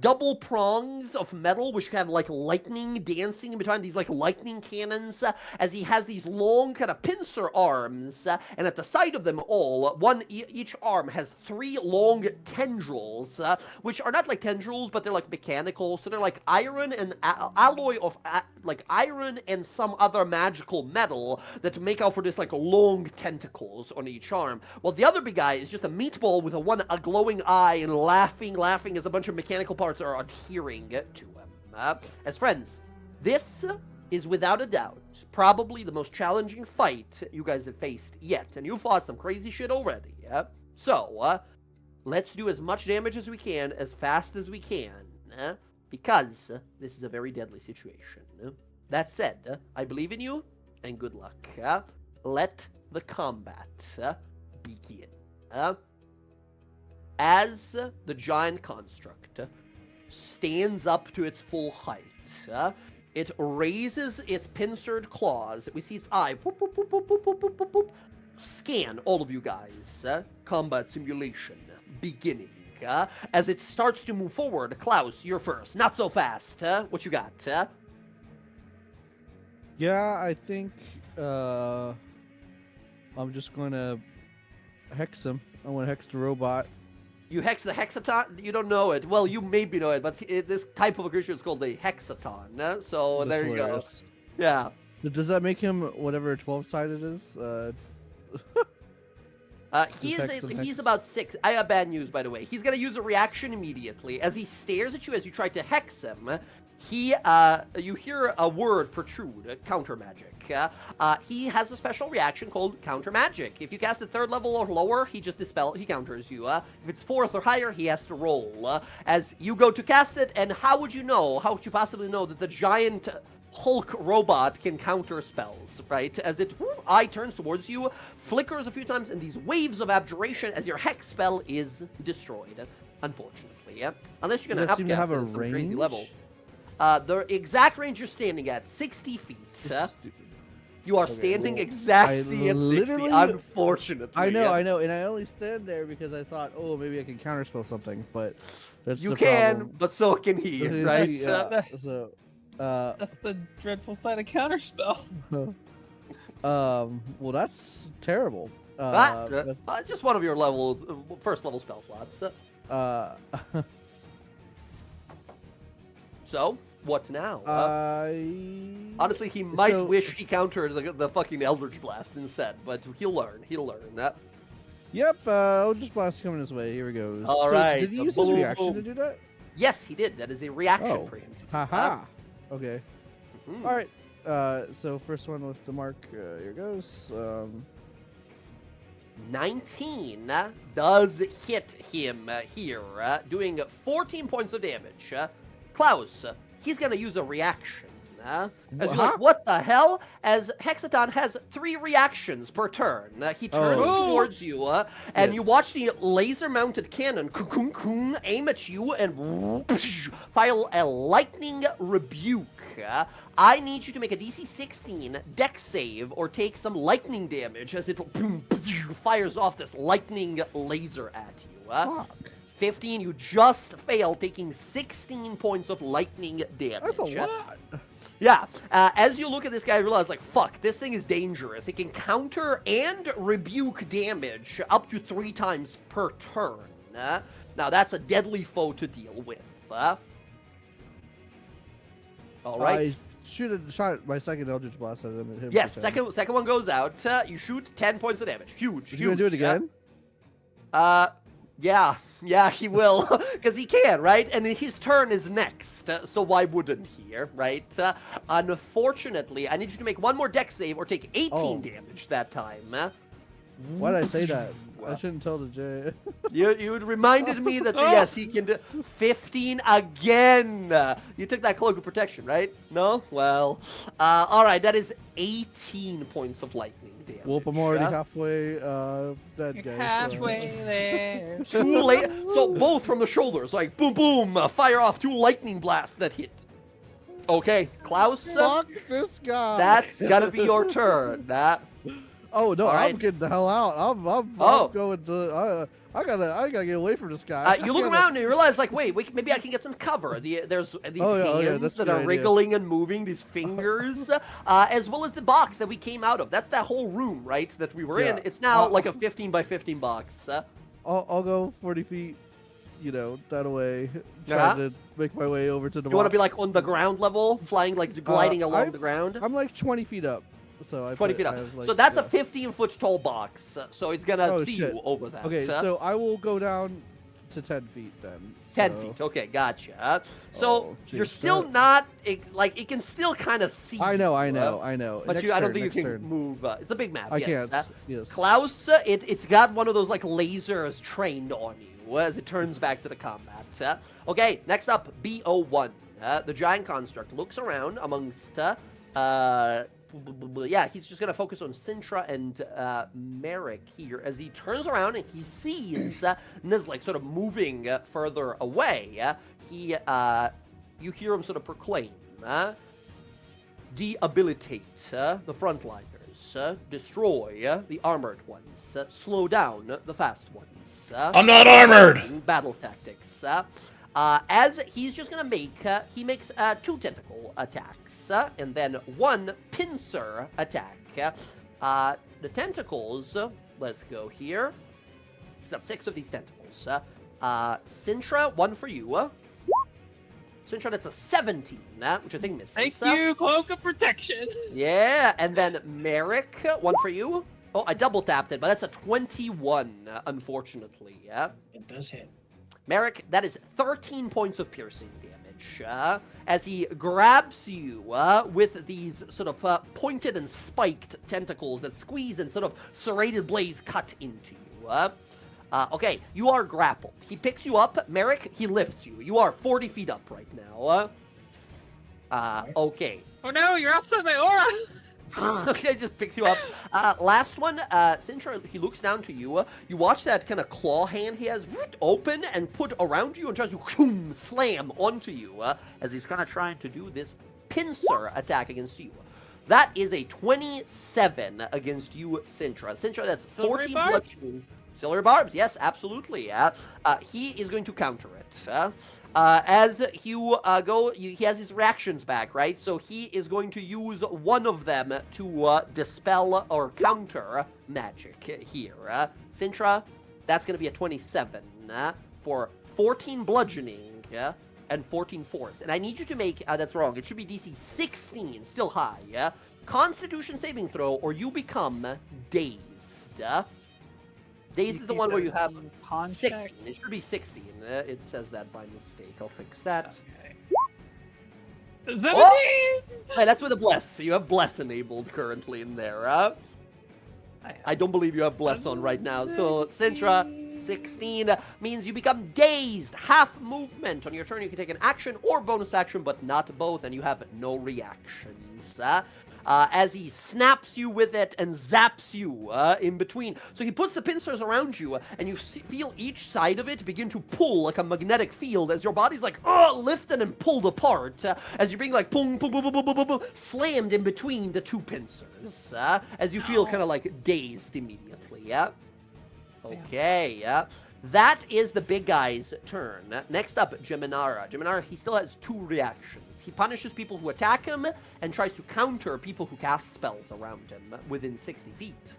double prongs of metal, which have, like, lightning dancing in between these, like, lightning cannons, as he has these long, kind of pincer arms, and at the side of them all, each arm has 3 long tendrils, which are not like tendrils, but they're like mechanical, so they're like iron and alloy of like iron and some other magical metal that make out for this like long tentacles on each arm. While the other big guy is just a meatball with a glowing eye and laughing as a bunch of mechanical parts are adhering to him. As friends, this is without a doubt probably the most challenging fight you guys have faced yet, and you fought some crazy shit already. So let's do as much damage as we can, as fast as we can, because this is a very deadly situation. That said, I believe in you, and good luck. Let the combat begin. As the giant construct stands up to its full height, it raises its pincered claws. We see its eye. Boop, boop, boop, boop, boop, boop, boop, boop. Scan, all of you guys. Combat simulation beginning. As it starts to move forward. Klaus, you're first. Not so fast. What you got? Yeah, I think I'm just going to hex him. I want to hex the robot. You hex the hexaton? You don't know it. Well, you maybe know it, but this type of a creature is called the hexaton. So That's there hilarious. You go. Yeah. Does that make him whatever 12-sided is? He's about 6. I have bad news, by the way. He's gonna use a reaction immediately as he stares at you as you try to hex him. You hear a word protrude, counter magic. He has a special reaction called counter magic. If you cast it 3rd level or lower, he counters you. If it's 4th or higher, he has to roll. As you go to cast it, and how would you possibly know that the giant Hulk robot can counter spells, right? As eye turns towards you, flickers a few times, and these waves of abjuration as your hex spell is destroyed. Unfortunately, unless you're gonna Does it seem to have a some range? crazy level. The exact range you're standing at, 60 feet. Stupid. You are standing exactly at 60, unfortunately. I know, and I only stand there because I thought, oh, maybe I can counterspell something, but that's You the can, problem. but so can he, right? That's the dreadful side of counterspell. Well, that's terrible. Just one of your first level spell slots. So, what now? Honestly, he might wish he countered the fucking Eldritch Blast instead, but he'll learn. He'll learn that. Yep, Eldritch Blast coming his way. Here we go. All right. Did he use his reaction to do that? Yes, he did. That is a reaction for him. Haha. Okay. Mhm. All right. So first one with the mark. Here goes. 19 does hit him here, doing 14 points of damage. Klaus, he's gonna use a reaction. As you're like, what the hell? As Hexaton has 3 reactions per turn. He turns towards you, and you watch the laser-mounted cannon aim at you and fire a lightning rebuke. I need you to make a DC 16 dex save or take some lightning damage as it fires off this lightning laser at you. 15, you just failed, taking 16 points of lightning damage. That's a lot. Yeah, as you look at this guy, you realize, like, fuck, this thing is dangerous. It can counter and rebuke damage up to 3 times per turn. Now, that's a deadly foe to deal with. All right. I shot my second Eldritch Blast at him. Yes, second one goes out. You shoot 10 points of damage. Huge, You gonna do it again? Yeah, he will, because he can, right? And his turn is next, so why wouldn't he, right? Unfortunately, I need you to make one more dex save or take 18 damage that time. Why did I say that? I shouldn't tell the J. You reminded me that, yes, he can do 15 again. You took that cloak of protection, right? No? Well, all right, that is 18 points of lightning damage. Whoop, I'm already halfway dead, guys. Halfway there. 2 so both from the shoulders, like boom, boom, fire off 2 lightning blasts that hit. Okay, Klaus. Fuck this guy. That's gotta be your turn. Oh no, right. I'm getting the hell out. I'm going to. I gotta get away from this guy. You look around and you realize, like, wait, maybe I can get some cover. There's these hands that are wriggling and moving, these fingers, as well as the box that we came out of. That's that whole room, right, that we were in. It's now like a 15 by 15 box. I'll go 40 feet, that away, trying to make my way over to the box. You want to be, like, on the ground level, flying, like, gliding along the ground? I'm, like, 20 feet up. So 20 feet up. So that's a 15-foot tall box. So it's gonna see you over that. Okay, so I will go down to 10 feet then. 10 feet. Okay, gotcha. So you're still not like it can still kind of see. I know. But I don't think you can move. It's a big map. I yes. can't. Yes. Klaus, it's got one of those like lasers trained on you as it turns back to the combat. Okay, next up, BO1. The giant construct looks around amongst. Yeah, he's just gonna focus on Sintra and Merrick here as he turns around and he sees Nizlik sort of moving further away. You hear him sort of proclaim, debilitate the frontliners, destroy the armored ones, slow down the fast ones. I'm not armored! Battle tactics. As he's just gonna he makes 2 tentacle attacks, and then 1 pincer attack. The tentacles, let's go here. He's got 6 of these tentacles. Sintra, 1 for you. Sintra, that's a 17, which I think misses. Thank you, Cloak of Protection. Yeah, and then Merrick, 1 for you. Oh, I double tapped it, but that's a 21, unfortunately. Yeah. It does hit. Merrick, that is 13 points of piercing damage. As he grabs you with these sort of pointed and spiked tentacles that squeeze and sort of serrated blades cut into you. Okay, you are grappled. He picks you up. Merrick, he lifts you. You are 40 feet up right now. Okay. Oh no, you're outside my aura! Okay, just picks you up. Last one, Sintra, he looks down to you. You watch that kind of claw hand he has open and put around you and tries to slam onto you as he's kind of trying to do this pincer attack against you. That is a 27 against you, Sintra. Sintra, that's 14 bludgeoning. Silver barbs, yes, absolutely. He is going to counter it. As you go, he has his reactions back, right? So he is going to use one of them to dispel or counter magic here. Sintra, that's going to be a 27 for 14 bludgeoning and 14 force. And I need you to make, that's wrong, it should be DC 16, still high. Constitution saving throw, or you become dazed. Dazed is the one where you have 16. It should be 16. It says that by mistake. I'll fix that. Okay. 17! Oh! Hey, that's with a bless. You have bless enabled currently in there. I don't believe you have bless on right now. So, Sintra, 16 means you become dazed. Half movement. On your turn, you can take an action or bonus action, but not both, and you have no reactions. As he snaps you with it and zaps you in between. So he puts the pincers around you, and you feel each side of it begin to pull like a magnetic field as your body's like lifted and pulled apart as you're being like boom, boom, boom, boom, boom, boom, boom, slammed in between the two pincers as you feel kind of like dazed immediately. Yeah. Okay. Yeah. That is the big guy's turn. Next up, Geminara. Geminara, he still has 2 reactions. He punishes people who attack him and tries to counter people who cast spells around him within 60 feet.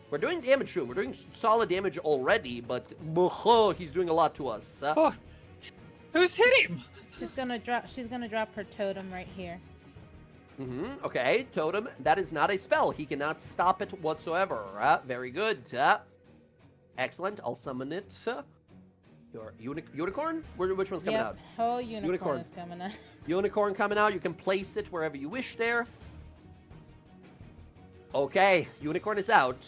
We're doing damage to him. We're doing solid damage already, but he's doing a lot to us. Who's hit him? She's gonna drop her totem right here. Okay, totem. That is not a spell. He cannot stop it whatsoever. Very good. Excellent. I'll summon it. Your unicorn? Which one's coming out? Oh, unicorn is coming out. Unicorn coming out. You can place it wherever you wish there. Okay, unicorn is out.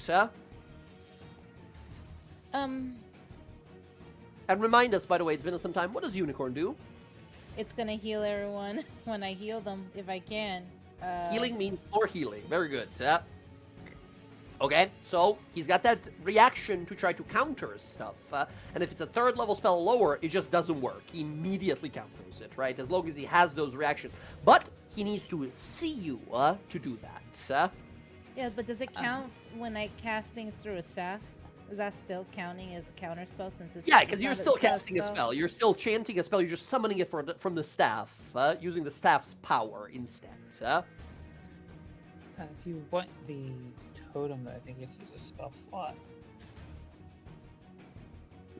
And remind us, by the way, it's been some time. What does unicorn do? It's gonna heal everyone when I heal them, if I can. Healing means more healing. Very good. Okay, so he's got that reaction to try to counter stuff. And if it's a 3rd level spell or lower, it just doesn't work. He immediately counters it, right? As long as he has those reactions. But he needs to see you to do that. Yeah, but does it count when I cast things through a staff? Is that still counting as a counter spell since it's because you're still casting a spell. You're still chanting a spell. You're just summoning it from the staff, using the staff's power instead. If you want the totem, I think you have to use a spell slot.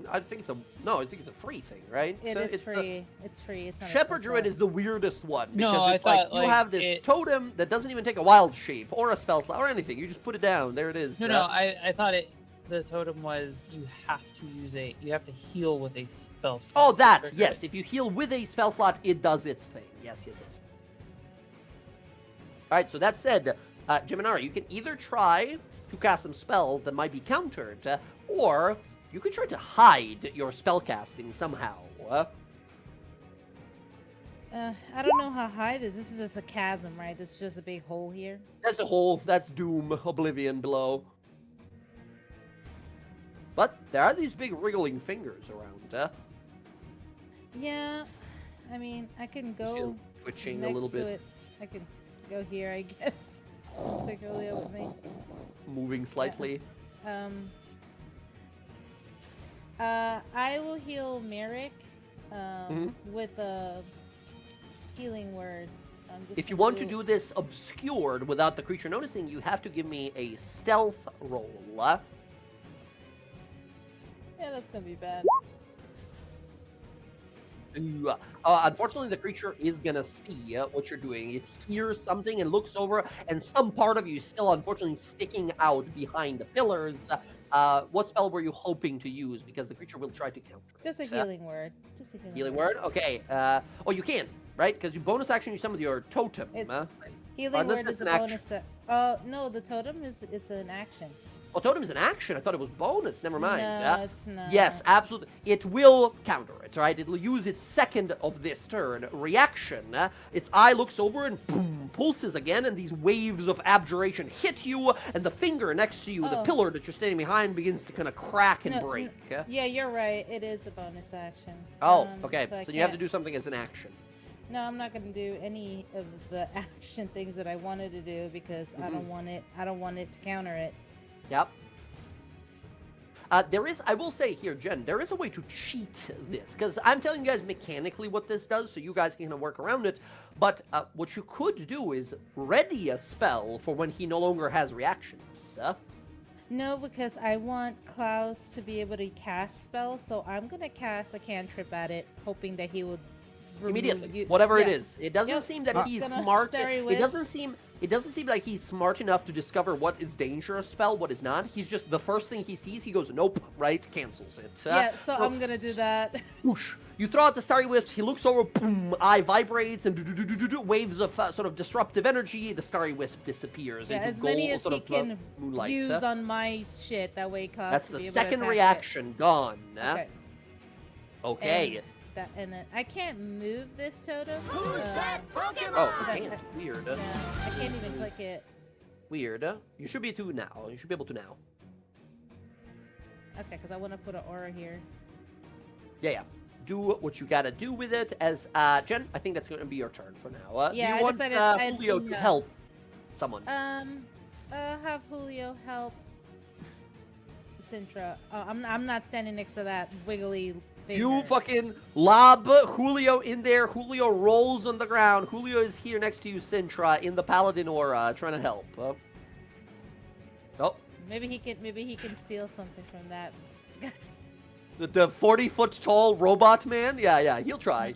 I think it's a free thing, right? It's free. It's free. It's not Shepherd Druid is the weirdest one because no, it's like you have this totem that doesn't even take a wild shape or a spell slot or anything. You just put it down. There it is. No, I thought the totem was you have to heal with a spell slot. Oh, that, yes. If you heal with a spell slot, it does its thing. Yes. Alright, so that said, Geminara, you can either try to cast some spells that might be countered, or you could try to hide your spellcasting somehow. I don't know how high this is. This is just a chasm, right? This is just a big hole here. That's a hole. That's doom, oblivion below. But there are these big wriggling fingers around. Yeah, I mean, I can go twitching next a little bit. to it. I can go here, I guess. Take Julio with me. Moving slightly. I will heal Merrick with a healing word. If you want to do this obscured without the creature noticing, you have to give me a stealth roll. Yeah, that's gonna be bad. Unfortunately, the creature is gonna see what you're doing. It hears something and looks over, and some part of you is still, unfortunately, sticking out behind the pillars. What spell were you hoping to use? Because the creature will try to counter it. Just a healing word. Just a healing, Healing word? Okay. Oh, you can, right? Because you bonus action, you summon your totem. It's Or healing unless word it's is a an bonus. action. Oh no, the totem is an action. Oh, totem is an action. I thought it was bonus. Never mind. No, it's not. Yes, absolutely. It will counter it, right? It'll use its second of this turn reaction. Its eye looks over and boom, pulses again, and these waves of abjuration hit you, and the finger next to you, the pillar that you're standing behind, begins to kind of crack and break. Yeah, you're right. It is a bonus action. Oh, okay. So So you have to do something as an action. No, I'm not going to do any of the action things that I wanted to do because I don't want it. I don't want it to counter it. Yep. There is, I will say here, Jen, there is a way to cheat this, because I'm telling you guys mechanically what this does, so you guys can kind of work around it, but what you could do is ready a spell for when he no longer has reactions. No, because I want Klaus to be able to cast spells, so I'm going to cast a cantrip at it, hoping that he will immediately, whatever it is. It doesn't seem that he's smart. It doesn't seem like he's smart enough to discover what is dangerous spell, what is not. He's just, the first thing he sees, he goes, nope, right, cancels it. Yeah, so I'm gonna do that. Whoosh. You throw out the starry wisps, he looks over, boom, eye vibrates, and waves of sort of disruptive energy, the starry wisp disappears into as many gold, as sort he of can moonlight. use on my shit, that way Klaus That's will be the able to second attack reaction gone. Okay. Okay. And then I can't move this totem. Oh, you can't. Weird. No, I can't even click it. Weird. You should be able to now. You should be able to now. Okay, because I want to put an aura here. Yeah. Do what you gotta do with it. As Jen, I think that's going to be your turn for now. Yeah, do I you want decided Julio to help someone? Have Julio help Sintra. I'm not standing next to that wiggly finger. You fucking lob Julio in there. Julio rolls on the ground. Julio is here next to you, Sintra, in the Paladin aura, trying to help. Oh. Maybe he can steal something from that. The 40-foot tall robot man? Yeah, he'll try.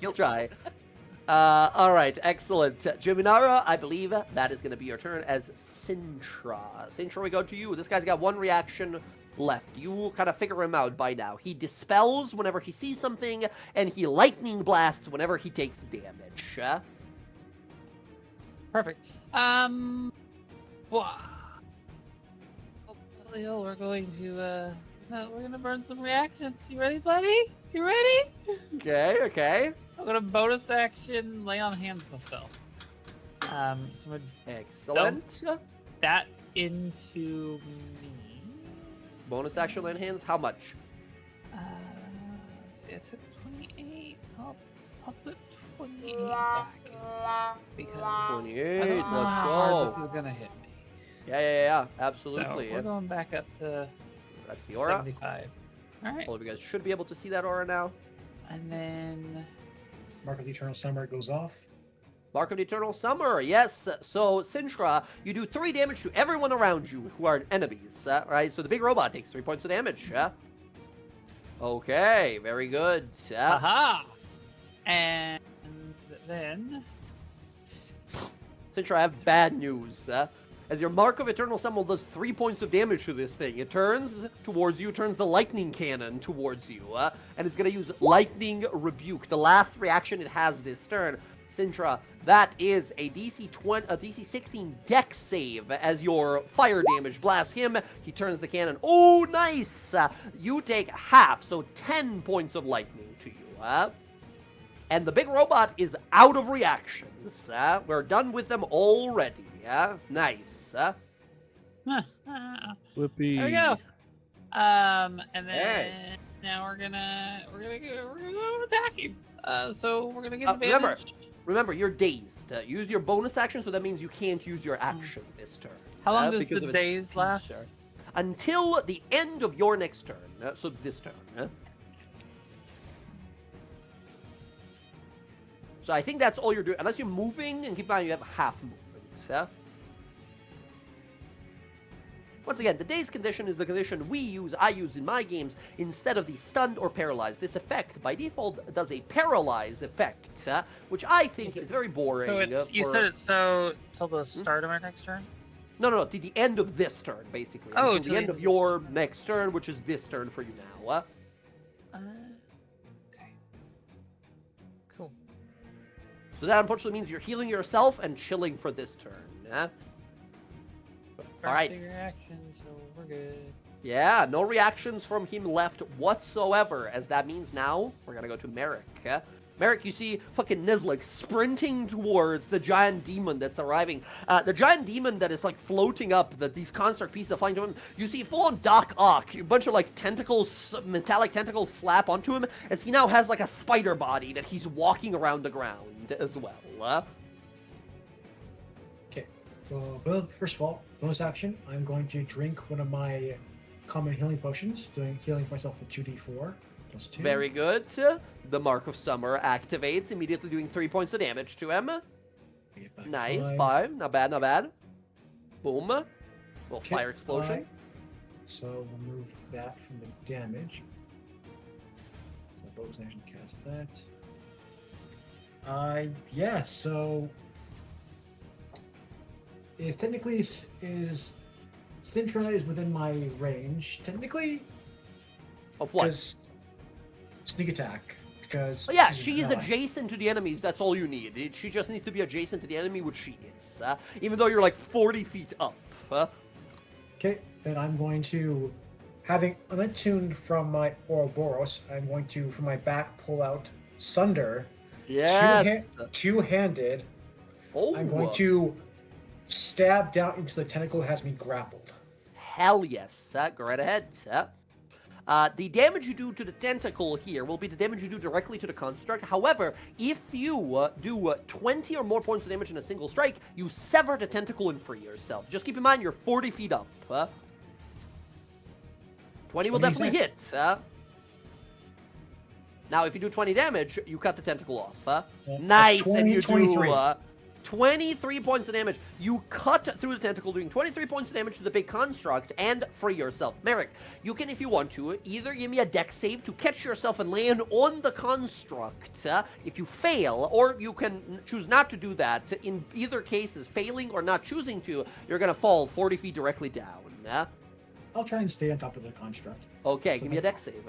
All right, excellent. Jiminara, I believe that is going to be your turn as Sintra. Sintra, we go to you. This guy's got one reaction left. You kind of figure him out by now. He dispels whenever he sees something, and he lightning blasts whenever he takes damage. Perfect. Well, Leo, we're going to we're gonna burn some reactions. You ready, buddy? You ready? Okay. I'm gonna bonus action lay on hands myself. So I'm gonna excellent. dump that into me. Bonus action land hands. How much? Let's see, I took 28. I'll put 28 back in because 28. I don't know Let's how hard go. this is gonna hit me. Yeah. Absolutely. So we're going back up to That's the aura. 75. All right. All of you guys should be able to see that aura now. And then Mark of the Eternal Summer goes off. Mark of the Eternal Summer, yes. So, Sintra, you do 3 damage to everyone around you who are enemies, right? So the big robot takes 3 points of damage. Okay, very good. aha! And then Sintra, I have bad news. As your Mark of Eternal Summer does 3 points of damage to this thing, it turns towards you, turns the lightning cannon towards you, and it's going to use Lightning Rebuke, the last reaction it has this turn. Sintra, that is a DC 16 Dex save as your fire damage blasts him. He turns the cannon. Oh, nice! You take half, so 10 points of lightning to you. And the big robot is out of reactions. We're done with them already. Nice. Whippy. there we go. And then now we're gonna go attacking. So we're gonna get advantage. Remember, you're dazed. Use your bonus action, so that means you can't use your action this turn. How long does the daze last? Until the end of your next turn. So this turn. So I think that's all you're doing. Unless you're moving, and keep in mind you have half movement. Once again, the dazed condition is the condition I use in my games instead of the stunned or paralyzed. This effect, by default, does a paralyze effect, which I think is very boring. So it's, you said it's so till the start of my next turn? No, to the end of this turn, basically. Oh, to the end of your next turn, which is this turn for you now. Okay. Cool. So that unfortunately means you're healing yourself and chilling for this turn. All right. Reaction, so we're good. Yeah, no reactions from him left whatsoever, as that means now we're gonna go to Merrick. Merrick, you see fucking Nizlik sprinting towards the giant demon that's arriving. The giant demon that is like floating up, that these construct pieces are flying to him. You see full-on Doc Ock, a bunch of like tentacles, metallic tentacles slap onto him, as he now has like a spider body that he's walking around the ground as well. Okay, well, first of all, bonus action, I'm going to drink one of my common healing potions, doing healing for myself for 2d4 plus 2. Very good. The Mark of Summer activates, immediately doing 3 points of damage to him. Nice, 5. Not bad, not bad. Boom. Little fire explosion. 5. So we'll move that from the damage. So bonus action cast that. Yeah, so is technically is Sintra is within my range. Technically, of what? Sneak attack. Because yeah, she is adjacent to the enemies. That's all you need. She just needs to be adjacent to the enemy, which she is. Even though you're like 40 feet up. Okay, then I'm going to, having unattuned from my Ouroboros, I'm going to, from my back, pull out Sunder. Yes. Two-handed. Oh. I'm going to stab down into the tentacle that has me grappled. Hell yes. Go right ahead. The damage you do to the tentacle here will be the damage you do directly to the construct. However, if you do 20 or more points of damage in a single strike, you sever the tentacle and free yourself. Just keep in mind, you're 40 feet up. 20 will definitely hit. Now, if you do 20 damage, you cut the tentacle off. Nice, 20, and you 23. do 23 points of damage. You cut through the tentacle, doing 23 points of damage to the big construct, and free yourself. Merrick, you can, if you want to, either give me a dex save to catch yourself and land on the construct if you fail, or you can choose not to do that. In either cases, failing or not choosing to, you're going to fall 40 feet directly down. I'll try and stay on top of the construct. Okay, give me a dex save.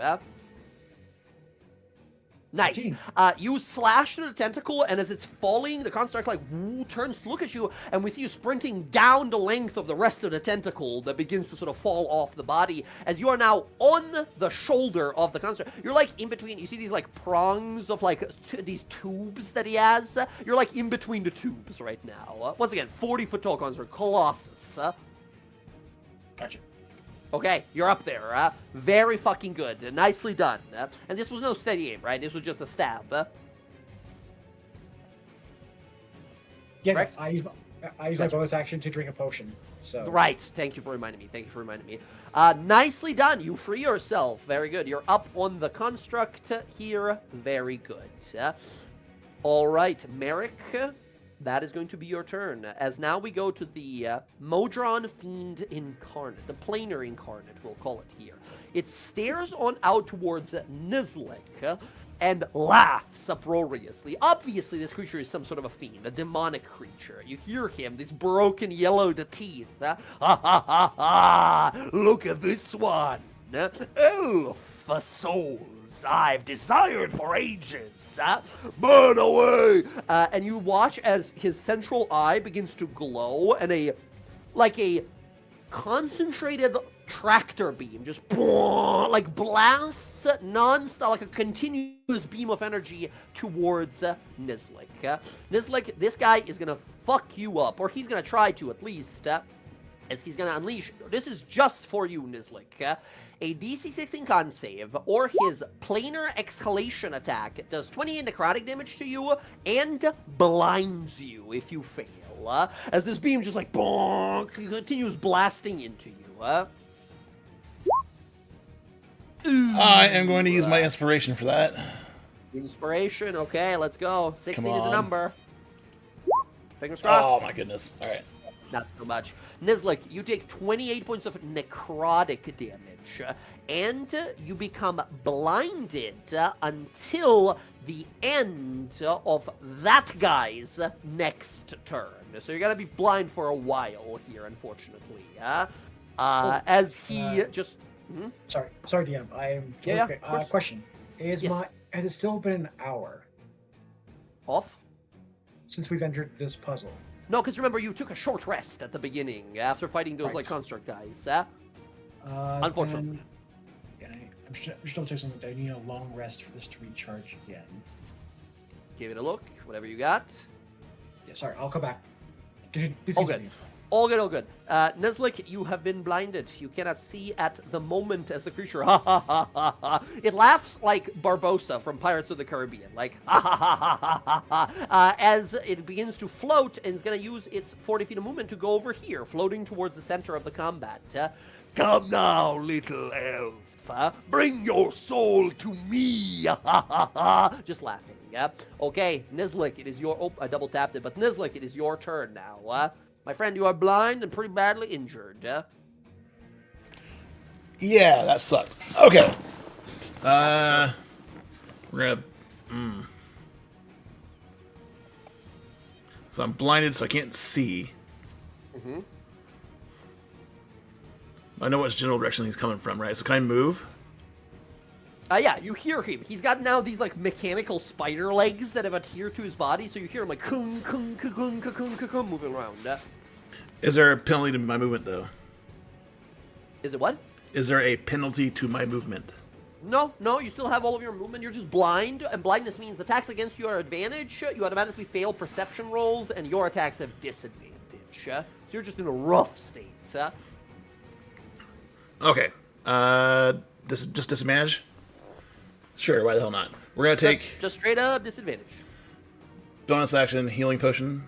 Nice. 18. You slash through the tentacle, and as it's falling, the construct like turns to look at you, and we see you sprinting down the length of the rest of the tentacle that begins to sort of fall off the body, as you are now on the shoulder of the construct. You're like in between. You see these like prongs of like these tubes that he has. You're like in between the tubes right now. Once again, 40-foot tall construct, Colossus. Gotcha. Okay, you're up there. Very fucking good. Nicely done. And this was no steady aim, right? This was just a stab. Yeah, Correct? I use my bonus action to drink a potion. So Right. Thank you for reminding me. Nicely done. You free yourself. Very good. You're up on the construct here. Very good. All right, Merrick. That is going to be your turn, as now we go to the Modron Fiend Incarnate, the Planar Incarnate, we'll call it here. It stares on out towards Nizlik and laughs uproariously. Obviously, this creature is some sort of a fiend, a demonic creature. You hear him, these broken yellowed teeth. Ha ha ha ha! Look at this one! Elf souls I've desired for ages. Burn away! And you watch as his central eye begins to glow, and a concentrated tractor beam just like blasts non-stop, like a continuous beam of energy towards Nizlik. Nizlik, this guy is gonna fuck you up, or he's gonna try to at least, as he's gonna unleash. This is just for you, Nizlik. A DC 16 con save, or his planar exhalation attack does 28 necrotic damage to you and blinds you if you fail. As this beam just like bonk, continues blasting into you. I am going to use my inspiration for that. Inspiration, okay, let's go. 16 is Come the on. number. Fingers crossed. Oh my goodness. All right. Not so much. Nizlik, you take 28 points of necrotic damage, and you become blinded until the end of that guy's next turn. So you're gonna be blind for a while here, unfortunately. As he just... Sorry, DM. I am. Yeah, question: Has it still been an hour off since we've entered this puzzle? No, because remember, you took a short rest at the beginning after fighting those like construct guys. Unfortunately. I'm just double checking that I need a long rest for this to recharge again. Give it a look. Whatever you got. Yeah, sorry, I'll come back. All good. All good, all good. Nizlik, you have been blinded. You cannot see at the moment as the creature, ha ha ha ha ha. It laughs like Barbossa from Pirates of the Caribbean, like ha ha ha ha ha ha, as it begins to float and is going to use its 40 feet of movement to go over here, floating towards the center of the combat. Come now, little elf. Bring your soul to me. Ha ha ha. Just laughing. Okay, Nizlik, it is your... Oh, I double tapped it, but Nizlik, it is your turn now. My friend, you are blind and pretty badly injured. Yeah, that sucked. Okay. We're gonna... So I'm blinded, so I can't see. Mm-hmm. I know which general direction he's coming from, right? So can I move? Yeah, you hear him. He's got now these, like, mechanical spider legs that have adhered to his body, so you hear him, like, kung, kung, kung, kung, kung, kung, moving around. Is there a penalty to my movement, though? Is it what? Is there a penalty to my movement? No, you still have all of your movement. You're just blind, and blindness means attacks against you are advantage. You automatically fail perception rolls, and your attacks have disadvantage. So you're just in a rough state. Okay. This just disadvantage? Sure, why the hell not? We're gonna take... Just straight up disadvantage. Bonus action, healing potion.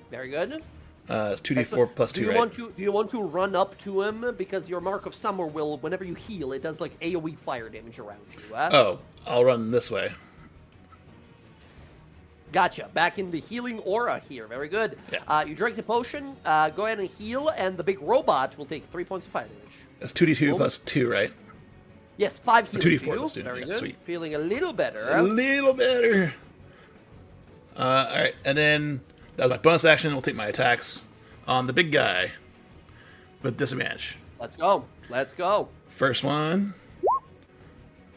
Very good. It's 2d4 plus 2, right? Do you want to run up to him? Because your Mark of Summer will, whenever you heal, it does like AoE fire damage around you. Oh, I'll run this way. Gotcha. Back in the healing aura here. Very good. Yeah. You drink the potion, go ahead and heal, and the big robot will take 3 points of fire damage. That's 2d2 plus 2, right? Yes, 5 healing. 2d4 plus 2. Very Yeah, good. sweet. Feeling a little better. A little better. Alright, and then that was my bonus action. We'll take my attacks on the big guy with disadvantage. Let's go. Let's go. First one.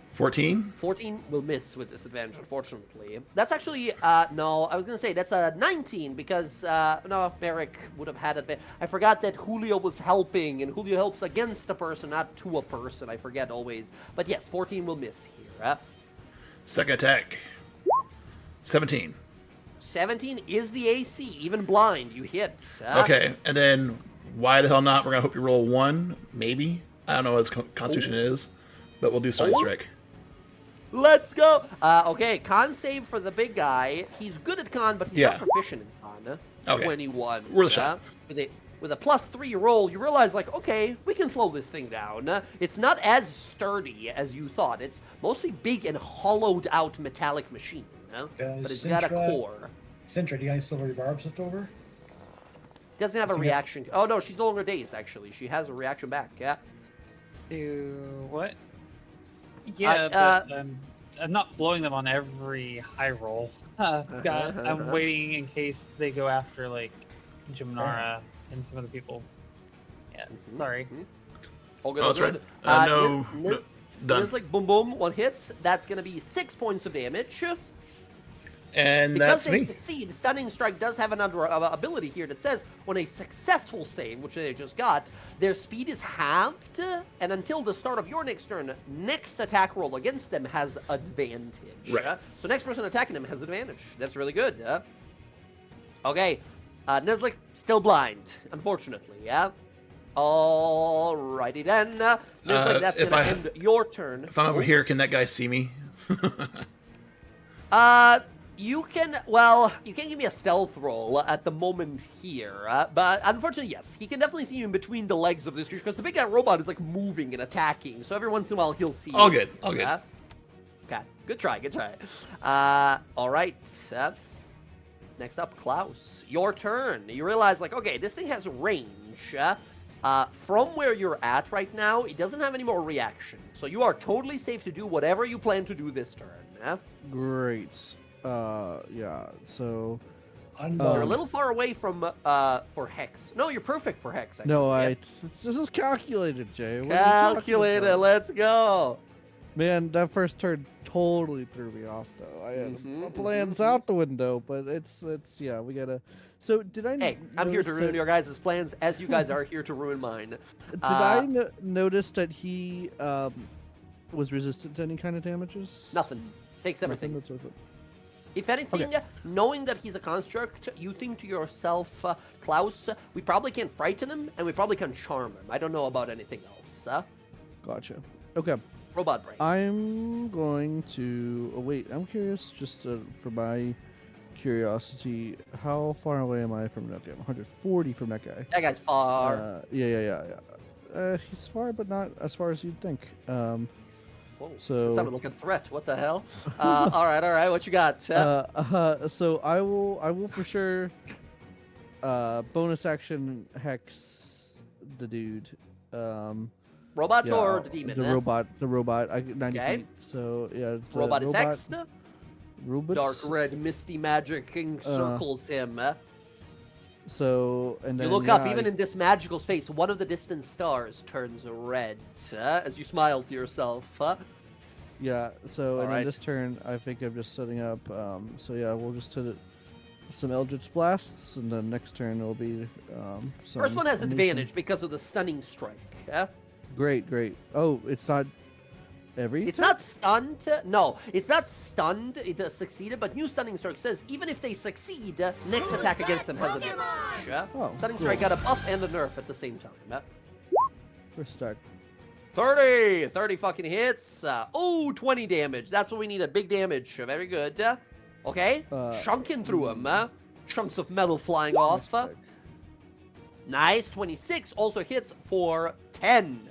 14. 14 will miss with disadvantage, unfortunately. That's actually, no, I was going to say that's a 19 because, no, Merrick would have had it. I forgot that Julio was helping, and Julio helps against a person, not to a person. I forget always. But yes, 14 will miss here. Second attack. 17. 17 is the AC, even blind, you hit. Okay, and then why the hell not? We're going to hope you roll 1, maybe. I don't know what his constitution is, but we'll do Science Strike. Let's go. Okay, con save for the big guy. He's good at con, but he's not proficient in con. Okay. 21. Worth a shot. With a +3 roll, you realize, like, okay, we can slow this thing down. It's not as sturdy as you thought. It's mostly big and hollowed out metallic machine. But it's got a core. Sintra, do you got any silvery barbs left over? Doesn't have a reaction. Oh, no, she's no longer dazed, actually. She has a reaction back, To what? Yeah, but I'm not blowing them on every high roll. I'm waiting in case they go after, like, Jimnara and some of the people. Yeah, sorry. All good. Oh, that's right. Done. Done. Like boom, boom, one hits. That's going to be 6 points of damage. And because that's me. Because they succeed, Stunning Strike does have an ability here that says when a successful save, which they just got, their speed is halved, and until the start of your next turn, next attack roll against them has advantage. Right. So next person attacking them has advantage. That's really good. Okay. Nizlik, still blind, unfortunately. Alrighty then. Nizlik, that's going to end your turn. If I'm over here, can that guy see me? You can't give me a stealth roll at the moment here, but unfortunately, yes, he can definitely see you in between the legs of this creature, because the big guy robot is, like, moving and attacking, so every once in a while he'll see you. All good. Okay, good try. All right. Next up, Klaus. Your turn. You realize, like, okay, this thing has range. From where you're at right now, it doesn't have any more reaction. So you are totally safe to do whatever you plan to do this turn. Great. Yeah. So. You're a little far away from for Hex. No, you're perfect for Hex. Actually. No, this is calculated, Jay. What are you talking Calculated. about? Let's go. Man, that first turn totally threw me off, though. I had my plans out the window, but it's yeah, we gotta. So did I? Hey, I'm here to ruin your guys' plans, as you guys are here to ruin mine. Did I notice that he was resistant to any kind of damages? Nothing. Takes everything. Nothing, that's okay. If anything, knowing that he's a construct, you think to yourself, Klaus, we probably can't frighten him, and we probably can charm him. I don't know about anything else. Gotcha. Okay. Robot brain. I'm going to... Oh, wait, I'm curious, just for my curiosity, how far away am I from that guy? I'm 140 from that guy. That guy's far. Yeah. He's far, but not as far as you'd think. Whoa, so... That sounded like a threat. What the hell? All right. What you got? So I will for sure bonus action hex the dude. Robot Yeah, or the demon? The robot. I get 90 Okay. feet. So yeah, the Robot is hexed. Robots. Dark red misty magic encircles him. So and then You look up, even in this magical space, one of the distant stars turns red as you smile to yourself. Yeah. So and Alright. then this turn, I think I'm just setting up. So yeah, we'll just hit it. Some Eldritch Blasts, and then next turn will be some First one has amazing- advantage because of the stunning strike. Great. Oh, it's not every. It's turn? not stunned. No, it's not stunned. It succeeded, but new stunning strike says even if they succeed, next attack against them has advantage. Oh, Stunning cool. strike got a buff and a nerf at the same time. First start. 30 fucking hits. 20 damage. That's what we needed. Big damage. Very good. Okay, chunking through him. Chunks of metal flying off. Nice. 26 also hits for 10.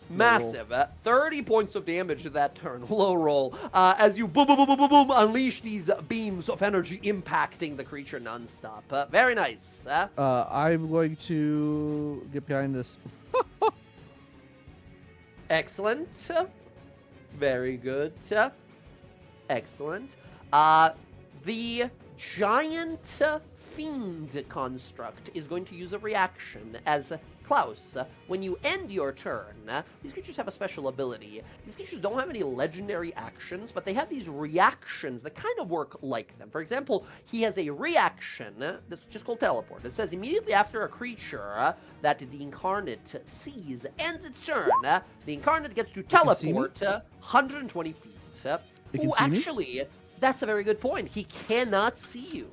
Massive. 30 points of damage to that turn. Low roll. As you boom, unleash these beams of energy impacting the creature nonstop. Very nice. I'm going to get behind this. Excellent. Very good. Excellent. The giant fiend construct is going to use a reaction as Klaus. When you end your turn, these creatures have a special ability. These creatures don't have any legendary actions, but they have these reactions that kind of work like them. For example, he has a reaction that's just called teleport. It says immediately after a creature that the incarnate sees ends its turn, the incarnate gets to teleport 120 feet. Actually, that's a very good point. He cannot see you.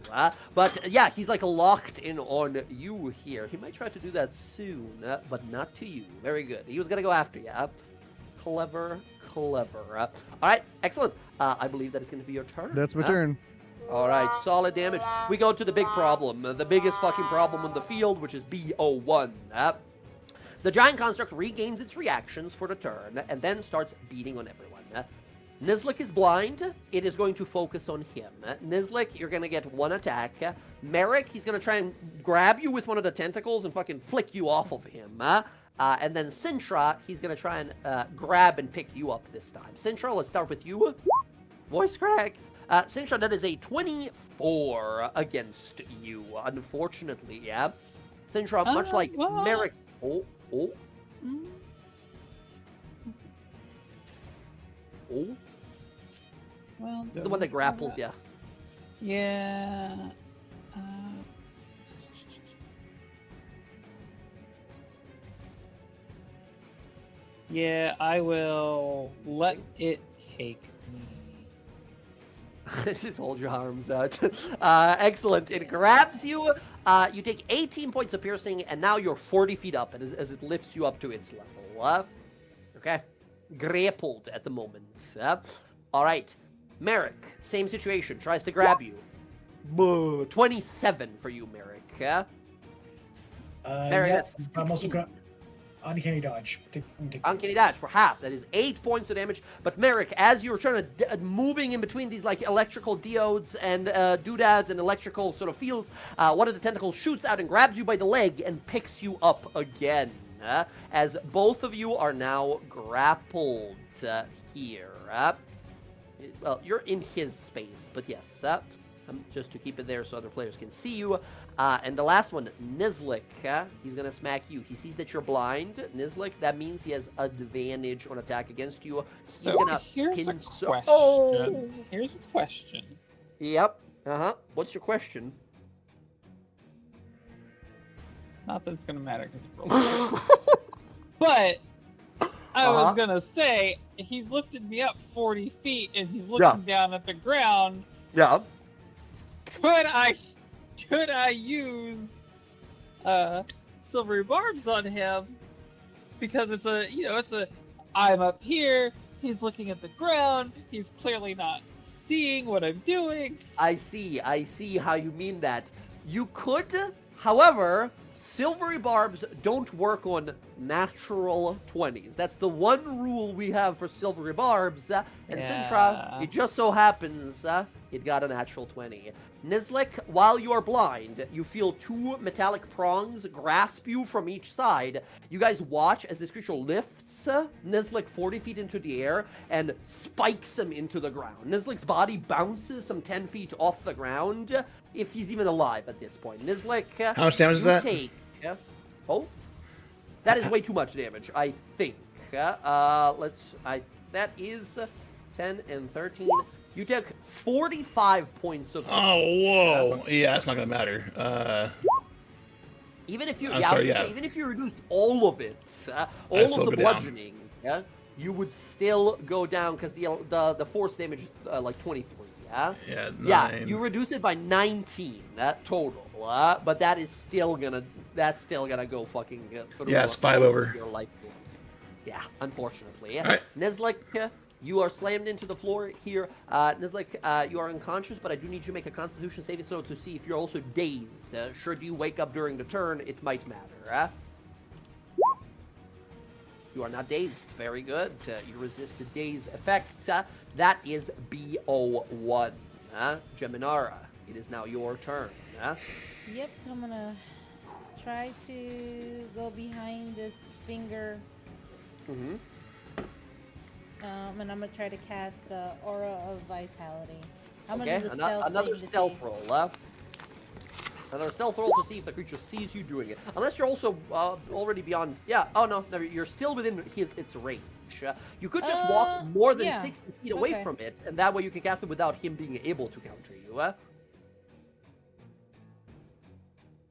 But yeah, he's like locked in on you here. He might try to do that soon, but not to you. Very good. He was going to go after you. Clever. All right, excellent. I believe that is going to be your turn. That's my turn. All right, solid damage. We go to the big problem, the biggest fucking problem on the field, which is BO1. The giant construct regains its reactions for the turn and then starts beating on everyone. Nizlik is blind. It is going to focus on him. Nizlik, you're going to get one attack. Merrick, he's going to try and grab you with one of the tentacles and fucking flick you off of him. And then Sintra, he's going to try and grab and pick you up this time. Sintra, let's start with you. Voice crack. Sintra, that is a 24 against you, unfortunately, yeah. Sintra, much like Merrick... Oh. Well, This is the one that grapples you. Yeah. Yeah, I will let it take me. Just hold your arms out. Excellent. It grabs you. You take 18 points of piercing, and now you're 40 feet up as it lifts you up to its level. Okay. Grappled at the moment. All right. Merrick, same situation. Tries to grab you. 27 for you, Merrick. Merrick, Yeah, that's I'm also 16. gonna. uncanny dodge. Uncanny dodge for half. That is 8 points of damage. But Merrick, as you're trying to moving in between these like electrical diodes and doodads and electrical sort of fields, one of the tentacles shoots out and grabs you by the leg and picks you up again. As both of you are now grappled here. Well, you're in his space, but yes, just to keep it there so other players can see you. And the last one, Nizlik, he's going to smack you. He sees that you're blind. Nizlik, that means he has advantage on attack against you. So here's a question. Oh! Here's a question. Yep. What's your question? Not that it's going to matter because but I was going to say, he's lifted me up 40 feet and he's looking down at the ground. Yeah. Could I use silvery barbs on him? Because I'm up here, he's looking at the ground, he's clearly not seeing what I'm doing. I see how you mean that. You could, however, silvery barbs don't work on natural 20s. That's the one rule we have for silvery barbs. And Sintra, it just so happens it got a natural 20. Nizlik, while you are blind, you feel two metallic prongs grasp you from each side. You guys watch as this creature lifts Nizlik 40 feet into the air and spikes him into the ground. Nizlik's body bounces some 10 feet off the ground, if he's even alive at this point. Nizlik, how much damage is that? That is way too much damage, I think. That is 10 and 13. You took 45 points of damage. Oh, whoa. Yeah, it's not going to matter. Even if you, even if you reduce all of it, all of the bludgeoning, you would still go down because the force damage is like 23. Yeah, 9. Yeah, you reduce it by 19 total, but that is still gonna go fucking through. Yeah, it's 5 over. Your life. Yeah, unfortunately. All right. Nizlik, you are slammed into the floor here. Nizlik, you are unconscious, but I do need you to make a Constitution saving throw to see if you're also dazed. Should you wake up during the turn, it might matter. You are not dazed. Very good. You resist the daze effect. That is BO1. Geminara, it is now your turn. Yep, I'm gonna try to go behind this finger. Mm-hmm. And I'm gonna try to cast Aura of Vitality. Okay, another stealth roll. Another stealth roll to see if the creature sees you doing it. Unless you're also already beyond. Yeah. Oh no, you're still within its range. You could just walk more than 60 feet away from it, and that way you can cast it without him being able to counter you.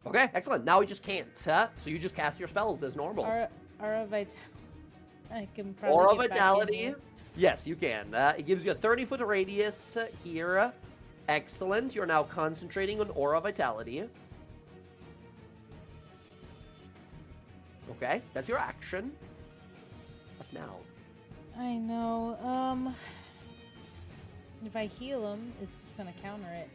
Okay, excellent. Now he just can't. So you just cast your spells as normal. Aura Vitality. I can probably Aura Vitality. Yes, you can. It gives you a 30-foot radius here. Excellent. You're now concentrating on Aura Vitality. Okay, that's your action. What now? I know. If I heal him, it's just gonna counter it.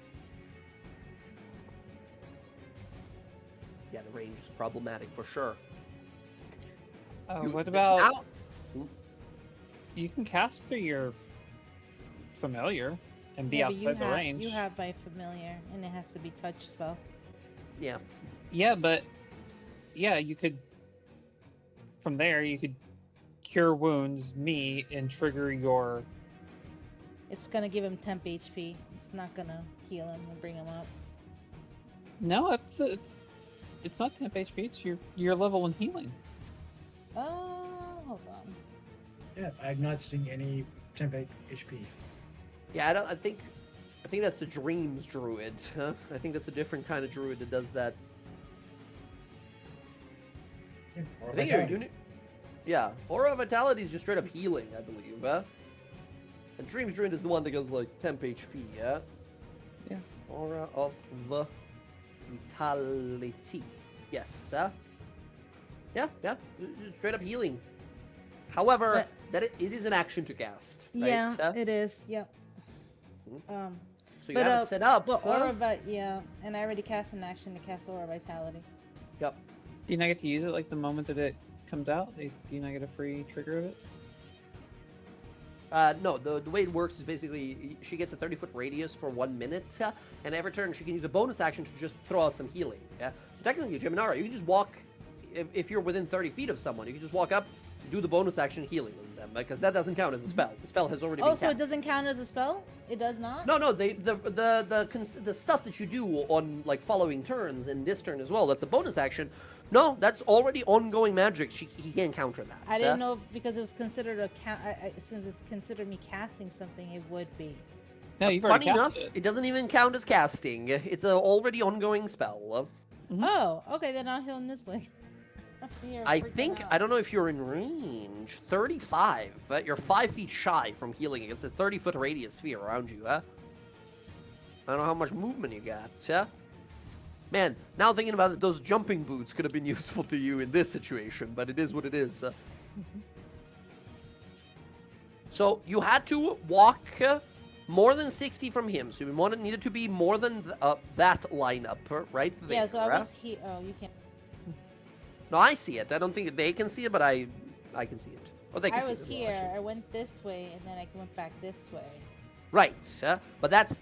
Yeah, the range is problematic for sure. What about... You can cast through your familiar and be outside the range. You have my familiar, and it has to be touch spell. Yeah. Yeah, but... Yeah, you could... From there, you could cure wounds, me, and trigger your... It's gonna give him temp HP. It's not gonna heal him and bring him up. No, it's not temp HP. It's your level in healing. Hold on. Yeah, I'm not seeing any temp HP. Yeah, I think that's the Dreams Druid. Huh? I think that's a different kind of druid that does that. Yeah, I think you're doing it. Yeah, Aura of Vitality is just straight up healing, I believe. And Dreams Druid is the one that goes like temp HP. Yeah. Yeah. Aura of Vitality. Yes. Yeah. Straight up healing. However, it is an action to cast. Right? Yeah, it is. Yep. So you have it set up. But Aura and I already cast an action to cast Aura Vitality. Yep. Do you not get to use it like the moment that it comes out, do you not get a free trigger of it? No, the way it works is basically she gets a 30-foot radius for 1 minute, and every turn she can use a bonus action to just throw out some healing. Yeah. So technically, Geminara, you can just walk. If you're within 30 feet of someone, you can just walk up, do the bonus action healing on them, because that doesn't count as a spell. The spell has already been so cast. it doesn't count as a spell? It does not? No, the stuff that you do on like following turns and this turn as well, that's a bonus action. No, that's already ongoing magic. He can't counter that. I didn't know because it was considered a since it's considered me casting something, it would be. No, you've Funny already enough, cast it doesn't even count as casting. It's an already ongoing spell. Oh, okay, then I'll heal Nizzling. I think, I don't know if you're in range. 35. You're 5 feet shy from healing against a 30-foot radius sphere around you, huh? I don't know how much movement you got, huh? Man, now thinking about it, those jumping boots could have been useful to you in this situation, but it is what it is. So you had to walk more than 60 from him, so you needed to be more than that lineup right there. Yeah, so I was here. Oh, you can't. No, I see it. I don't think they can see it, but I can see it. Oh, they can I see was it here. well, I went this way, and then I went back this way. right, but that's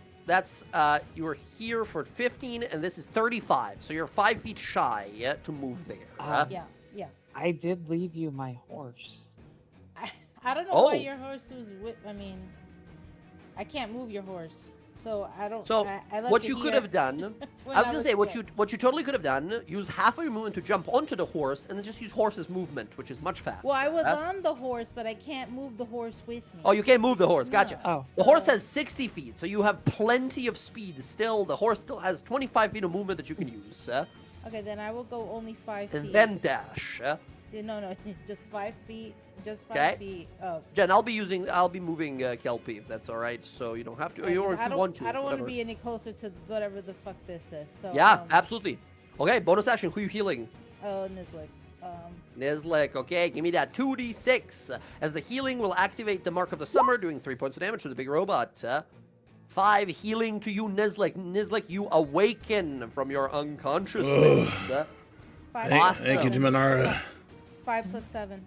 you were here for 15, and this is 35, so you're 5 feet shy to move there. Yeah. I did leave you my horse. I don't know Oh. why your horse was with. I mean, I can't move your horse, so I don't. So I left what it you could here have done, when I was gonna say what here. you totally could have done, use half of your movement to jump onto the horse, and then just use horse's movement, which is much faster. Well, I was on the horse, but I can't move the horse with me. Oh, you can't move the horse. Gotcha. Oh. The horse has 60 feet, so you have plenty of speed still. The horse still has 25 feet of movement that you can use. Okay, then I will go only 5 feet. And then dash. No, just 5 feet. Just 5 Okay. feet up. Jen, I'll be moving Kelpie if that's all right. So you don't have to, or if you want to. I don't want to whatever. be any closer to whatever the fuck this is. So Yeah, absolutely. Okay, bonus action. Who you healing? Oh, Nizzlik. Nizlik. Okay, give me that 2d6. As the healing will activate the mark of the summer, doing 3 points of damage to the big robot. 5 healing to you, Nizlik. Nizlik, you awaken from your unconsciousness. Five Awesome. Thank you, Jiminara. 5 plus 7.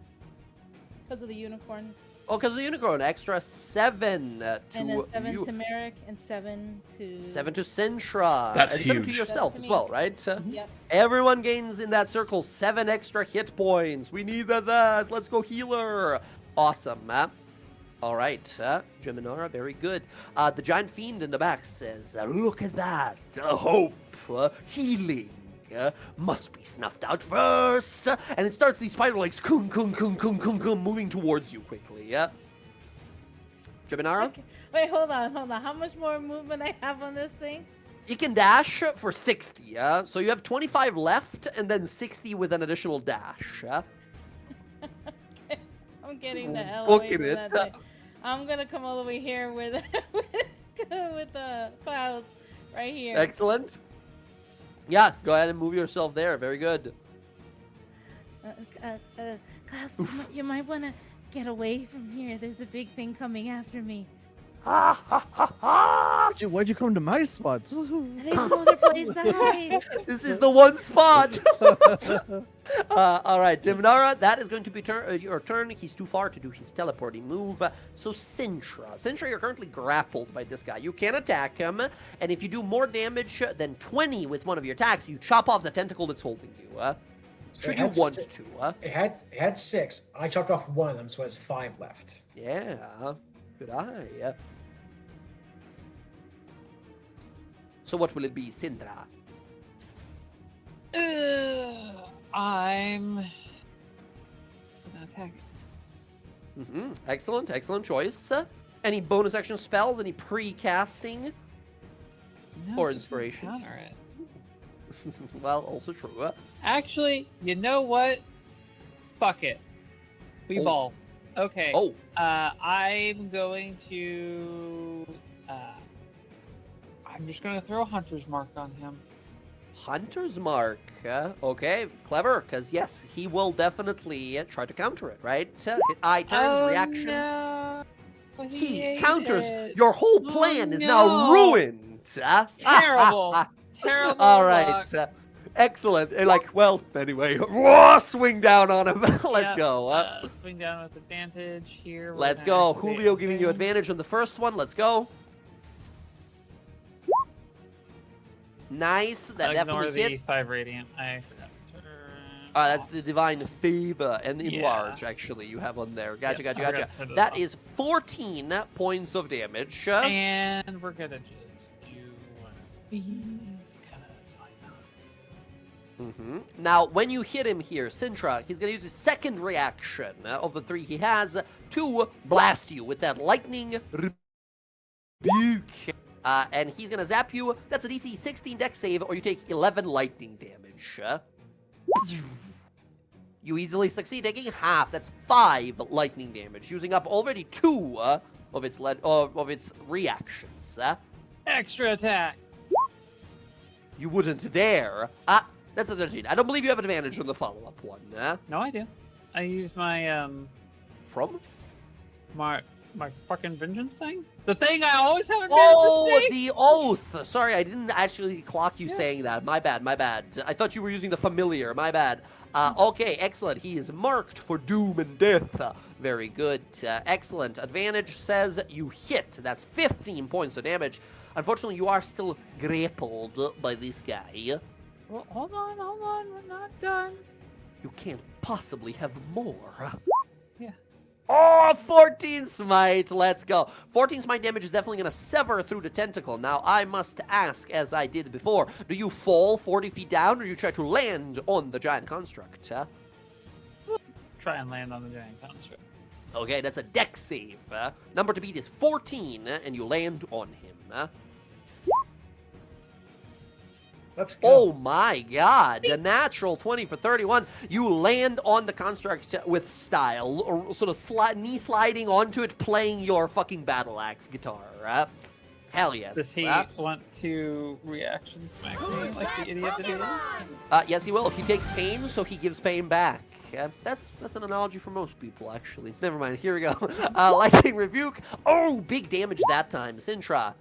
Because of the unicorn. Oh, because the unicorn, extra 7 to And then 7 you. to Merrick and 7 to. 7 to Sintra. That's and 7 to huge. yourself 7 to as me. well, right? Yep. Everyone gains in that circle 7 extra hit points. We need that. Let's go healer. Awesome, all right, Geminara, very good. The giant fiend in the back says, look at that. Hope, healing. Must be snuffed out first. And it starts these spider legs moving towards you quickly. Geminara? Okay. Wait, hold on. How much more movement I have on this thing? You can dash for 60, so you have 25 left, and then 60 with an additional dash. I'm getting the hell Book away from it. that thing. I'm gonna come all the way here with with the clouds right here. Excellent. Yeah, go ahead and move yourself there. Very good. Klaus, you might want to get away from here. There's a big thing coming after me. Why'd you come to my spot? There's no other place to hide. This is the one spot. All right, Geminara, that is going to be your turn. He's too far to do his teleporting move. So Sintra, you're currently grappled by this guy. You can attack him, and if you do more damage than 20 with one of your attacks, you chop off the tentacle that's holding you. Should you want to? It had 6. I chopped off one of them, so it has 5 left. Yeah, good eye. So what will it be, Sintra? I'm gonna attack it. Excellent choice. Any bonus action spells? Any pre-casting? No, Or just gonna inspiration. Counter it. Well, also true. Actually, you know what? Fuck it. We Oh. ball. Okay. Oh, I'm going to. I'm just gonna throw a hunter's mark on him. Hunter's Mark. Okay, clever, because yes, he will definitely try to counter it, right? Eye turns, reaction. No. He ate counters. it. Your whole Oh, plan is now no. ruined. Terrible. Terrible. All luck. right. Excellent. And like, well, anyway, whoa, swing down on him. Let's Yep, go. Swing down with advantage here. We're Let's gonna go. activate Julio giving you range. advantage on the first one. Let's go. Nice. That I'll ignore definitely the hits. 5 radiant. I forgot to turn. That's the divine favor and Yeah. enlarge, actually, you have on there. Gotcha, Yep, gotcha, I gotcha. forgot to turn That off. is 14 points of damage. And we're gonna just do one of these, cause why not? Now, when you hit him here, Sintra, he's going to use his second reaction of the 3 he has to blast you with that lightning rebuke. And he's going to zap you. That's a DC 16 dex save, or you take 11 lightning damage. You easily succeed, taking half. That's 5 lightning damage, using up already 2 of its reactions. Extra attack. You wouldn't dare. That's a 13. I don't believe you have advantage on the follow-up one. No, I do. I used my From? my fucking vengeance thing. The thing I always have advantage. Oh, with the oath. Sorry, I didn't actually clock you Yeah. saying that. My bad, my bad. I thought you were using the familiar. My bad. Okay, excellent. He is marked for doom and death. Very good. Excellent. Advantage says you hit. That's 15 points of damage. Unfortunately, you are still grappled by this guy. Well, hold on, we're not done. You can't possibly have more. Yeah. Oh, 14 smite. Let's go. 14 smite damage is definitely going to sever through the tentacle. Now, I must ask, as I did before, do you fall 40 feet down, or you try to land on the giant construct? Try and land on the giant construct. Okay, that's a dex save. Number to beat is 14, and you land on him. Let's go. Oh my god, a natural 20 for 31. You land on the construct with style, or sort of knee sliding onto it, playing your fucking battle axe guitar. Hell yes. Does he want to reaction smack me like the idiot that he is? Yes, he will. He takes pain, so he gives pain back. That's an analogy for most people, actually. Never mind. Here we go. Lightning rebuke. Oh, big damage that time. Sintra.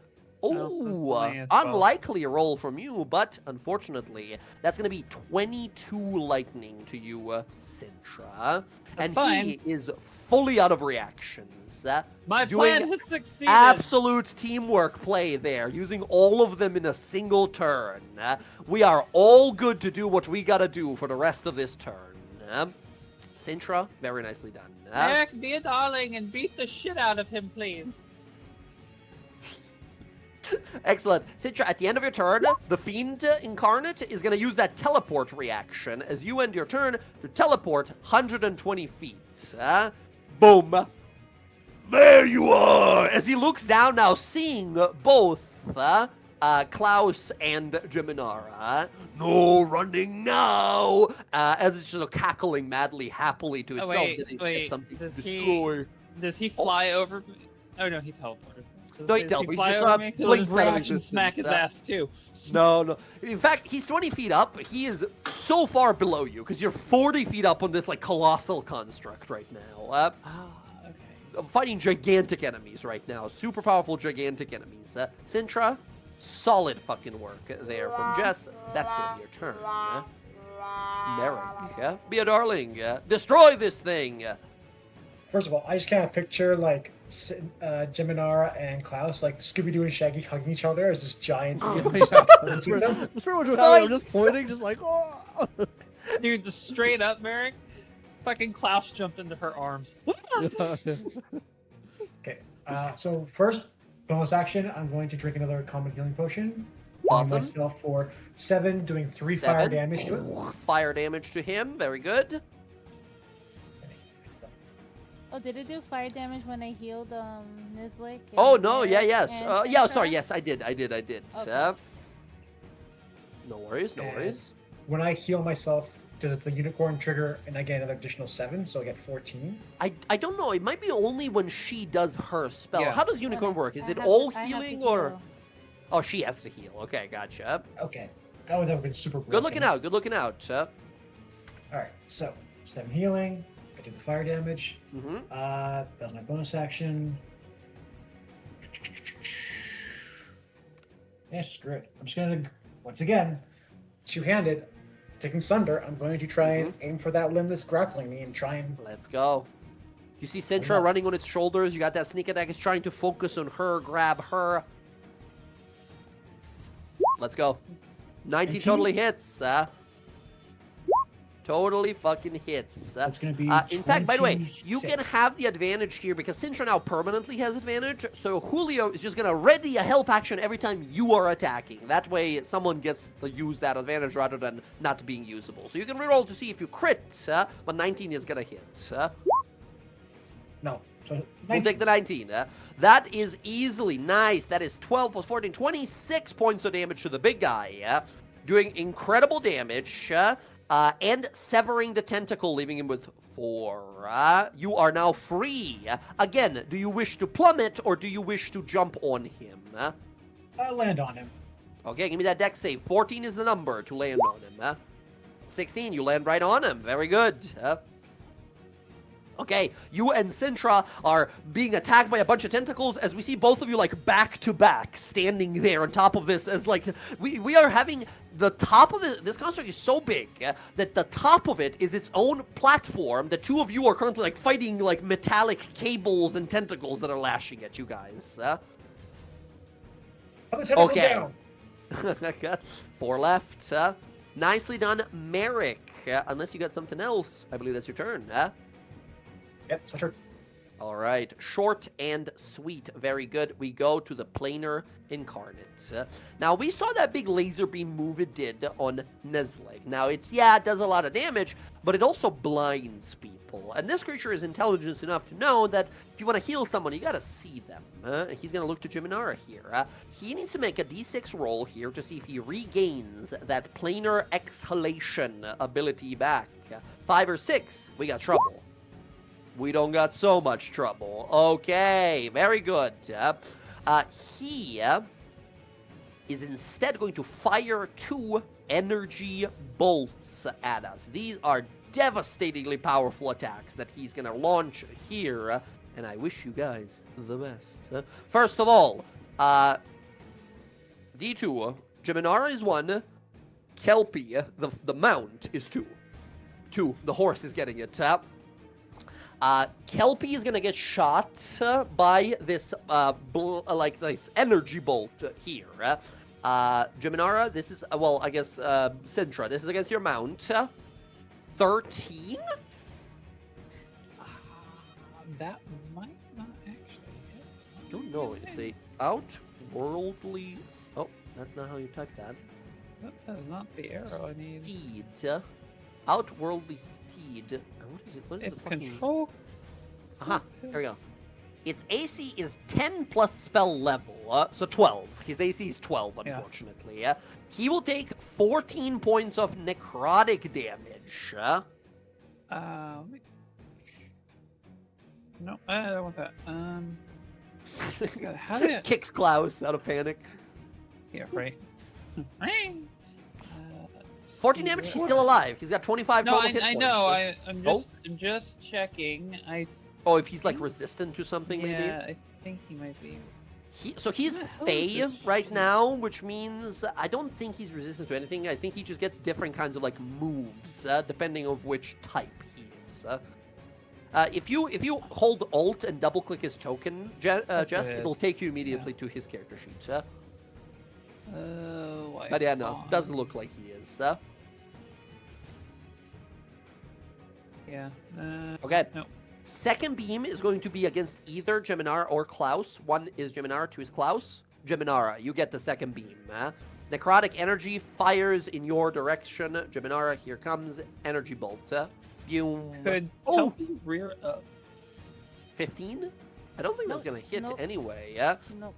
Oh, unlikely roll from you, but unfortunately, that's going to be 22 lightning to you, Sintra. And fine. he is fully out of reactions. My doing plan has succeeded. Absolute teamwork play there, using all of them in a single turn. We are all good to do what we got to do for the rest of this turn. Sintra, very nicely done. Eric, be a darling and beat the shit out of him, please. Excellent. Sintra, at the end of your turn, the Fiend Incarnate is going to use that teleport reaction as you end your turn to teleport 120 feet. Boom. There you are! As he looks down now, seeing both Klaus and Geminara. No running now! As it's just cackling madly, happily to itself. Wait, something to does destroy. Does he fly over me? Oh no, he teleported. No, he Does teleported. fly He just, over me? 'Cause I'll blinks just out of reaction smack his existence. ass too. No. In fact, he's 20 feet up. He is so far below you because you're 40 feet up on this colossal construct right now. Okay. I'm fighting gigantic enemies right now. Super powerful gigantic enemies. Sintra, solid fucking work there from Jess. That's gonna be your turn. Merrick, be a darling. Destroy this thing. First of all, I just kind of picture Geminara and Klaus, Scooby-Doo and Shaggy hugging each other as this giant. That's pretty much what I'm just pointing, just like, oh. Dude, just straight up, Merrick. Fucking Klaus jumped into her arms. Okay, so first bonus action, I'm going to drink another common healing potion. Awesome. Myself for 7, doing 3 fire damage to it. Fire damage to him. Very good. Oh, did it do fire damage when I healed Nizlik? Oh no, yes. Yeah, sorry, Sintra? yes, I did. Okay. No worries, no And worries. When I heal myself, does the unicorn trigger and I get another additional 7, so I get 14? I don't know. It might be only when she does her spell. Yeah. How does unicorn work? Is I it have all to- I have to healing or? heal. Oh, she has to heal. Okay, gotcha. Okay, that would have been super broken. Good looking out. Good looking out. Alright, so 7 healing, I do the fire damage. Mm-hmm. That's my bonus action. Yeah, screw it. I'm just gonna, once again, two-handed, taking Sunder, I'm going to try and aim for that limb that's grappling me and try and... Let's go. You see Sintra running on its shoulders. You got that sneak attack. It's trying to focus on her, grab her. Let's go. 19 totally hits. Totally fucking hits. It's going to be in fact, by the way, you 26. can have the advantage here because Sintra now permanently has advantage. So Julio is just going to ready a help action every time you are attacking. That way, someone gets to use that advantage rather than not being usable. So you can reroll to see if you crit, but 19 is going to hit. No. So We'll take the 19. That is easily nice. That is 12 plus 14, 26 points of damage to the big guy. Doing incredible damage. And severing the tentacle, leaving him with 4. You are now free. Again, do you wish to plummet or do you wish to jump on him? I'll land on him. Okay, give me that dex save. 14 is the number to land on him. 16, you land right on him. Very good. Okay, you and Sintra are being attacked by a bunch of tentacles as we see both of you like back to back standing there on top of this as like we are having the top of this construct is so big that the top of it is its own platform. The two of you are currently like fighting like metallic cables and tentacles that are lashing at you guys. Okay. 4 left. Nicely done, Merrick. Unless you got something else, I believe that's your turn. Yep, it's my turn. All right, short and sweet. Very good. We go to the planar incarnates. Now, we saw that big laser beam move it did on Nezlik. Now, it does a lot of damage, but it also blinds people. And this creature is intelligent enough to know that if you want to heal someone, you got to see them. He's going to look to Jiminara here. He needs to make a d6 roll here to see if he regains that planar exhalation ability back. 5 or 6, we got trouble. We don't got so much trouble. Okay, very good. He is instead going to fire 2 energy bolts at us. These are devastatingly powerful attacks that he's going to launch here, and I wish you guys the best. First of all, D2, Jiminara is 1, Kelpie, the mount, is 2. 2, the horse is getting it. Kelpie is gonna get shot by this this energy bolt here. Jiminara, this is I guess Sintra, this is against your mount. 13. That might not actually hit. I don't know. It's a outworldly. Oh, that's not how you type that. That is not the arrow I need. Steed. Outworldly steed. What is it? What is It's the fucking... control. Aha, there we go. Its AC is 10 plus spell level, so 12. His AC is 12, unfortunately. Yeah. He will take 14 points of necrotic damage. Let me... No, I don't want that. God, how did it... Kicks Klaus out of panic. Yeah, right. 14 damage, he's still alive. He's got 25 no, total hit I points. know. I'm just checking. Oh, if he's like resistant to something, maybe? Yeah, I think he might be. So he's Fey right now, which means I don't think he's resistant to anything. I think he just gets different kinds of like moves, depending on which type he is. If you hold Alt and double click his token, Jess, it'll take you immediately to his character sheet. But yeah, no, doesn't look like he is. Yeah. Okay. No. Second beam is going to be against either Jiminara or Klaus. 1 is Jiminara, 2 is Klaus. Jiminara, you get the second beam. Necrotic energy fires in your direction. Jiminara, here comes energy bolt. Could Kelpie rear up? 15? I don't think that's going to hit anyway. Nope.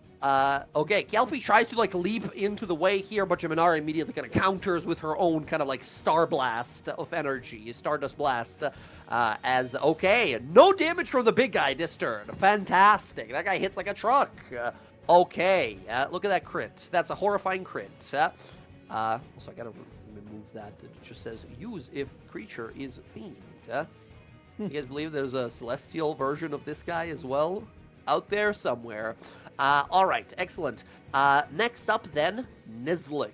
Okay, Kelpie tries to like leap into the way here, but Jiminara immediately kind of counters with her own kind of like star blast of energy, stardust blast. Okay, no damage from the big guy this turn. Fantastic. That guy hits like a truck. Okay, look at that crit. That's a horrifying crit. Also, I gotta remove that. It just says use if creature is fiend. You guys believe there's a celestial version of this guy as well? Out there somewhere. All right, excellent. Next up then, Nezlik.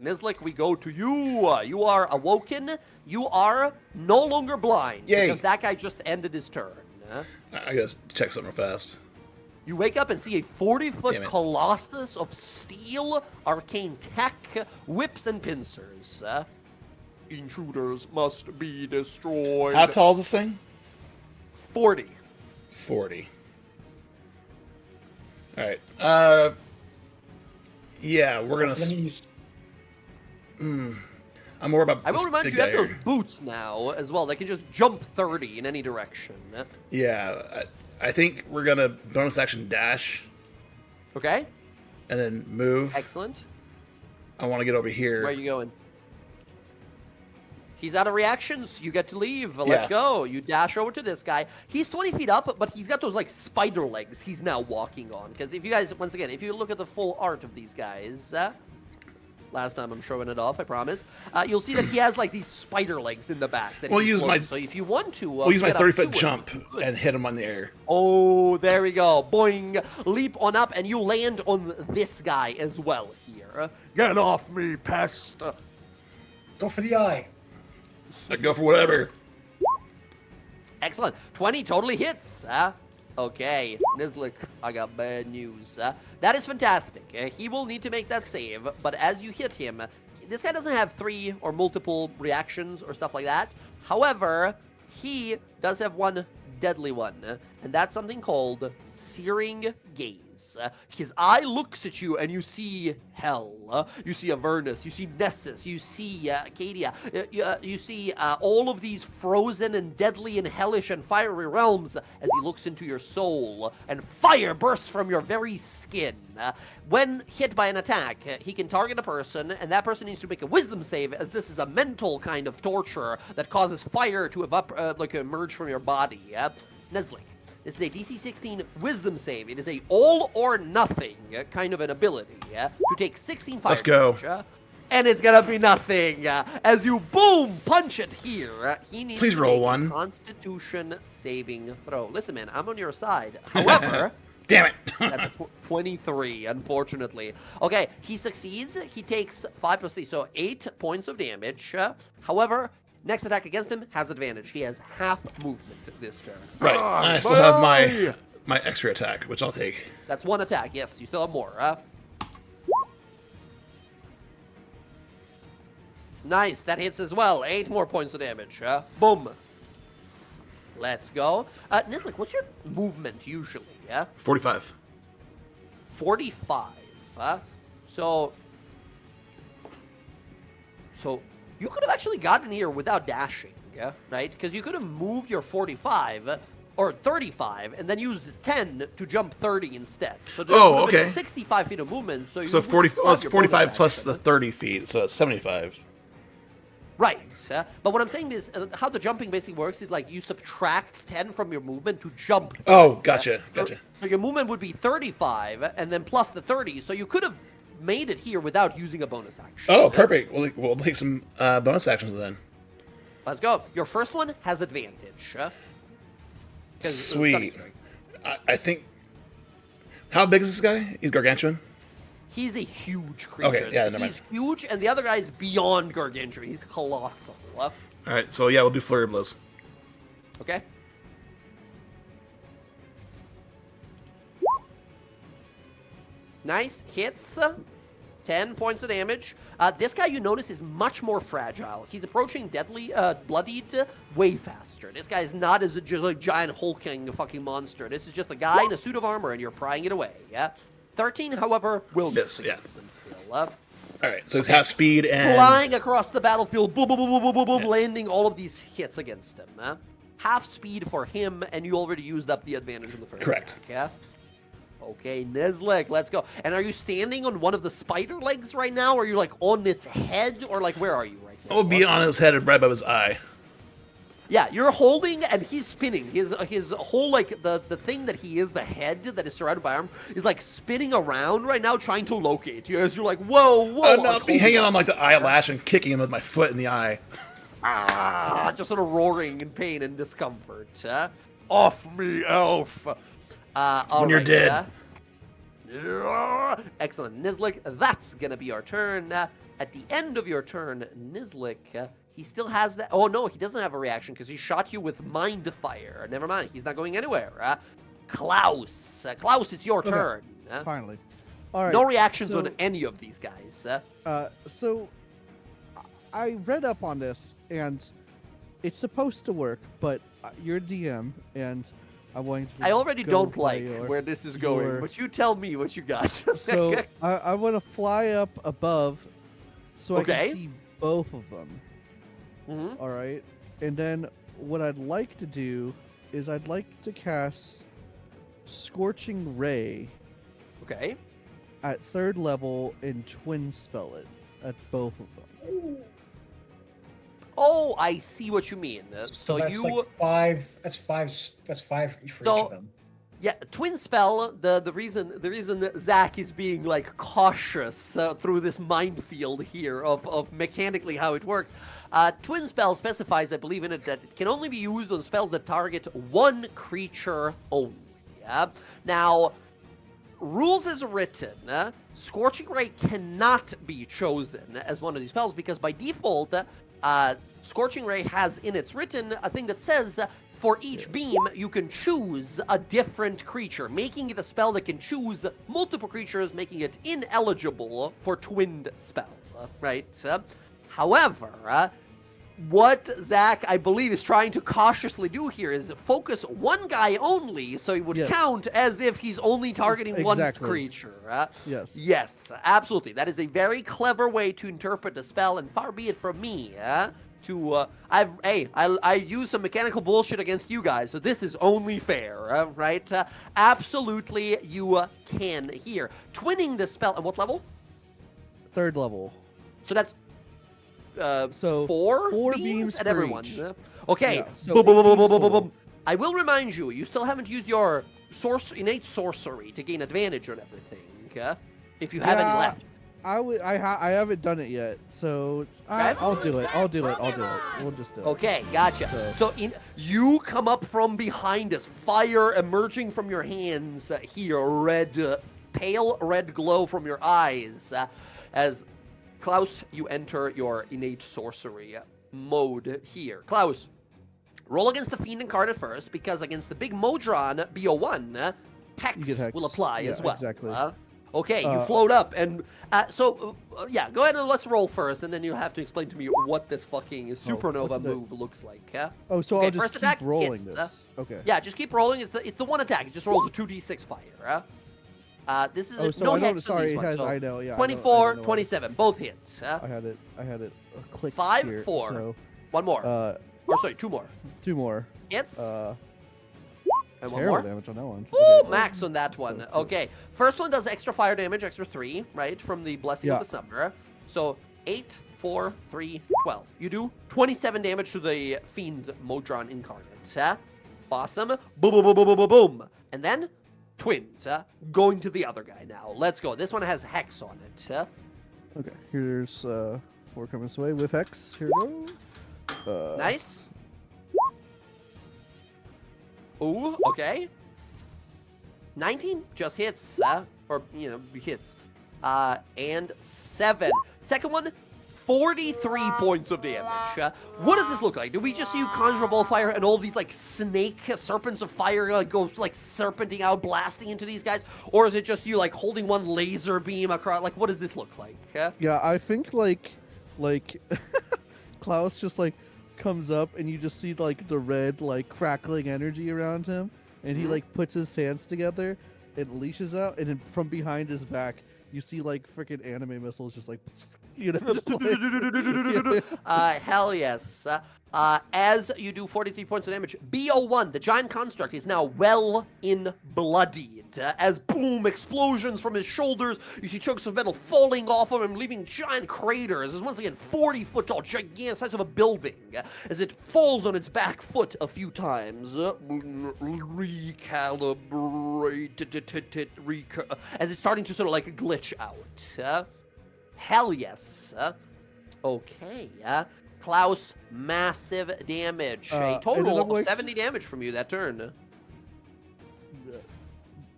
Nizlik, we go to you. You are awoken. You are no longer blind. Yay. Because that guy just ended his turn. I gotta check something real fast. You wake up and see a 40-foot Damn it. colossus of steel, arcane tech, whips, and pincers. Intruders must be destroyed. How tall is this thing? 40. 40. All right. Yeah, we're gonna. I'm more about. I will this remind big you, you have guy those here. boots now as well. They can just jump 30 in any direction. Yeah, I think we're gonna bonus action dash Okay? and then move. Excellent. I want to get over here. Where are you going? He's out of reactions. You get to leave. Let's go. You dash over to this guy. He's 20 feet up, but he's got those, like, spider legs he's now walking on. Because if you guys, once again, if you look at the full art of these guys, last time I'm showing it off, I promise, you'll see that he has, like, these spider legs in the back. That We'll he's use my- floating. So if you want to... We'll use my get up 30-foot to jump him, you could. and hit him on the air. Oh, there we go. Boing. Leap on up, and you land on this guy as well here. Get off me, pest. Go for the eye. I go for whatever. Excellent. 20 totally hits. Okay, Nizlik, I got bad news. That is fantastic. He will need to make that save, but as you hit him, this guy doesn't have 3 or multiple reactions or stuff like that. However, he does have one deadly one, and that's something called Searing Gaze. His eye looks at you, and you see hell. You see Avernus. You see Nessus. You see Acadia. You see all of these frozen and deadly and hellish and fiery realms as he looks into your soul, and fire bursts from your very skin. When hit by an attack, he can target a person, and that person needs to make a wisdom save, as this is a mental kind of torture that causes fire to emerge from your body. Nizlik. This is a DC 16 wisdom save. It is a all or nothing kind of an ability to take 16 fire Let's go. damage. And it's gonna be nothing. As you boom punch it here, he needs Please to roll make one. a Constitution saving throw. Listen, man, I'm on your side. However, Damn it. that's a 23, unfortunately. Okay, he succeeds. He takes 5 plus 3, so 8 points of damage. However, next attack against him has advantage. He has half movement this turn. Right. I still have my extra attack, which I'll take. That's one attack. Yes, you still have more. Nice. That hits as well. 8 more points of damage. Boom. Let's go. Nizlik, what's your movement usually? 45. 45. So you could have actually gotten here without dashing, right? Because you could have moved your 45 or 35 and then used 10 to jump 30 instead. So there would have been 65 feet of movement. So, So would 40. still Well, have it's your 45 bonus plus action. the 30 feet, so it's 75. Right. But what I'm saying is how the jumping basically works is like you subtract 10 from your movement to jump. 30, Oh, gotcha. Gotcha. So your movement would be 35 and then plus the 30. So you could have made it here without using a bonus action. Oh, perfect. We'll take some bonus actions then. Let's go. Your first one has advantage. 'Cause it's Sweet. stunning strike. I think. How big is this guy? He's gargantuan. He's a huge creature. Okay, yeah, never He's huge, and the other guy is beyond gargantuan. He's colossal. All right, so yeah, we'll do flurry of blows. Okay. Nice hits. 10 points of damage. This guy, you notice, is much more fragile. He's approaching deadly, bloodied way faster. This guy is not as a giant hulking fucking monster. This is just a guy in a suit of armor, and you're prying it away. 13, however, will miss against him still. All right, so it's half speed and Flying across the battlefield, boom, boom, boom, boom, boom, boom, landing all of these hits against him. Half speed for him, and you already used up the advantage in the first Correct. attack, Okay, Nizlik, let's go. And are you standing on one of the spider legs right now? Or are you, like, on its head? Or, like, where are you right now? I'll be on his head and right above his eye. Yeah, you're holding, and he's spinning. His whole, like, the thing that he is, the head that is surrounded by arm, is, like, spinning around right now, trying to locate you. As you're like, whoa. No, I'll be hanging on, like, the eyelash and kicking him with my foot in the eye. Just sort of roaring in pain and discomfort. Off me, elf. When you're dead. Excellent. Nizlik, that's going to be our turn. At the end of your turn, Nizlik, he still has that. Oh no, he doesn't have a reaction because he shot you with Mind Fire. Never mind, he's not going anywhere. Klaus, Klaus, it's your turn. Finally. All right. No reactions on any of these guys. So I read up on this, and it's supposed to work, but you're DM, and I'm going to. I already don't like where this is going, but you tell me what you got. So I want to fly up above, so I can see both of them. Mm-hmm. All right, and then what I'd like to do is I'd like to cast Scorching Ray. Okay. At 3rd level and twin spell it at both of them. Oh, I see what you mean. So that's like 5. That's 5. That's 5 for each of them. Yeah, twin spell. The reason Zach is being like cautious through this minefield here of mechanically how it works. Twin spell specifies, I believe in it, that it can only be used on spells that target one creature only. Yeah. Now, rules as written, Scorching Ray cannot be chosen as one of these spells because by default, Scorching Ray has in its written a thing that says for each beam you can choose a different creature, making it a spell that can choose multiple creatures, making it ineligible for twinned spell, right? However, what Zach, I believe, is trying to cautiously do here is focus one guy only, so he would count as if he's only targeting one creature. Yes, absolutely. That is a very clever way to interpret the spell, and far be it from me I use some mechanical bullshit against you guys, so this is only fair, right? Absolutely, you can here. Twinning the spell at what level? 3rd level. So that's so four beams at everyone. Okay. Yeah, so boom. I will remind you, you still haven't used your innate sorcery to gain advantage on everything. If you have any left. I haven't done it yet, so I'll do it. We'll just do it. Okay, gotcha. So you come up from behind us, fire emerging from your hands here, pale red glow from your eyes, as Klaus, you enter your innate sorcery mode here. Klaus, roll against the Fiend incarnate first, because against the big Modron BO1, Hex will apply as well. Exactly. Okay, you float up, and go ahead and let's roll first, and then you have to explain to me what this fucking supernova move looks like. So I'll just keep rolling this. Okay. Yeah, just keep rolling. It's the one attack. It just rolls a 2d6 fire. This is no hex on these ones. I know, yeah. 24, 27, both hits. I had it clicked 5, here, 4. So, one more. Two more. 2 more. Hits. And one terrible more. damage on that one. Ooh, Okay. max on that one. Okay. First one does extra fire damage, extra 3, right? From the Blessing of the Summoner. So 8, 4, 3, 12. You do 27 damage to the Fiend Modron Incarnate. Awesome. Boom, boom, boom, boom, boom, boom, boom. And then twins. Going to the other guy now. Let's go. This one has Hex on it. Okay. Here's 4 coming this way with Hex. Here we go. Nice. Ooh, okay. 19 just hits, hits. And 7. Second one, 43 points of damage. What does this look like? Do we just see you conjure a ball of fire and all these, like, snake serpents of fire, go, serpenting out, blasting into these guys? Or is it just you, holding one laser beam across? What does this look like? Yeah, I think, Klaus just, comes up and you just see, the red, crackling energy around him. And he, puts his hands together and leashes out. And then from behind his back, you see, freaking anime missiles just, hell yes. As you do 43 points of damage, BO1, the giant construct, is now well in bloodied. As boom, explosions from his shoulders, you see chunks of metal falling off of him, leaving giant craters. As once again, 40-foot tall, gigantic size of a building, as it falls on its back foot a few times. Recalibrate, as it's starting to sort of glitch out. Hell yes. Okay. Klaus, massive damage. A total of 70 damage from you that turn.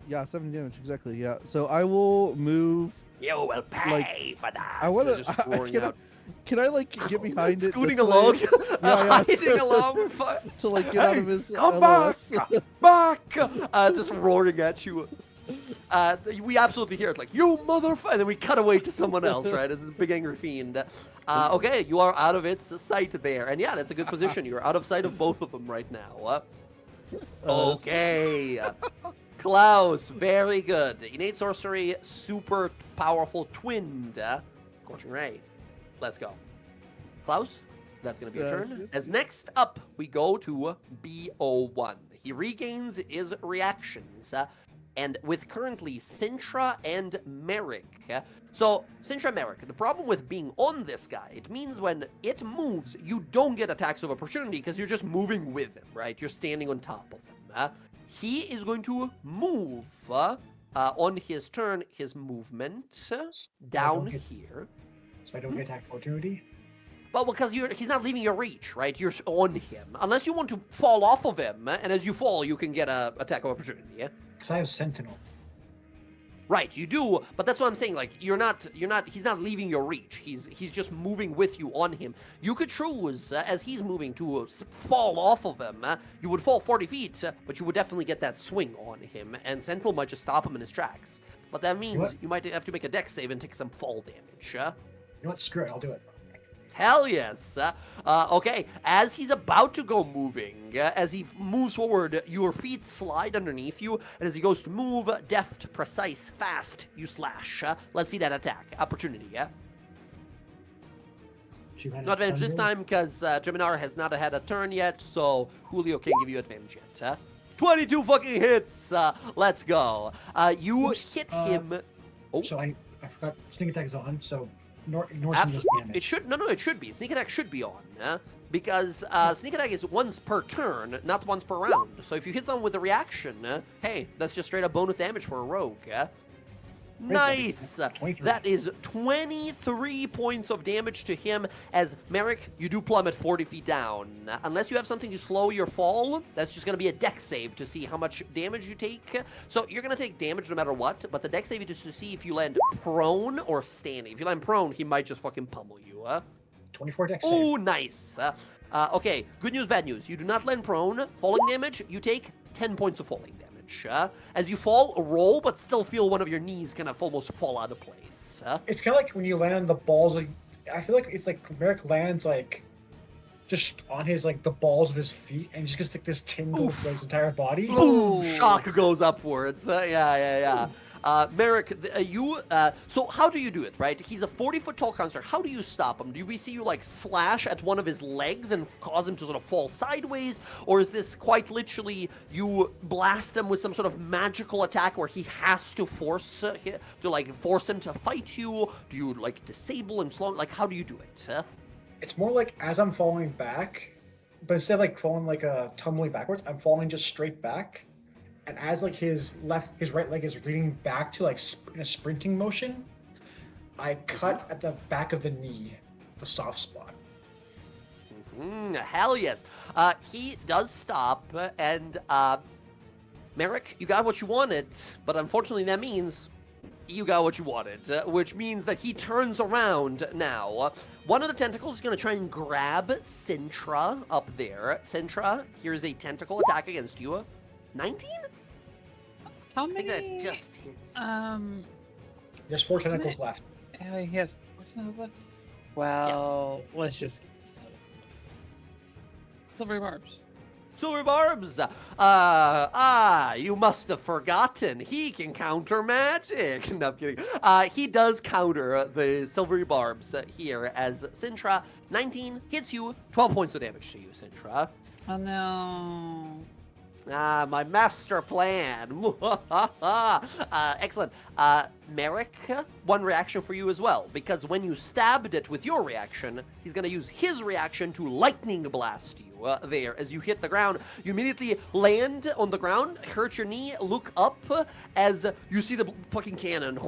Yeah, 7 damage exactly. Yeah. So I will move. You will pay for that. I want So to. just roaring out. Can I like get behind it? Scooting this way? along, Yeah. hiding along, to like get out of his come LOS. back, just roaring at you. We absolutely hear it like, you motherfucker, and then we cut away to someone else, right, as this big angry fiend. Okay, you are out of its sight there, and yeah, that's a good position. You're out of sight of both of them right now. Okay. Klaus, very good. Innate sorcery, super powerful, twinned. Scorching Ray. Let's go. Klaus, that's going to be a turn. As next up, we go to BO1. He regains his reactions. And with currently Sintra and Merrick. So, Sintra and Merrick, the problem with being on this guy, it means when it moves, you don't get attacks of opportunity because you're just moving with him, right? You're standing on top of him. He is going to move on his turn, his movement down here. So I don't get attack opportunity? Well, because he's not leaving your reach, right? You're on him. Unless you want to fall off of him, and as you fall, you can get a attack of opportunity, yeah? Because I have Sentinel. Right, you do, but that's what I'm saying, like, he's not leaving your reach. He's just moving with you on him. You could choose, as he's moving, to fall off of him. You would fall 40 feet, but you would definitely get that swing on him, and Sentinel might just stop him in his tracks. But that means you might have to make a dex save and take some fall damage. You know what, screw it, I'll do it. Hell yes. Okay, as he's about to go moving, as he moves forward, your feet slide underneath you, and as he goes to move, deft, precise, fast, you slash. Let's see that attack. Opportunity, yeah? No advantage this time, because Geminar has not had a turn yet, so Julio can't give you advantage yet. 22 fucking hits! Let's go. You hit him... So I forgot, sneak attack is on, so... Ignore some of this damage. It should be. Sneak attack should be on, because sneak attack is once per turn, not once per round. So if you hit someone with a reaction, hey, that's just straight up bonus damage for a rogue. Nice! That is 23 points of damage to him, as Merrick, you do plummet 40 feet down. Unless you have something to slow your fall, that's just going to be a dex save to see how much damage you take. So you're going to take damage no matter what, but the dex save is to see if you land prone or standing. If you land prone, he might just fucking pummel you. 24 dex save. Oh, nice. Okay, good news, bad news. You do not land prone. Falling damage, you take 10 points of falling damage. As you fall, roll, but still feel one of your knees kind of almost fall out of place. It's kind of like when you land on the balls. I feel like it's like Merrick lands like just on his like the balls of his feet, and he just gets like this tingle through his entire body. Boom! Shock goes upwards. Yeah. Merrick, so how do you do it, right? He's a 40-foot tall construct. How do you stop him? Do we see you, like, slash at one of his legs and cause him to sort of fall sideways? Or is this quite literally you blast him with some sort of magical attack where he has to force him to fight you? Do you, like, disable him slowly? Like, how do you do it? It's more like as I'm falling back, but instead of, like, falling like a tumbling backwards, I'm falling just straight back. And as like his right leg is reading back to like in a sprinting motion, I cut at the back of the knee, the soft spot. Hell yes. He does stop, and Merrick, you got what you wanted, but unfortunately that means you got what you wanted, which means that he turns around now. One of the tentacles is going to try and grab Sintra up there. Sintra, here's a tentacle attack against you. 19? How many? I think that just hits. There's 4 tentacles left. Oh, he has 4 tentacles left? Well, let's just get this out. Silvery barbs. Silver barbs! You must have forgotten. He can counter magic. No, I'm kidding. He does counter the silvery barbs here as Sintra. 19 hits you, 12 points of damage to you, Sintra. Oh no. My master plan. Excellent. Merrick, one reaction for you as well, because when you stabbed it with your reaction, he's going to use his reaction to lightning blast you there. As you hit the ground, you immediately land on the ground, hurt your knee, look up as you see the fucking cannon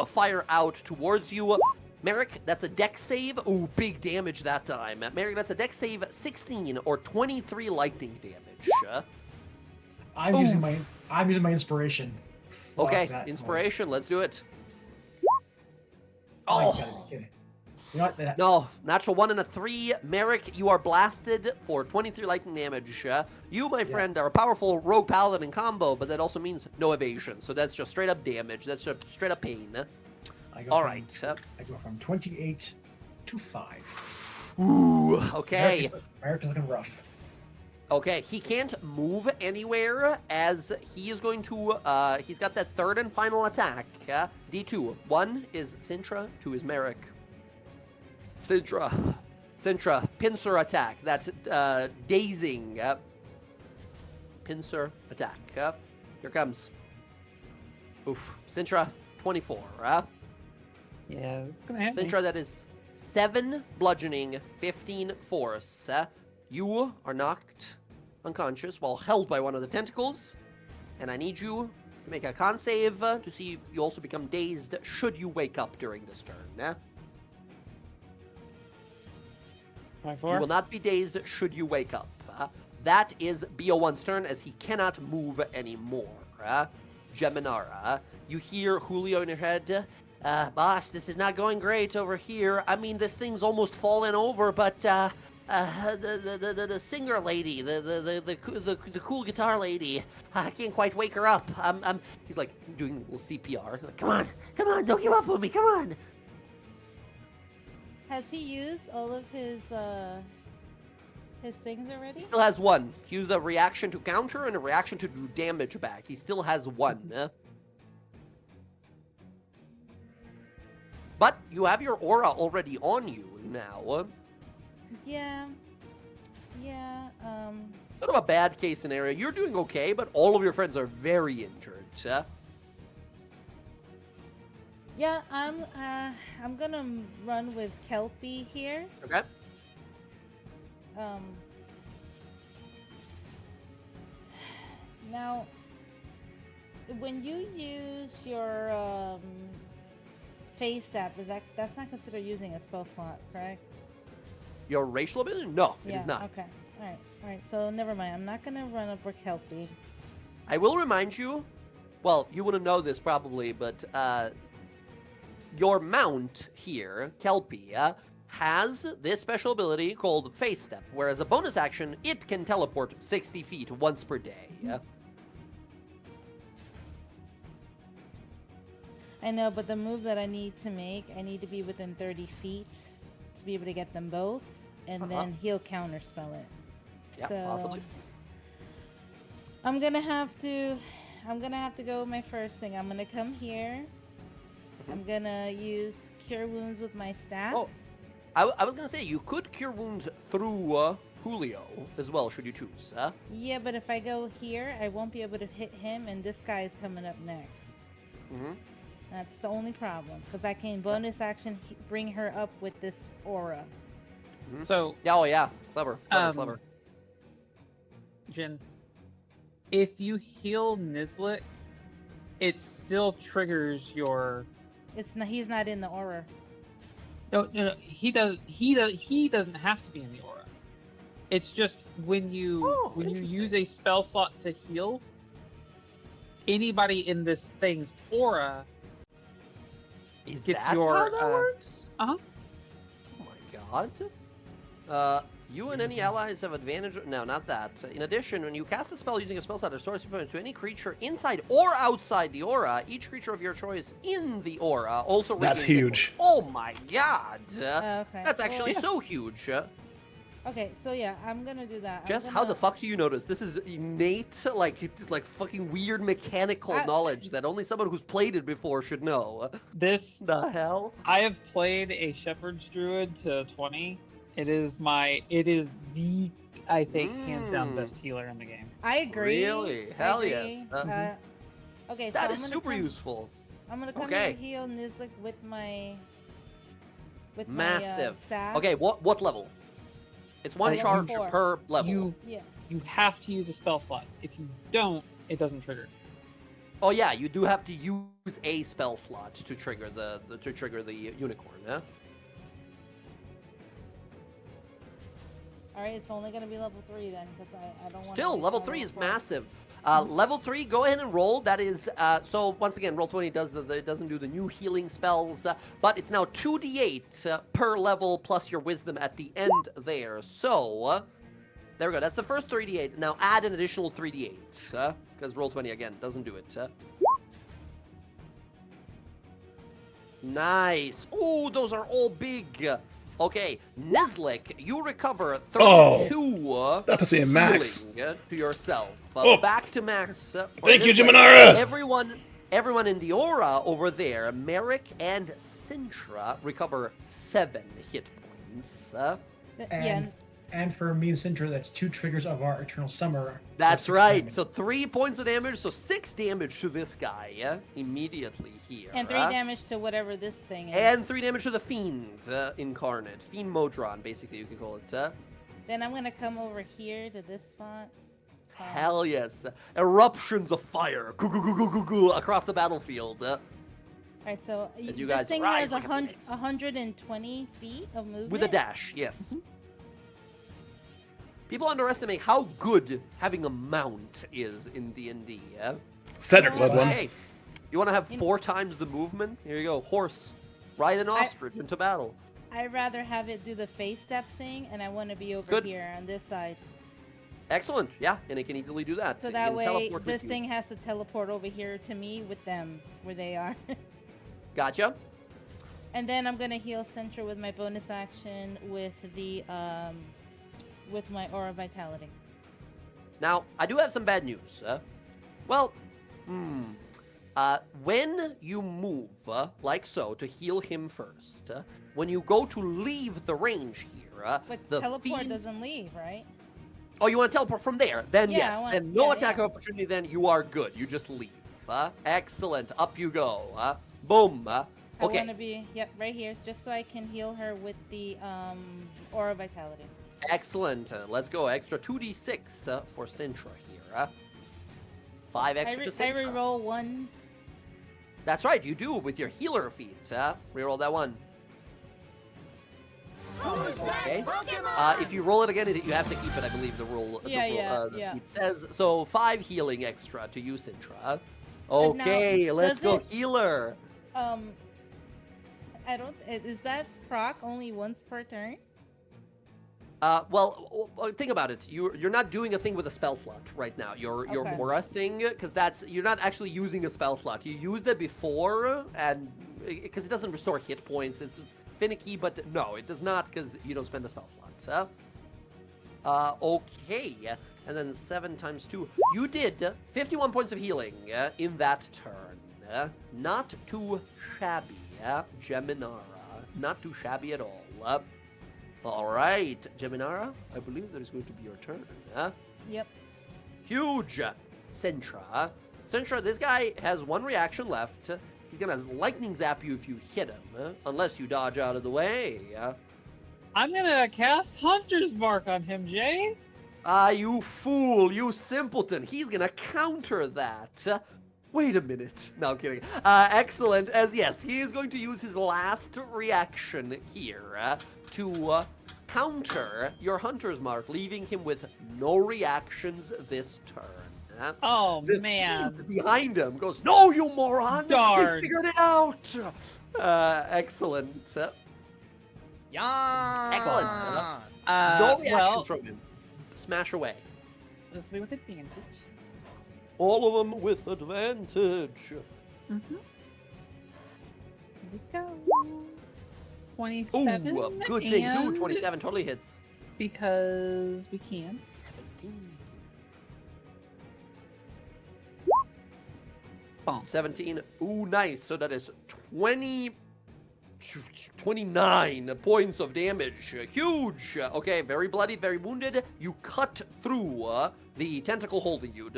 fire out towards you. Merrick, that's a dex save. Ooh, big damage that time. Merrick, that's a dex save 16 or 23 lightning damage. I'm using my inspiration. Fuck Okay, that inspiration. Let's do it. Oh, you Oh. gotta be kidding. You know what? No, natural 1 and a 3. Merrick, you are blasted for 23 lightning damage. You, my friend, are a powerful rogue paladin combo, but that also means no evasion. So that's just straight up damage. That's just straight up pain. All right. I go from 28 to 5. Ooh, okay. Merrick is looking rough. Okay, he can't move anywhere as he is going to, he's got that third and final attack. D2. 1 is Sintra, 2 is Merrick. Sintra, pincer attack. That's dazing. Pincer attack. Here comes. Oof. Sintra, 24. Yeah, it's gonna happen. Sintra, that is 7 bludgeoning, 15 force. You are knocked unconscious while held by one of the tentacles, and I need you to make a con save to see if you also become dazed should you wake up during this turn. 24? You will not be dazed should you wake up. That is BO1's turn as he cannot move anymore. Geminara, you hear Julio in your head. Boss, this is not going great over here. I mean, this thing's almost fallen over, but the singer lady, the cool guitar lady, I can't quite wake her up. He's like doing a little CPR. Like, come on, don't give up on me, come on. Has he used all of his things already? He still has 1. He used a reaction to counter and a reaction to do damage back. He still has 1. But you have your aura already on you now. Yeah. Sort of a bad case scenario. You're doing okay, but all of your friends are very injured. Yeah, I'm gonna run with Kelpie here. Okay. Now, when you use your phase step, that's not considered using a spell slot, correct? Your racial ability? No, it is not. Okay. All right. So never mind. I'm not gonna run up for Kelpie. I will remind you. Well, you wouldn't know this probably, but your mount here, Kelpie, has this special ability called Face Step, where as a bonus action, it can teleport 60 feet once per day. I know, but the move that I need to make, I need to be within 30 feet to be able to get them both, and then he'll counterspell it. Yeah, so possibly. I'm gonna have to go with my first thing. I'm gonna come here. I'm gonna use Cure Wounds with my staff. Oh, I was gonna say you could Cure Wounds through Julio as well, should you choose. Yeah, but if I go here, I won't be able to hit him, and this guy is coming up next. That's the only problem, because I can bonus action bring her up with this aura. So, yeah, clever. Jin, if you heal Nizlik, it still triggers your. He's not in the aura. No, he doesn't have to be in the aura. It's just when you use a spell slot to heal, anybody in this thing's aura gets your. How that works? Uh-huh. Oh my god. You and any allies have advantage. No, not that. In addition, when you cast a spell using a spell slot, restores opponent to any creature inside or outside the aura. Each creature of your choice in the aura also. That's huge. Oh my god. Okay. That's actually so huge. Okay, so yeah, I'm gonna do that. Jess, how the fuck do you notice? This is innate, like fucking weird mechanical knowledge that only someone who's played it before should know. This The hell? I have played a Shepherd's Druid to 20. It is the, I think, hands down best healer in the game. I agree. Really? Hell yes. Okay, That so is super useful. I'm gonna come Okay. and heal Nizlik with my Massive. staff. Okay, what level? It's one Level charge 4. per level. You have to use a spell slot. If you don't, it doesn't trigger. Oh yeah, you do have to use a spell slot to trigger the unicorn. Yeah. All right, it's only gonna be level 3 then, because I don't want. Still, level 3 is massive. Level 3, go ahead and roll. That is, so once again, Roll20 doesn't do the new healing spells, but it's now 2d8 per level plus your wisdom at the end there. So, there we go. That's the first 3d8. Now add an additional 3d8, because Roll20, again, doesn't do it. Nice. Ooh, those are all big. Okay, Nizlik, you recover 32 that must be a max. healing to yourself. Oh. Back to max. Thank you, Nizlik. Jiminara. Everyone in the aura over there, Merrick and Sintra, recover 7 hit points. And for me and Sintra, that's 2 triggers of our Eternal Summer. That's right. So 3 points of damage, so 6 damage to this guy immediately here. And 3 damage to whatever this thing is. And 3 damage to the Fiend incarnate. Fiend Modron, basically, you can call it. Then I'm going to come over here to this spot. Hell yes. Eruptions of fire across the battlefield. Alright, so you this guys thing rise has like a phoenix. 120 feet of movement. With a dash, yes. People underestimate how good having a mount is in D&D, yeah? Cedric loved one. Hey, you want to have 4 times the movement? Here you go, horse. Ride an ostrich into battle. I'd rather have it do the face step thing, and I want to be over here on this side. Excellent, yeah, and it can easily do that. So that way, this thing has to teleport over here to me with them, where they are. Gotcha. And then I'm going to heal Sintra with my bonus action with the, with my Aura Vitality. Now, I do have some bad news. When you move, like so, to heal him first, when you go to leave the range here, but the teleport fiend... doesn't leave, right? Oh, you want to teleport from there? Then Yeah, yes. I want... Then no attack of opportunity, then you are good. You just leave. Excellent. Up you go. Boom. Okay. I want to be, right here, just so I can heal her with the Aura Vitality. Excellent. Let's go. Extra 2d6 for Sintra here. 5 extra to Sintra. I reroll ones. That's right. You do with your healer feat. Reroll that one. Okay. If you roll it again, you have to keep it. I believe the rule. It says so. 5 healing extra to you, Sintra. Okay. Let's go, healer. I don't. Is that proc only once per turn? Well, think about it. You're not doing a thing with a spell slot right now. Your aura thing, because you're not actually using a spell slot. You used it before, and because it doesn't restore hit points, it's finicky. But no, it does not, because you don't spend a spell slot. Okay, and then 7 times 2. You did 51 points of healing in that turn. Not too shabby, Geminara. Not too shabby at all. All right, Geminara, I believe that is going to be your turn. Yep. Huge. Sintra. Sintra, this guy has 1 reaction left. He's going to lightning zap you if you hit him, unless you dodge out of the way. I'm going to cast Hunter's Mark on him, Jay. You fool, you simpleton. He's going to counter that. Wait a minute. No, I'm kidding. Excellent, as yes, he is going to use his last reaction here to counter your Hunter's Mark, leaving him with no reactions this turn. Oh, the man. fiend behind him goes, "No, you moron! Darn. We figured it out!" Excellent. Yeah. Excellent. No reactions from him. Smash away. This will be with advantage. All of them with advantage. Mm-hmm. Here we go. 27. Ooh, good thing too. 27 totally hits. Because we can. 17. Bomb. 17. Ooh, nice. So that is 29 points of damage. Huge. Okay, very bloodied, very wounded. You cut through the tentacle holding you.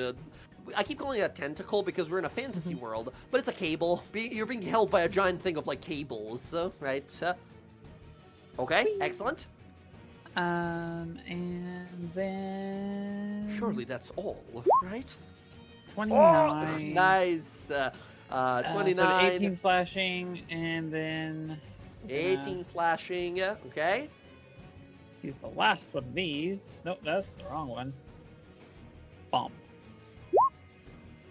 I keep calling it a tentacle because we're in a fantasy world, but it's a cable. You're being held by a giant thing of like cables, right? Okay, excellent. And then Surely that's all, right? 29. Oh, nice. 29. 18 slashing, and then 18 slashing. Okay. Use the last one of these. Nope, that's the wrong one. Bomb.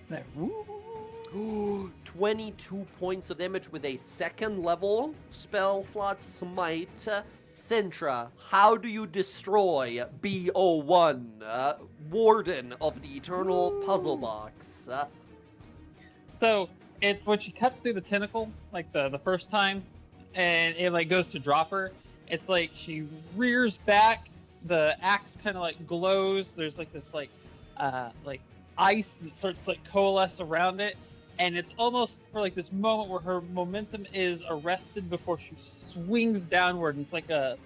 There. Ooh. 22 points of damage with a second level spell slot smite. Sintra, how do you destroy B01, Warden of the Eternal Puzzle Box? So it's when she cuts through the tentacle, like the first time, and it like goes to drop her. It's like she rears back. The axe kind of like glows. There's like this like ice that starts to like coalesce around it, and it's almost for like this moment where her momentum is arrested before she swings downward. And it's like a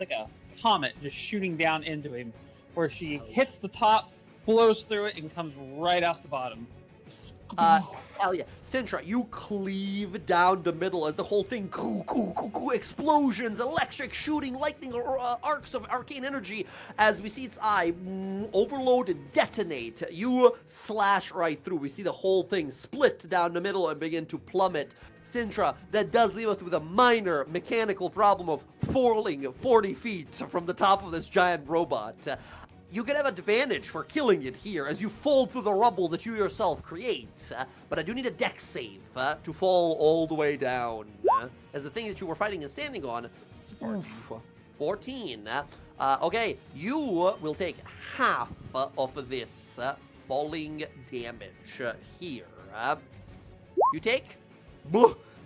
comet just shooting down into him, where she hits the top, blows through it, and comes right off the bottom. Hell yeah. Sintra, you cleave down the middle as the whole thing explosions, electric shooting, lightning, arcs of arcane energy as we see its eye overload and detonate. You slash right through. We see the whole thing split down the middle and begin to plummet. Sintra, that does leave us with a minor mechanical problem of falling 40 feet from the top of this giant robot. You can have advantage for killing it here as you fall through the rubble that you yourself create, but I do need a dex save to fall all the way down, as the thing that you were fighting is standing on. 14. Okay, you will take half of this falling damage here. You take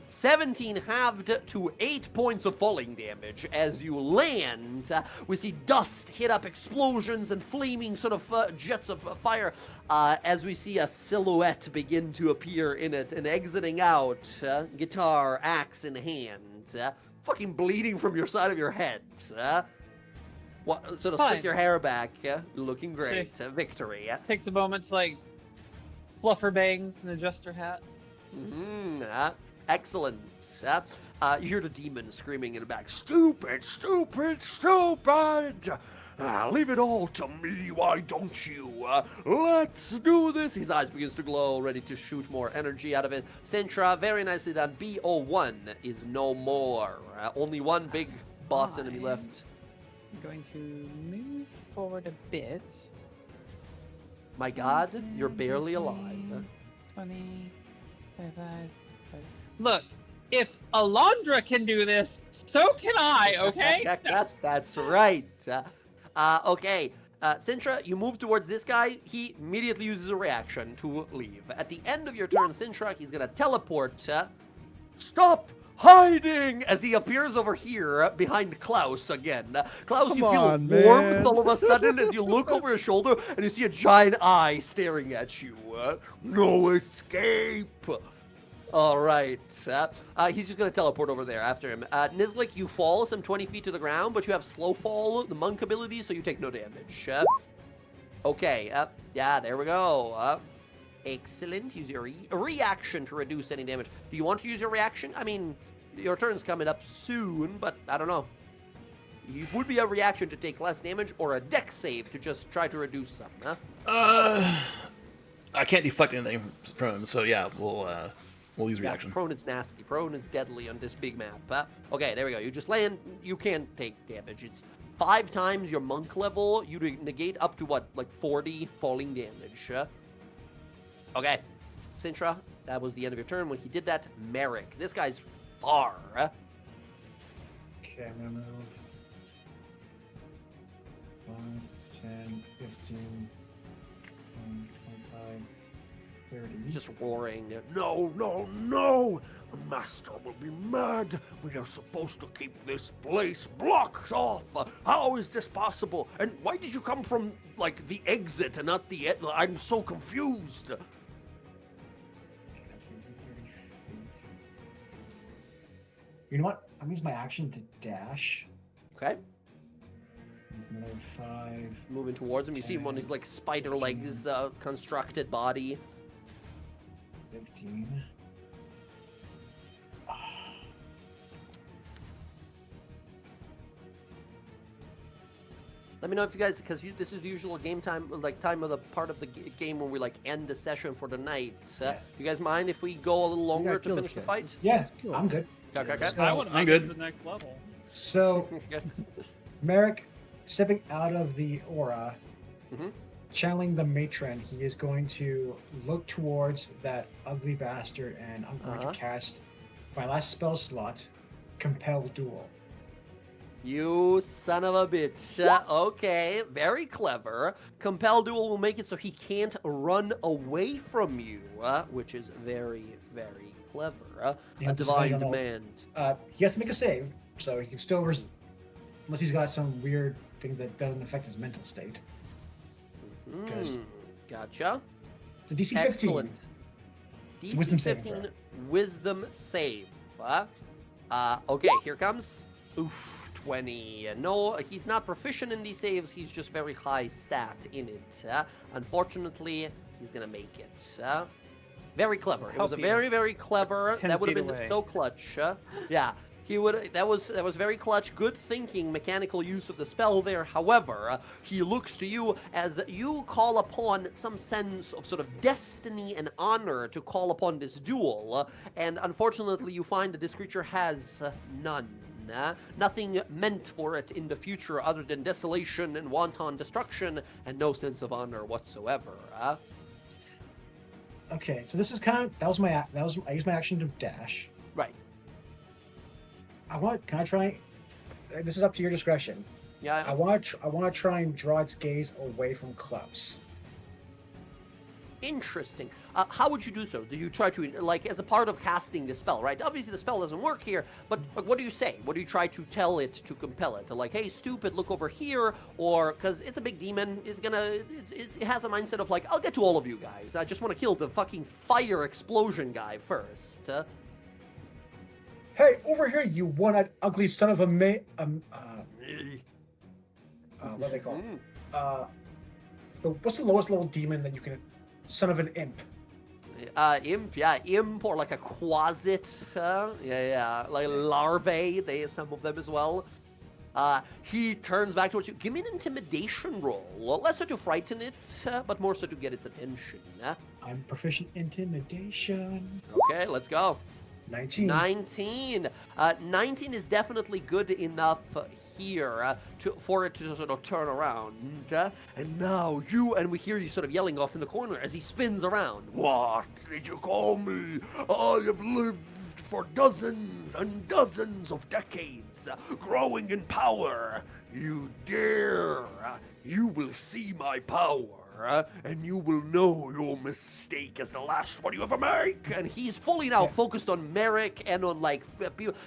17 halved to 8 points of falling damage. As you land, we see dust hit up, explosions and flaming sort of jets of fire as we see a silhouette begin to appear in it and exiting out, guitar, axe in hand, fucking bleeding from your side of your head. Sort of slick your hair back, looking great. Victory. Takes a moment to like fluff her bangs and adjust her hat. Excellent. You hear the demon screaming in the back. Stupid, stupid, stupid! Leave it all to me, why don't you? Let's do this! His eyes begins to glow, ready to shoot more energy out of it. Sintra, very nicely done. B01 is no more. Only one big boss enemy left. I'm going to move forward a bit. My god, you're barely alive. 20, 25, 30. Look, if Alondra can do this, so can I, okay? That's right. Okay, Sintra, you move towards this guy. He immediately uses a reaction to leave. At the end of your turn, Sintra, he's going to teleport. Stop hiding! As he appears over here behind Klaus again. Klaus, you feel warmth all of a sudden as you look over your shoulder and you see a giant eye staring at you. No escape! All right. He's just going to teleport over there after him. Nizlik, you fall some 20 feet to the ground, but you have slow fall, the monk ability, so you take no damage. Okay. Yeah, there we go. Excellent. Use your reaction to reduce any damage. Do you want to use your reaction? I mean, your turn's coming up soon, but I don't know. It would be a reaction to take less damage or a dex save to just try to reduce some, huh? I can't deflect anything from him, so yeah, we'll use reaction. Prone is nasty. Prone is deadly on this big map. Okay, there we go. You just land. You can't take damage. It's 5 times your monk level. You negate up to what, like 40 falling damage. Okay, Sintra, that was the end of your turn. When he did that, Merrick. This guy's far. Okay, I'm gonna move 5, 10, 15, 25. He's just roaring. No, no, no! The master will be mad. We are supposed to keep this place blocked off. How is this possible? And why did you come from, like, the exit and not the... I'm so confused. You know what? I'm using my action to dash. Okay. Another 5. Moving towards him. You see him on his, like, spider legs constructed body. 15. Let me know if you guys, because this is the usual game time, like time of the part of the game where we like end the session for the night. You guys mind if we go a little longer to finish the fight? Yeah, I'm good. Okay. So, I want to go to the next level. So, Merrick, stepping out of the aura, channeling the matron, he is going to look towards that ugly bastard, and I'm going to cast my last spell slot, Compel Duel. You son of a bitch. Okay, very clever. Compel Duel will make it so he can't run away from you, which is very, very clever. A divine demand. He has to make a save, so he can still unless he's got some weird things that doesn't affect his mental state. Gotcha. The DC 15. Excellent. DC Wisdom 15 wisdom save. Okay, here comes. Oof, 20. No, he's not proficient in these saves. He's just very high stat in it. Unfortunately, he's gonna make it. Very clever. It was a very, very clever. That would have been so clutch. Yeah. He would. That was very clutch. Good thinking, mechanical use of the spell there. However, he looks to you as you call upon some sense of sort of destiny and honor to call upon this duel, and unfortunately, you find that this creature has none. Nothing meant for it in the future other than desolation and wanton destruction, and no sense of honor whatsoever. Okay, so this is I used my action to dash. Right. Can I try? This is up to your discretion. Yeah. I want to try and draw its gaze away from Klaus. Interesting. How would you do so? Do you try to, like, as a part of casting the spell, right? Obviously, the spell doesn't work here, but what do you say? What do you try to tell it to compel it? To like, hey, stupid, look over here, or because it's a big demon, it has a mindset of like, I'll get to all of you guys. I just want to kill the fucking fire explosion guy first. Hey, over here, you one-eyed ugly son of a what do they call it? What's the lowest level demon that you can? Son of an imp. Imp, yeah, imp, or like a quasit, like larvae, some of them as well. He turns back towards you. Give me an intimidation roll. Less so to frighten it, but more so to get its attention. I'm proficient in intimidation. Okay, let's go. 19. 19 is definitely good enough here for it to sort of turn around. And now we hear you sort of yelling off in the corner as he spins around. What did you call me? I have lived for dozens and dozens of decades, growing in power. You dare. You will see my power. And you will know your mistake is the last one you ever make. And he's fully now focused on Merrick and on like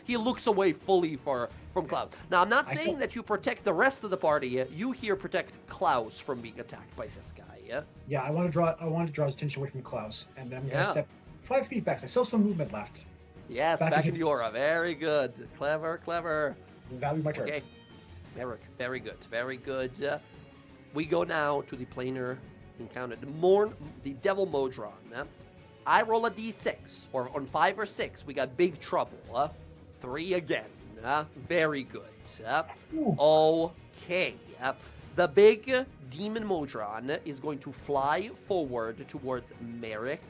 he looks away fully from Klaus. Now I'm not saying that you protect the rest of the party. You here protect Klaus from being attacked by this guy. Yeah, I want to draw his attention away from Klaus, and then I'm gonna step 5 feet back. I still have some movement left. Yes, back into Yora. Very good, clever. Value my turn. Okay, Merrick. Very good. We go now to the planar encounter, the Devil Modron. I roll a d6, or on 5 or 6, we got big trouble. 3 again. Very good. Okay. The big demon Modron is going to fly forward towards Merrick,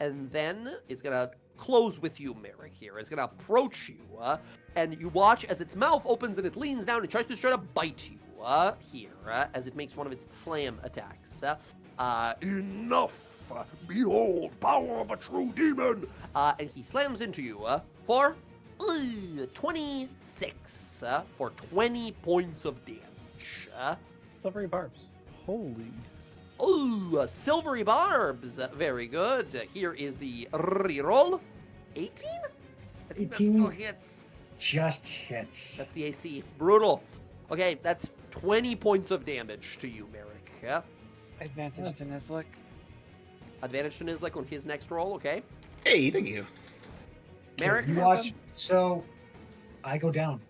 and then it's going to close with you, Merrick, here. It's going to approach you, and you watch as its mouth opens and it leans down and tries to try to bite you. Here, as it makes one of its slam attacks. Enough! Behold, power of a true demon! And he slams into you for 26 for 20 points of damage. Silvery barbs. Holy. Ooh, silvery barbs. Very good. Here is the reroll. 18? I think 18 that still hits. Just hits. That's the AC. Brutal. Okay, that's 20 points of damage to you, Merrick. Yeah? Advantage to Nislik. Advantage to Nislik on his next roll, okay? Hey, thank you. Merrick? You watch. So, I go down.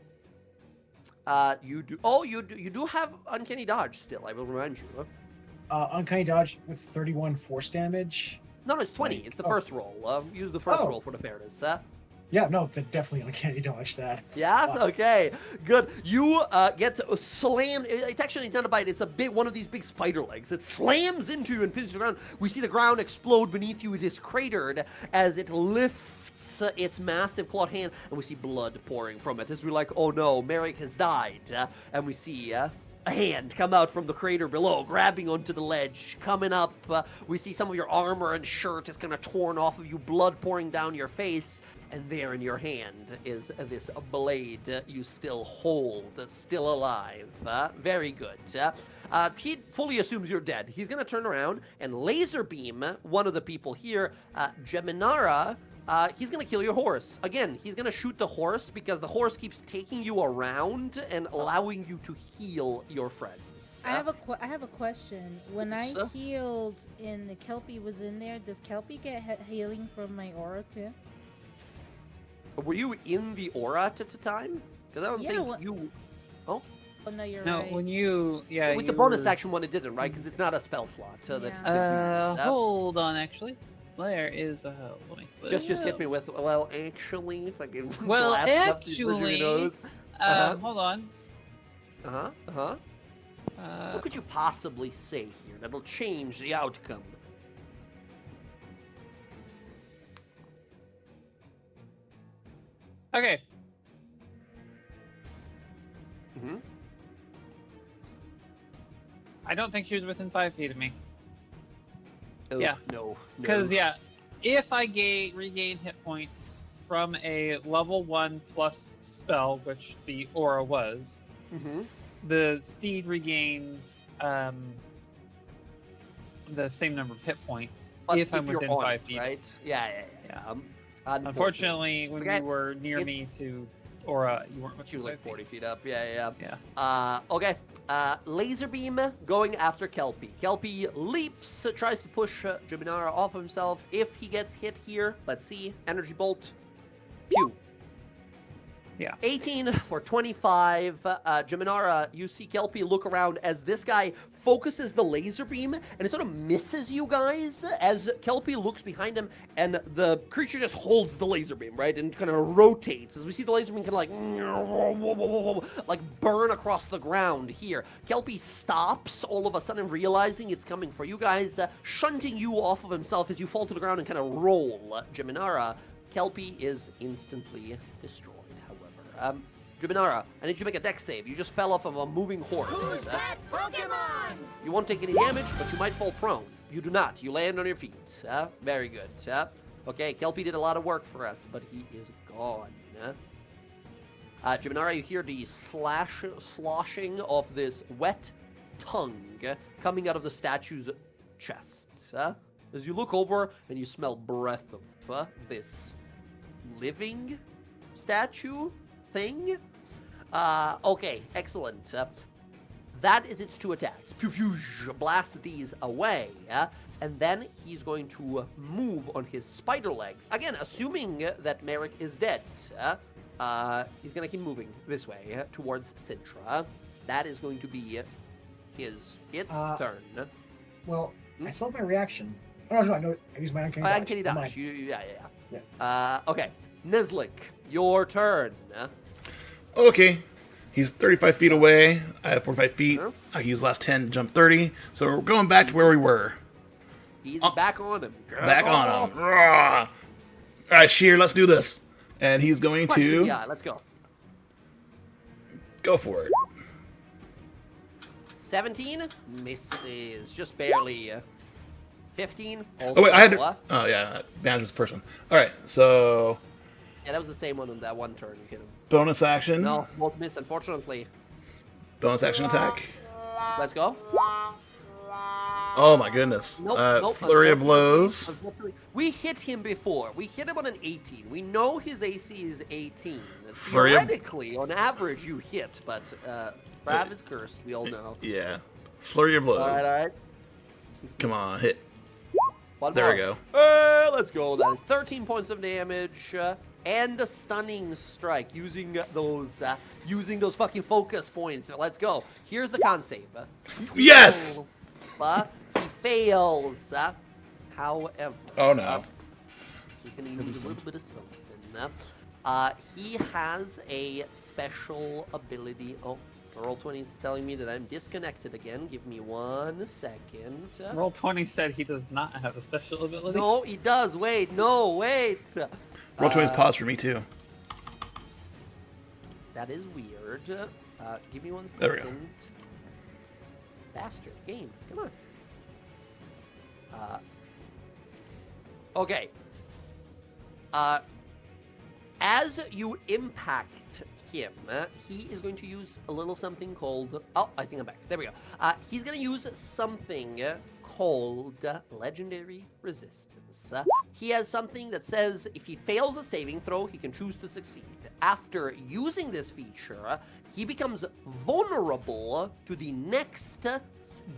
You do have Uncanny Dodge still, I will remind you. Uncanny Dodge with 31 force damage. No, it's 20. It's the first roll. Use the first roll for the fairness. Yeah, no, definitely Uncanny Dodge that. Yeah? Okay, good. You get slammed. It's actually not a bite. It's one of these big spider legs. It slams into you and pins you to the ground. We see the ground explode beneath you. It is cratered as it lifts its massive clawed hand, and we see blood pouring from it as we're like, oh no, Merrick has died. And we see a hand come out from the crater below, grabbing onto the ledge. Coming up, we see some of your armor and shirt is kind of torn off of you, blood pouring down your face. And there in your hand is this blade you still hold, still alive. Very good. He fully assumes you're dead. He's going to turn around and laser beam one of the people here, Geminara. He's going to kill your horse. Again, he's going to shoot the horse because the horse keeps taking you around and allowing you to heal your friends. I have a question. When I healed and the Kelpie was in there, does Kelpie get healing from my aura too? Were you in the aura at the time? Because I don't think you... Oh? Oh, no, you're No, right. when you... Yeah, With you the bonus were... action one, it didn't, right? Because it's not a spell slot. So hold on, actually. There is a... Just hit me with, well, actually... If I can Well, blast up these wizard nose. hold on. What could you possibly say here that'll change the outcome? Okay. Mm-hmm. I don't think she was within 5 feet of me. Oh, Yeah. No. Because, yeah, if I regain hit points from a level 1 plus spell, which the aura was, the steed regains the same number of hit points if I'm within 5 feet. Right? Yeah. Unfortunately, when you were near me to aura, you weren't She was like 40 feet up. Yeah. Okay. Laser beam going after Kelpie. Kelpie leaps, tries to push Geminara off himself. If he gets hit here, let's see. Energy bolt. Pew. Yeah. 18 for 25. Geminara, you see Kelpie look around as this guy focuses the laser beam, and it sort of misses you guys as Kelpie looks behind him, and the creature just holds the laser beam, right, and kind of rotates. As we see the laser beam kind of like burn across the ground here. Kelpie stops, all of a sudden realizing it's coming for you guys, shunting you off of himself as you fall to the ground and kind of roll. Geminara, Kelpie is instantly destroyed. Geminara, I need you to make a dex save. You just fell off of a moving horse. Who's that Pokemon? You won't take any damage, but you might fall prone. You do not. You land on your feet. Very good. Okay, Kelpie did a lot of work for us, but he is gone. Geminara, you hear the sloshing of this wet tongue coming out of the statue's chest. As you look over and you smell breath of this living statue thing. Okay, excellent. That is its 2 attacks. Blast these away. And then he's going to move on his spider legs. Again, assuming that Merrick is dead. He's going to keep moving this way towards Sintra. That is going to be its turn. Well, I still have my reaction. Oh, no, I know. I use my uncanny dodge. Yeah. Okay. Nizlik, your turn. Okay. He's 35 feet away. I have 45 feet. I can use last 10, jump 30. So we're going back to where we were. He's back on him. Back on him. All right, Sheer, let's do this. And he's going to... Yeah, let's go. Go for it. 17 misses, just barely. 15. Also, oh wait, I had to. Oh yeah, advantage was the first one. All right, so. Yeah, that was the same one on that one turn. You hit him. Bonus action. No, won't miss, unfortunately. Bonus action attack. Let's go. Oh my goodness. Nope, flurry of blows. We hit him before. We hit him on an 18. We know his AC is 18. Theoretically, on average, you hit, but Brav is cursed. We all know. Yeah. Flurry of blows. All right. Come on, hit. One there more. We go. Let's go. That is 13 points of damage and a stunning strike using those fucking focus points. Let's go. Here's the con save. Yes. He fails. However, oh no, he's gonna use a little bit of something. He has a special ability. Oh, Roll20 is telling me that I'm disconnected again. Give me 1 second. Roll20 said he does not have a special ability. No, he does. Wait, no, wait. Roll20's paused for me too. That is weird. Give me 1 second. There we go. Bastard. Game. Come on. Okay. As you impact him, he is going to use a little something called... Oh, I think I'm back. There we go. He's going to use something called Legendary Resistance. He has something that says if he fails a saving throw, he can choose to succeed. After using this feature, he becomes vulnerable to the next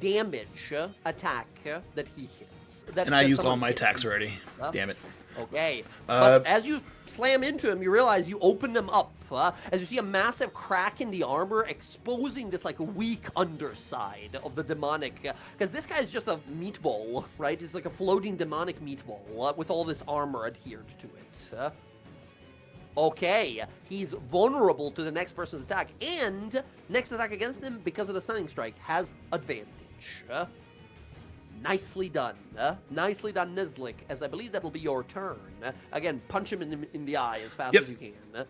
damage attack that he hits. And I used all my attacks already. Damn it. Okay. But as you slam into him, you realize you open him up. As you see a massive crack in the armor exposing this like weak underside of the demonic. Because this guy is just a meatball, right? It's like a floating demonic meatball with all this armor adhered to it. Okay, he's vulnerable to the next person's attack, and next attack against him, because of the stunning strike, has advantage. Nicely done. Nicely done, Nizlik, as I believe that'll be your turn. Again, punch him in the eye as fast as you can.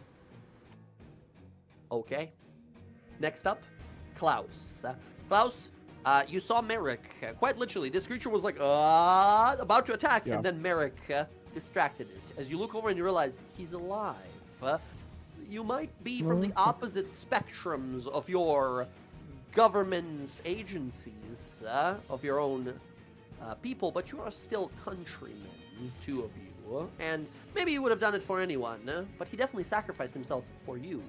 Okay. Next up, Klaus. Klaus, you saw Merrick. Quite literally, this creature was like, about to attack, and then Merrick distracted it. As you look over and you realize he's alive. You might be from the opposite spectrums of your government's agencies, of your own people, but you are still countrymen, two of you. And maybe you would have done it for anyone, but he definitely sacrificed himself for you.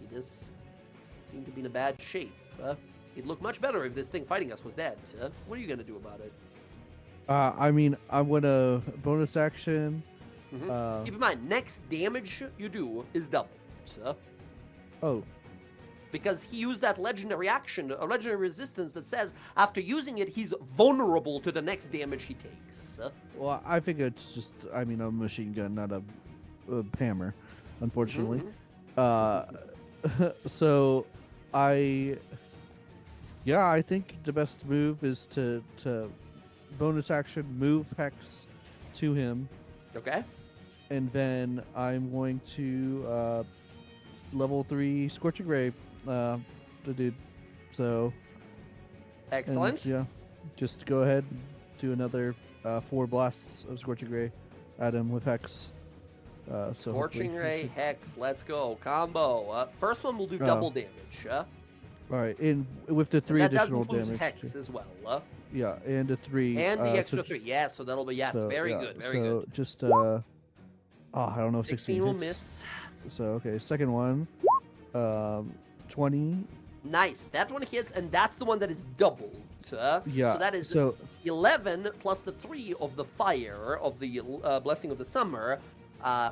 He does seem to be in a bad shape. He'd look much better if this thing fighting us was dead. What are you going to do about it? I mean, I'm going to bonus action. Keep in mind, next damage you do is doubled. Oh. Because he used that legendary action, a legendary resistance that says after using it, he's vulnerable to the next damage he takes. Well, I think it's just, I mean, a machine gun, not a hammer, unfortunately. So, I think the best move is to bonus action move Hex to him. Okay. And then I'm going to level 3 Scorching Ray the dude. So excellent. And, yeah, just go ahead and do another 4 blasts of Scorching Ray at him with Hex. So Scorching Ray, Hex, let's go. Combo. First one will do double damage. All right, and with the 3 additional damage. damage. Hex as well. Yeah, and the 3. And the extra 3. Yeah, so that'll be, very good. Very good. So just, I don't know, 16 will hits. miss. So, okay, second one, 20. Nice. That one hits, and that's the one that is doubled. Yeah. So that is 11 plus the 3 of the fire of the Blessing of the Summer.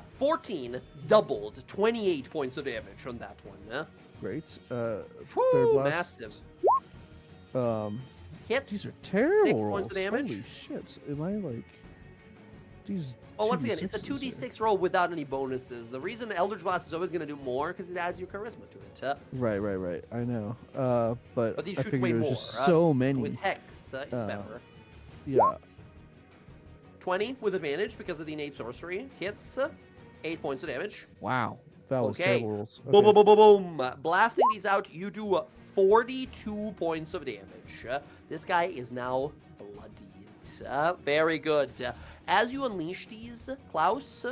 14 doubled. 28 points of damage on that one. Great. Woo, third blast. massive. Hits. These are terrible 6 rolls. points of damage. Holy shit. Am I like... These Well, once again, it's a 2d6s 2d6 roll without any bonuses. The reason Eldritch Blast is always going to do more because it adds your charisma to it. Right. I know. But these I shoot figured way it was more. just so many. With Hex, it's better. Yeah. 20 with advantage because of the innate sorcery. Hits. 8 points of damage. Wow. That was Okay. terrible rolls. Boom, boom, boom, boom, boom. Blasting these out, you do 42 points of damage. This guy is now bloodied. Very good. As you unleash these, Klaus,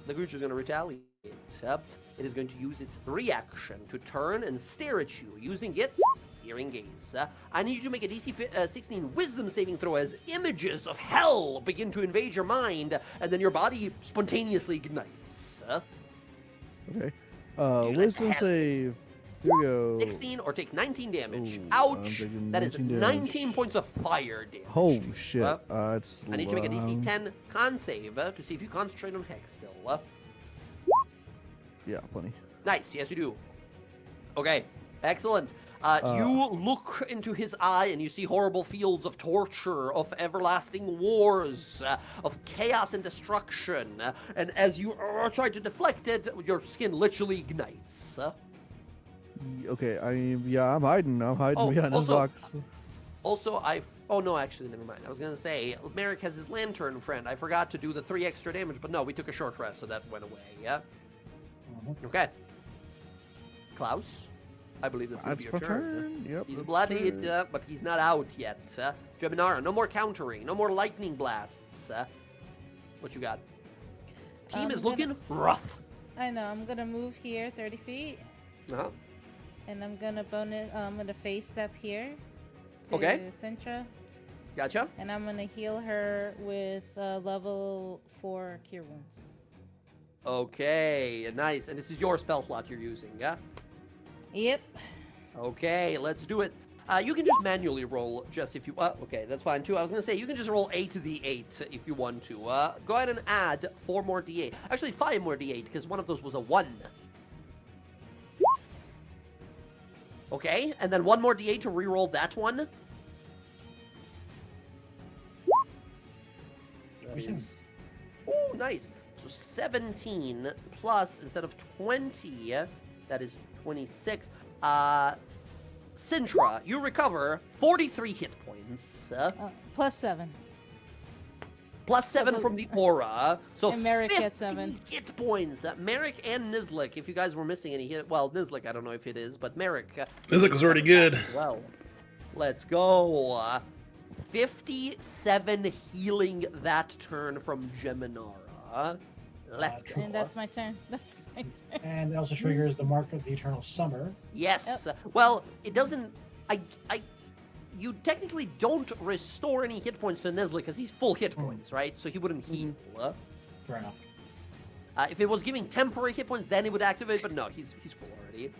the creature is going to retaliate. It is going to use its reaction to turn and stare at you using its Searing Gaze. I need you to make a DC 16 Wisdom saving throw as images of hell begin to invade your mind, and then your body spontaneously ignites. Okay. Wisdom save. Here we go. 16 or take 19 damage. Ooh, Ouch! I'm That is taking 19 points of fire damage. Holy shit. It's I need you to make a DC 10 con save to see if you concentrate on Hex still. Yeah, plenty. Nice, yes you do. Okay, excellent. You look into his eye and you see horrible fields of torture, of everlasting wars, of chaos and destruction. And as you try to deflect it, your skin literally ignites. Okay, I'm hiding. Behind this box. Also, oh no, actually, never mind. I was gonna say, Merrick has his lantern friend. I forgot to do the 3 extra damage, but no, we took a short rest, so that went away, yeah? Okay. Klaus, I believe that's going to be That's your my turn. turn. Yep. He's that's bloodied, turn. but he's not out yet. Geminara, no more countering, no more lightning blasts. What you got? Team is looking rough. I know. I'm gonna move here 30 feet. Uh-huh. And I'm gonna bonus. I'm gonna face step here. To Okay. Sintra. Gotcha. And I'm gonna heal her with level 4 cure wounds. Okay, nice. And this is your spell slot you're using, yeah? Yep. Okay, let's do it. You can just manually roll, Jess, if you... okay, that's fine, too. I was going to say, you can just roll 8 to the 8 if you want to. Go ahead and add 4 more d8. Actually, 5 more d8, because one of those was a 1. Okay, and then 1 more d8 to re-roll that one. Ooh, nice. So 17 plus, instead of 20, that is 26. Sintra, you recover 43 hit points. Plus 7. Plus 7 from the aura. So And Merrick 50 gets 7. hit points. Merrick and Nizlik, if you guys were missing any hit. Well, Nizlik, I don't know if it is, but Merrick. Nizlik was already good. Well, let's go. 57 healing that turn from Geminara. Let's go. And that's my turn. That's my turn. And that also triggers the Mark of the Eternal Summer. Yes. Well, it doesn't. You technically don't restore any hit points to Nizlik because he's full hit points, right? So he wouldn't heal. Fair enough. If it was giving temporary hit points, then it would activate. But no, he's full already.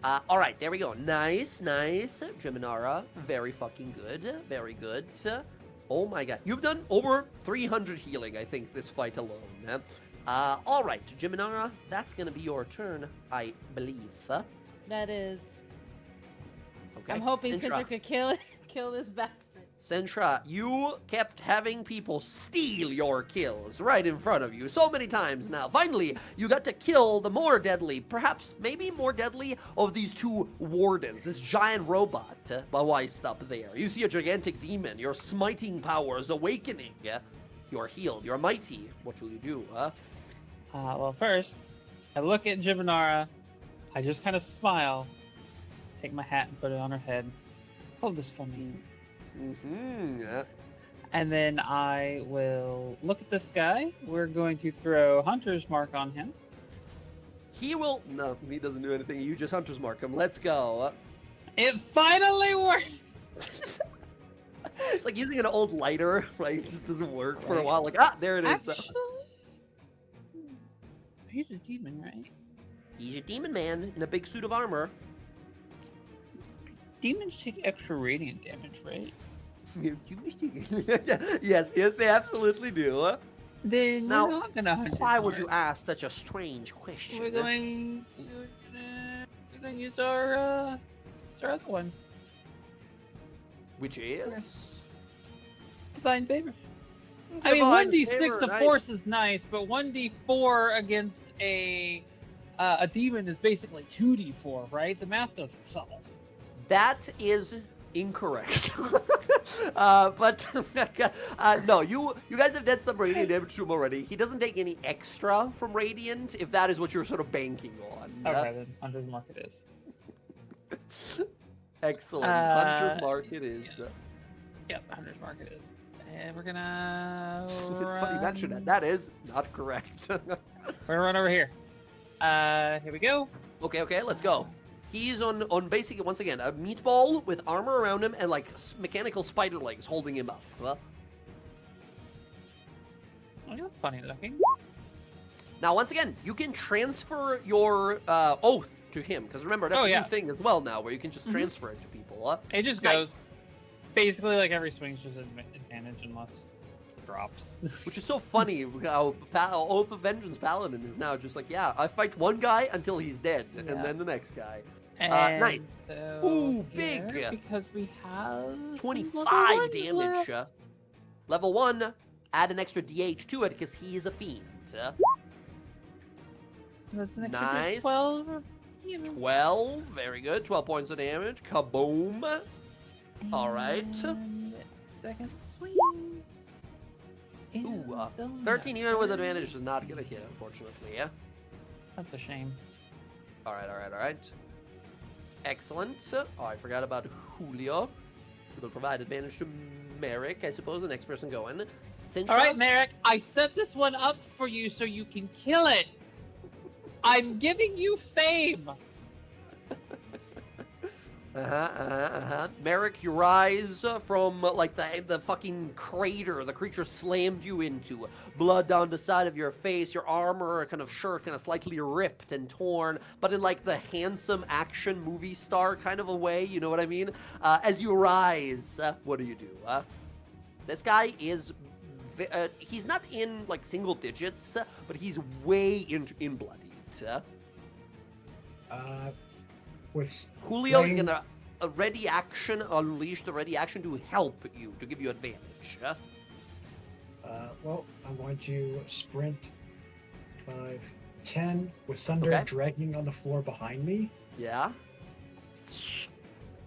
All right, there we go. Nice. Geminara, very fucking good. Very good. Oh my god, you've done over 300 healing, I think, this fight alone. All right, Geminara, that's gonna be your turn, I believe. That is. Okay. I'm hoping Sintra. Sintra could kill this bastard. Sintra, you kept having people steal your kills right in front of you so many times now. Finally, you got to kill the more deadly, perhaps maybe more deadly, of these 2 wardens, this giant robot. But why stop there? You see a gigantic demon, your smiting powers awakening. You're healed, you're mighty. What will you do, Well, first, I look at Geminara. I just kind of smile, take my hat and put it on her head. Hold this for me. And then I will look at this guy. We're going to throw Hunter's Mark on him. He will... No, he doesn't do anything. You just Hunter's Mark him. Let's go. It finally works! It's like using an old lighter, right? It just doesn't work for a while. Like, there it is. Actually, he's a demon, right? He's a demon man in a big suit of armor. Demons take extra radiant damage, right? Yes, they absolutely do. Then Now, we're not gonna hunt. Why would you ask such a strange question? We're gonna use our other one. Which is? Divine favor. I mean, Divine 1d6 favor, of nice. force is nice, but 1d4 against a demon is basically 2d4, right? The math doesn't solve. That is incorrect. But no, you guys have done some radiant damage to him already. He doesn't take any extra from radiant, if that is what you're sort of banking on. Okay, then Hunter's Mark it is. Excellent. Hunter's Mark it is. Yep, Hunter's Mark it is. And we're gonna. It's funny you mention that. That is not correct. We're gonna run over here. Here we go. Okay, let's go. He's on basically, once again, a meatball with armor around him and, like, mechanical spider legs holding him up. Oh, you're funny looking. Now, once again, you can transfer your oath to him, because remember, that's a new thing as well now, where you can just transfer it to people. It just goes. Basically, like, every swing's just an advantage unless it drops. Which is so funny how Oath of Vengeance Paladin is now just like, yeah, I fight one guy until he's dead, and then the next guy. Nice. So ooh, big. Because we have 25 damage. Left. Level 1, add an extra d8 to it because he is a fiend. That's an extra Nice. 12. 12, very good. 12 points of damage. Kaboom. All right. And second swing. Ooh, 13 even with advantage is not gonna hit, unfortunately. Yeah. That's a shame. All right. Excellent. Oh, I forgot about Julio. He will provide advantage to Merrick, I suppose, the next person going. Cincha? All right, Merrick, I set this one up for you so you can kill it. I'm giving you fame. Merrick, you rise from like the fucking crater the creature slammed you into. Blood down the side of your face, your armor, kind of shirt, kind of slightly ripped and torn, but in like the handsome action movie star kind of a way, you know what I mean? As you rise, what do? This guy is, he's not in like single digits, but he's way in bloodied. With Julio is gonna unleash the ready action to help you, to give you advantage. Well, I'm going to sprint 5, 10 with Sunder dragging on the floor behind me. Yeah.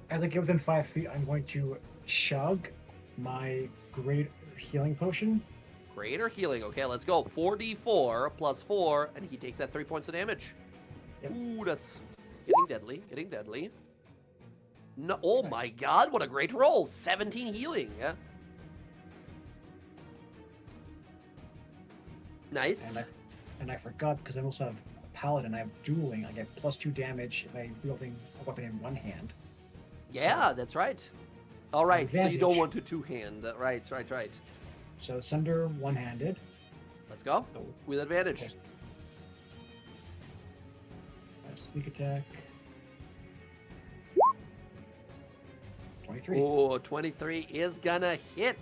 As I get within 5 feet, I'm going to chug my great healing potion. Greater healing. Okay, let's go. 4d4 plus 4, and he takes that 3 points of damage. Yep. Ooh, that's getting deadly. No, oh my god, what a great roll. 17 healing. Nice. And I forgot, because I also have a paladin, I have dueling. I get +2 damage if I'm wielding a weapon in one hand. Yeah, so, that's right. All right, so you don't advantage. want to two-hand. Right. So Sunder one-handed. Let's go. So, With advantage. Sneak attack. 23. Oh, 23 is gonna hit.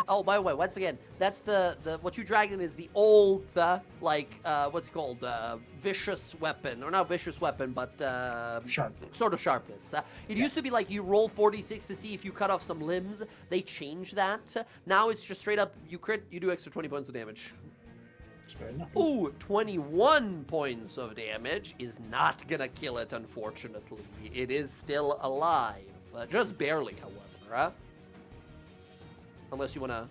Oh, by the way, once again, that's the what you dragging is the old what's it called, vicious weapon, or not vicious weapon, but Sharp. sort of sharpness. It used to be like you roll 46 to see if you cut off some limbs. They changed that. Now it's just straight up you crit, you do extra 20 points of damage. Fair enough. Ooh, 21 points of damage is not gonna kill it, unfortunately. It is still alive. Just barely, however. Unless you want to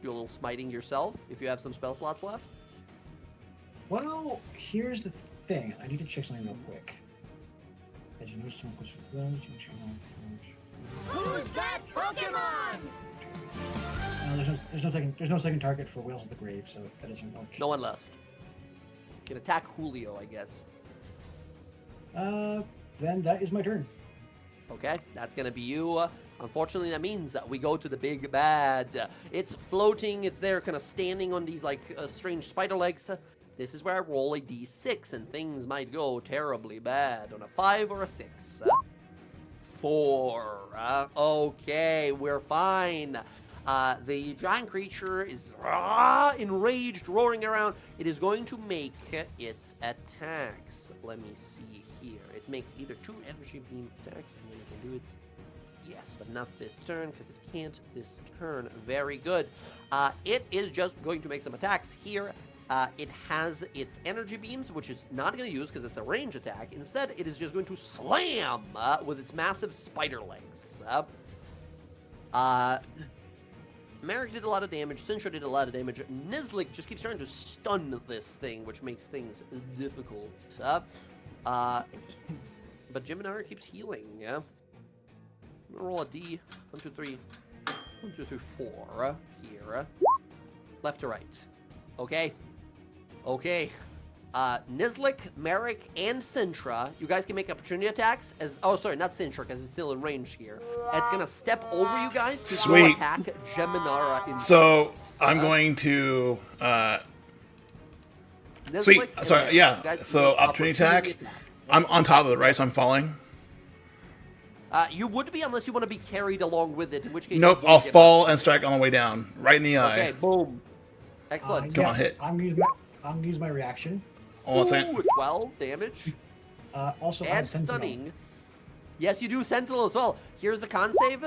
do a little smiting yourself, if you have some spell slots left. Well, here's the thing. I need to check something real quick. As you know, someone puts runs, you should know. Who's that Pokemon? There's no second target for Whales of the Grave, so that doesn't work. No one left. You can attack Julio, I guess. Then that is my turn. Okay, that's gonna be you. Unfortunately, that means that we go to the big bad. It's floating. It's there, kind of standing on these like strange spider legs. This is where I roll a d6, and things might go terribly bad on a 5 or a 6. 4. Okay, we're fine. The giant creature is enraged, roaring around. It is going to make its attacks. Let me see here. It makes either 2 energy beam attacks, and then it can do its... Yes, but not this turn, because it can't this turn. Very good. It is just going to make some attacks here. It has its energy beams, which is not going to use because it's a range attack. Instead, it is just going to slam with its massive spider legs. Merrick did a lot of damage, Cincha did a lot of damage, Nizzlik just keeps trying to stun this thing, which makes things difficult. But Jiminar keeps healing, yeah? I'm gonna roll a D. 1, 2, 3. 1, 2, 3, 4 here. Left to right. Okay. Nizzlik, Merrick, and Cintra, you guys can make opportunity attacks as... Oh, sorry, not Cintra, because it's still in range here. It's gonna step over you guys to go attack Geminara in... So, I'm going to... Nizzlik Sweet. and Sorry, Merrick, yeah. you guys can So, make opportunity attack. I'm on top of it, right? So I'm falling? You would be unless you want to be carried along with it, in which case... Nope, I'll fall and strike on the way down. Right in the eye. Okay, boom. Excellent. Come on, hit. I'm gonna use my reaction. Hold on a second. Ooh, 12 damage. Also, And I'm Sentinel. stunning. Yes, you do Sentinel as well. Here's the con save.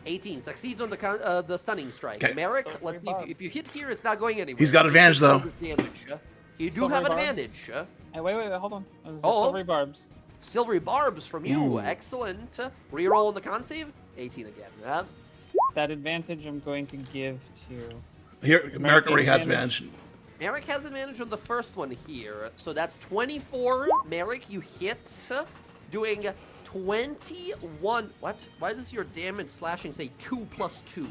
18. Succeeds on the stunning strike. Okay. Merrick, let's see if you hit here, it's not going anywhere. He's got advantage, though. Damage. You do Silvery have barbs. advantage. Hey, wait, hold on. There's Oh. silvery barbs. Silvery barbs from you. Ooh. Excellent. Reroll on the con save. 18 again. That advantage I'm going to give to... Here, Merrick already has advantage. Merrick has advantage on the first one here. So that's 24. Merrick, you hit. doing 21. What? Why does your damage slashing say 2 plus 2?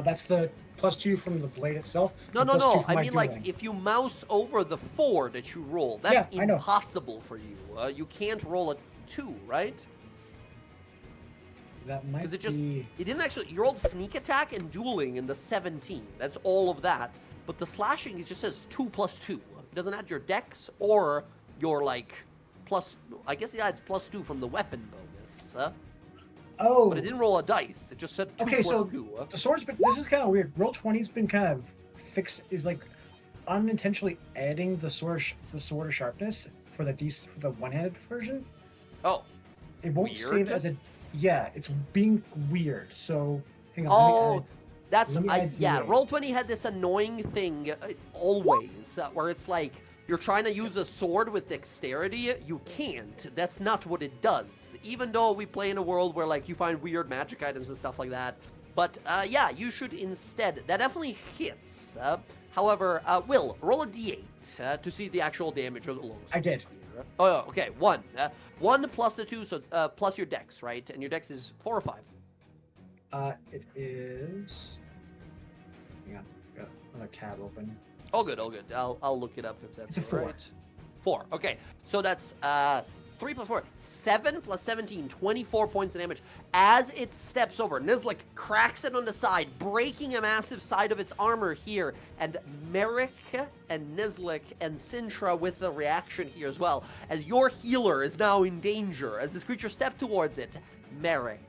That's the +2 from the blade itself. No, and no, +2 no. from I my mean, like, dueling. if you mouse over the 4 that you roll, that's Yeah, I know. impossible for you. You can't roll a 2, right? That might Because it just, be... it didn't actually, you rolled sneak attack and dueling in the 17. That's all of that. But the slashing, it just says 2 plus 2. It doesn't add your dex or your, like, plus, I guess it adds +2 from the weapon bonus. Oh. But it didn't roll a dice. It just said 2 Okay, plus so 2. the sword's been... This is kind of weird. Roll20's been kind of fixed... Is, like, unintentionally adding the sword of sharpness for the one-handed version. Oh. It won't Weird? save as a... Yeah, it's being weird. So, hang on. Oh, that's let me add yeah. D8. Roll20 had this annoying thing always, where it's like you're trying to use a sword with dexterity. You can't. That's not what it does. Even though we play in a world where like you find weird magic items and stuff like that. But yeah, you should instead. That definitely hits. However, Will, roll a d8 to see the actual damage of the longsword. I did. Oh, okay. 1. 1 plus the 2, so plus your dex, right? And your dex is 4 or 5. It is... Hang on. Got another tab open. All good, all good. I'll look it up if that's It's a 4. right. 4. Okay. So that's 3 plus 4, 7 plus 17, 24 points of damage. As it steps over, Nizlik cracks it on the side, breaking a massive side of its armor here. And Merrick and Nizlik and Sintra with the reaction here as well. As your healer is now in danger, as this creature steps towards it. Merrick,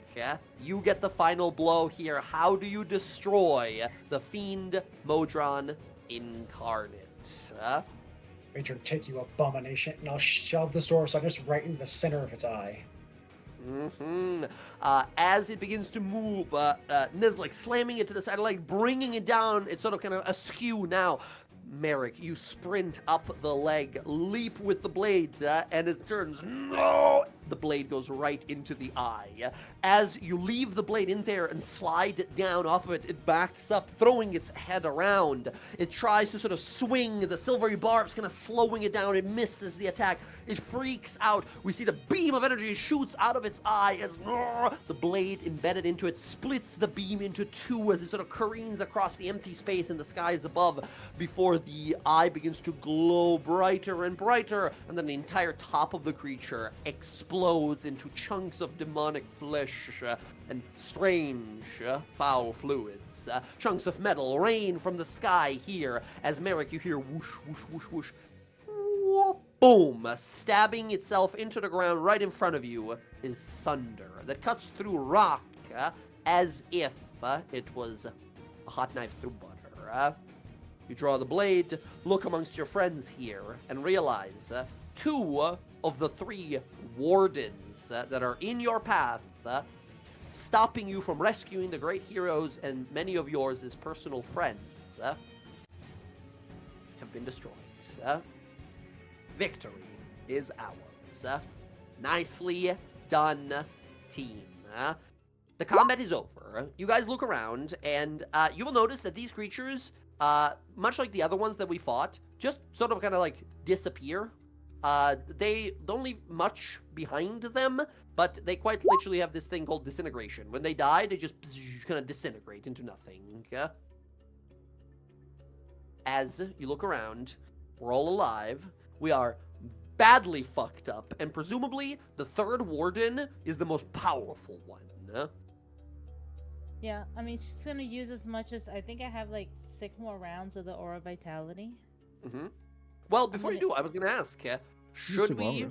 you get the final blow here. How do you destroy the Fiend Modron Incarnate? Make sure to take you, abomination, and I'll shove the sword just right in the center of its eye. As it begins to move, Nizlik slamming it to the side, like bringing it down. It's sort of kind of askew now. Merrick, you sprint up the leg, leap with the blade, and it turns. No! The blade goes right into the eye. As you leave the blade in there and slide it down off of it, it backs up, throwing its head around. It tries to sort of swing. The silvery barbs kind of slowing it down. It misses the attack. It freaks out. We see the beam of energy shoots out of its eye as the blade embedded into it splits the beam into 2 as it sort of careens across the empty space in the skies above before the eye begins to glow brighter and brighter, and then the entire top of the creature explodes into chunks of demonic flesh and strange foul fluids. Chunks of metal rain from the sky here as Merrick, you hear whoosh, whoosh, whoosh, whoosh. Boom! Stabbing itself into the ground right in front of you is Sunder that cuts through rock as if it was a hot knife through butter. You draw the blade, look amongst your friends here, and realize 2 of the 3 wardens that are in your path, stopping you from rescuing the great heroes and many of yours as personal friends, have been destroyed. Victory is ours. Nicely done, team. The combat is over. You guys look around, and you will notice that these creatures, much like the other ones that we fought, just sort of kind of like disappear. They don't leave much behind them, but they quite literally have this thing called disintegration. When they die, they just kind of disintegrate into nothing. As you look around, we're all alive. We are badly fucked up, and presumably the 3rd warden is the most powerful one. Yeah, I mean, she's gonna use as much as I think I have like 6 more rounds of the Aura Vitality. Well, before you do, I was gonna ask, should we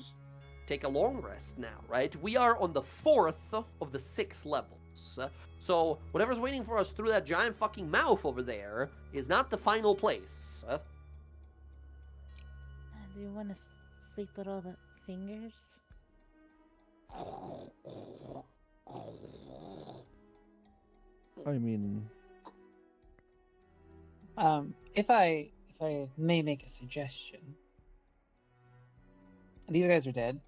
take a long rest now, right? We are on the 4th of the 6 levels. So whatever's waiting for us through that giant fucking mouth over there is not the final place. Do you want to sleep with all the fingers? I mean, if I may make a suggestion, these guys are dead.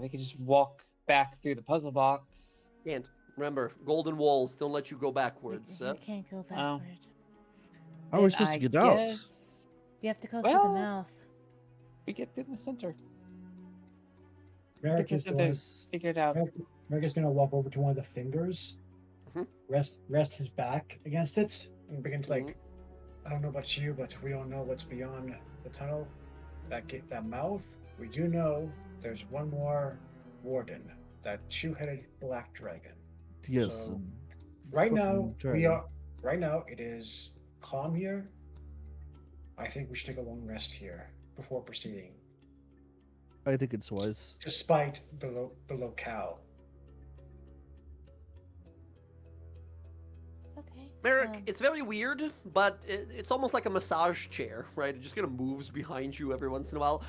We could just walk back through the puzzle box. Can't. Remember, golden walls don't let you go backwards. You can't go backward. how are we supposed to get out? You have to go through the mouth. We get through the center. Merrick Get is this going. figured out. Merrick is going to walk over to one of the fingers, rest his back against it, and begin to like. I don't know about you, but we don't know what's beyond the tunnel. That mouth. We do know there's one more warden, that two-headed black dragon. Yes. So, right now dragon. Right now it is calm here. I think we should take a long rest here before proceeding. I think it's wise. Despite the locale. Okay. Merrick, it's very weird, but it's almost like a massage chair, right? It just kind of moves behind you every once in a while.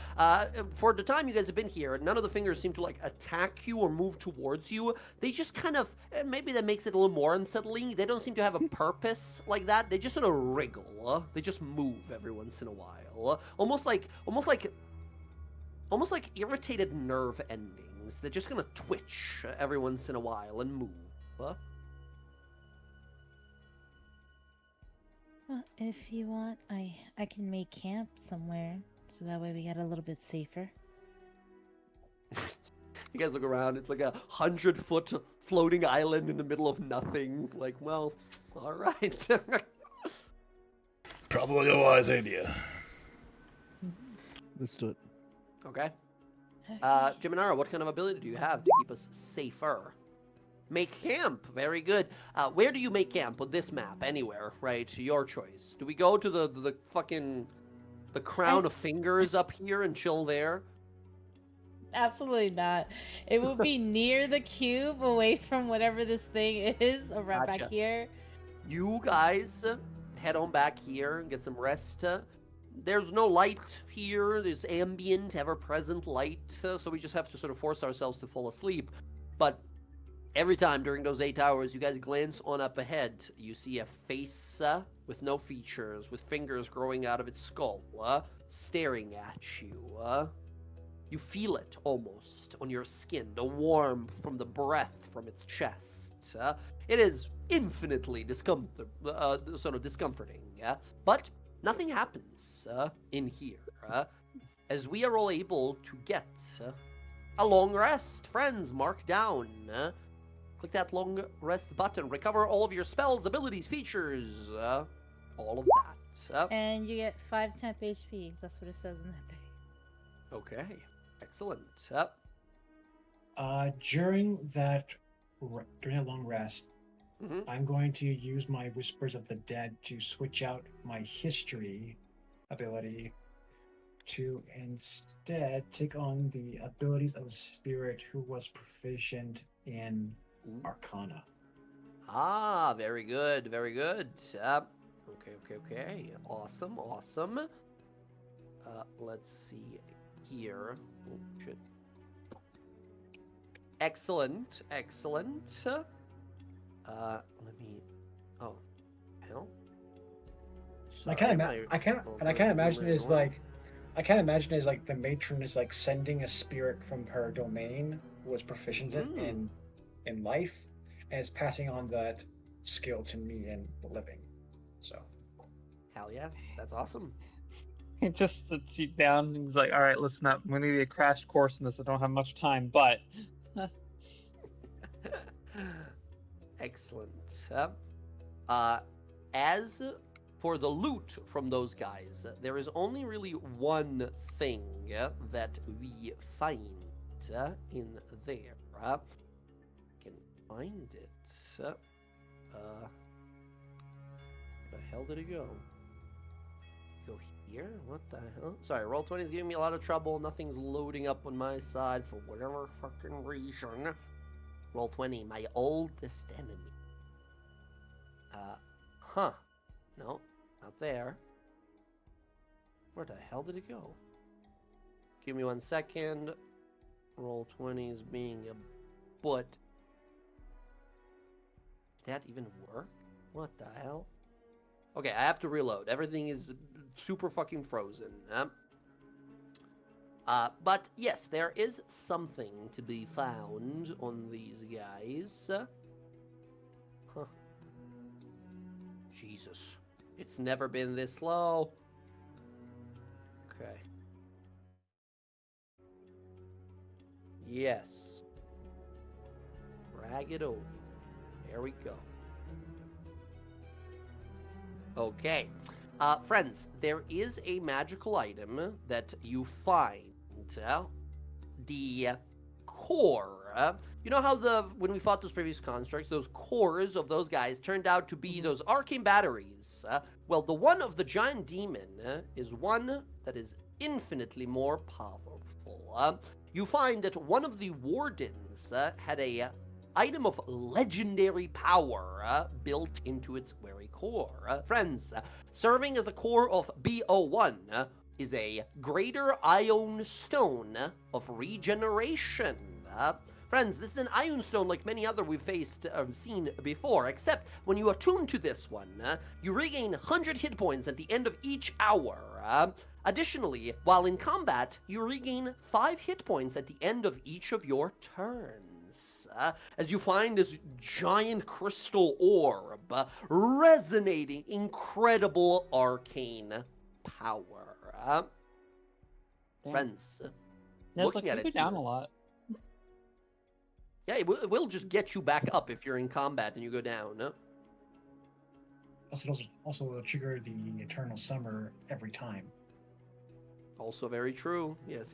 For the time you guys have been here, none of the fingers seem to like attack you or move towards you. They just kind of, maybe that makes it a little more unsettling. They don't seem to have a purpose like that. They just sort of wriggle. They just move every once in a while, almost like irritated nerve endings. They're just gonna twitch every once in a while and move. Well, if you want, I can make camp somewhere, so that way we get a little bit safer. You guys look around, it's like 100-foot floating island in the middle of nothing. Like, well, all right. Probably a wise idea. Let's do it. Okay. Jiminara, what kind of ability do you have to keep us safer? Make camp. Very good. Where do you make camp on this map? Anywhere, right? Your choice. Do we go to the fucking the crown of fingers up here and chill there? Absolutely not. It would be near the cube, away from whatever this thing is, around back here. You guys head on back here and get some rest. There's no light here. There's ambient, ever-present light, so we just have to sort of force ourselves to fall asleep. But every time during those 8 hours, you guys glance on up ahead. You see a face with no features, with fingers growing out of its skull, staring at you. You feel it almost on your skin, the warmth from the breath from its chest. It is infinitely discomforting, but nothing happens in here, as we are all able to get a long rest. Friends, mark down. Click that long rest button. Recover all of your spells, abilities, features, all of that. And you get 5 temp HP, 'cause that's what it says in that thing. Okay, excellent. During that long rest, I'm going to use my Whispers of the Dead to switch out my history ability to instead take on the abilities of a spirit who was proficient in Arcana. Ah, very good, very good. Okay. Awesome. Let's see here. Oh, shit. Excellent. Let me. Oh, hell. I can't imagine it as like the matron is like sending a spirit from her domain who was proficient in life, and is passing on that skill to me in the living. So, hell yes, that's awesome. He just sits you down and he's like, "All right, listen up. I'm gonna give you a crash course in this. I don't have much time, but." Excellent. As for the loot from those guys, there is only really one thing that we find in there. Can find it. Where the hell did it go? Go here? What the hell? Sorry, Roll20 is giving me a lot of trouble. Nothing's loading up on my side for whatever fucking reason. Roll20, my oldest enemy. No, not there. Where the hell did it go? Give me 1 second. Roll20 is being a butt. Did that even work? What the hell? Okay, I have to reload. Everything is super fucking frozen. But yes, there is something to be found on these guys. Jesus. It's never been this slow. Okay. Yes. Ragged Oath. There we go. Okay. Friends, there is a magical item that you find. The core. You know how when we fought those previous constructs, those cores of those guys turned out to be those arcane batteries? Well, the one of the giant demon is one that is infinitely more powerful. You find that one of the wardens had a item of legendary power built into its very core. Friends, serving as the core of BO1 is a greater ion stone of regeneration. Friends, this is an ion stone like many other we've seen before, except when you attune to this one, you regain 100 hit points at the end of each hour. Additionally, while in combat, you regain 5 hit points at the end of each of your turns. As you find this giant crystal orb resonating incredible arcane power. Friends, looking at it down a lot. Yeah, it will just get you back up if you're in combat and you go down. Also trigger the eternal summer every time. Also very true. Yes.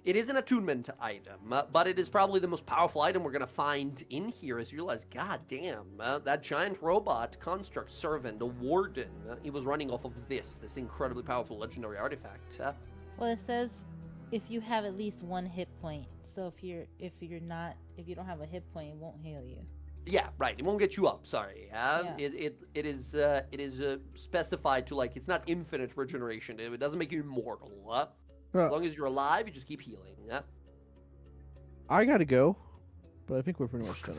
It is an attunement item, but it is probably the most powerful item we're going to find in here as you realize, god damn, that giant robot construct servant, the warden, he was running off of this incredibly powerful legendary artifact. Well, it says if you have at least 1 hit point. So if you don't have a hit point, it won't heal you. Yeah, right. It won't get you up. Sorry. It is specified to, like, it's not infinite regeneration. It doesn't make you immortal. As long as you're alive, you just keep healing. I gotta go, but I think we're pretty much done.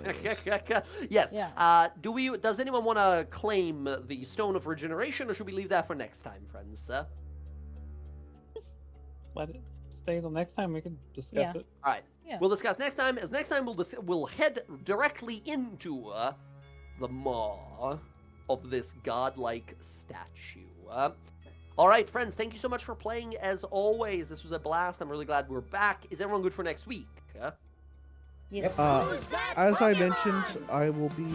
Yes. Yeah. Does anyone want to claim the Stone of Regeneration, or should we leave that for next time, friends? Let it stay until next time. We can discuss it. All right. Yeah. We'll discuss next time. As next time, we'll head directly into the maw of this godlike statue. All right, friends, thank you so much for playing as always. This was a blast. I'm really glad we're back. Is everyone good for next week? Yes. As I mentioned, I will be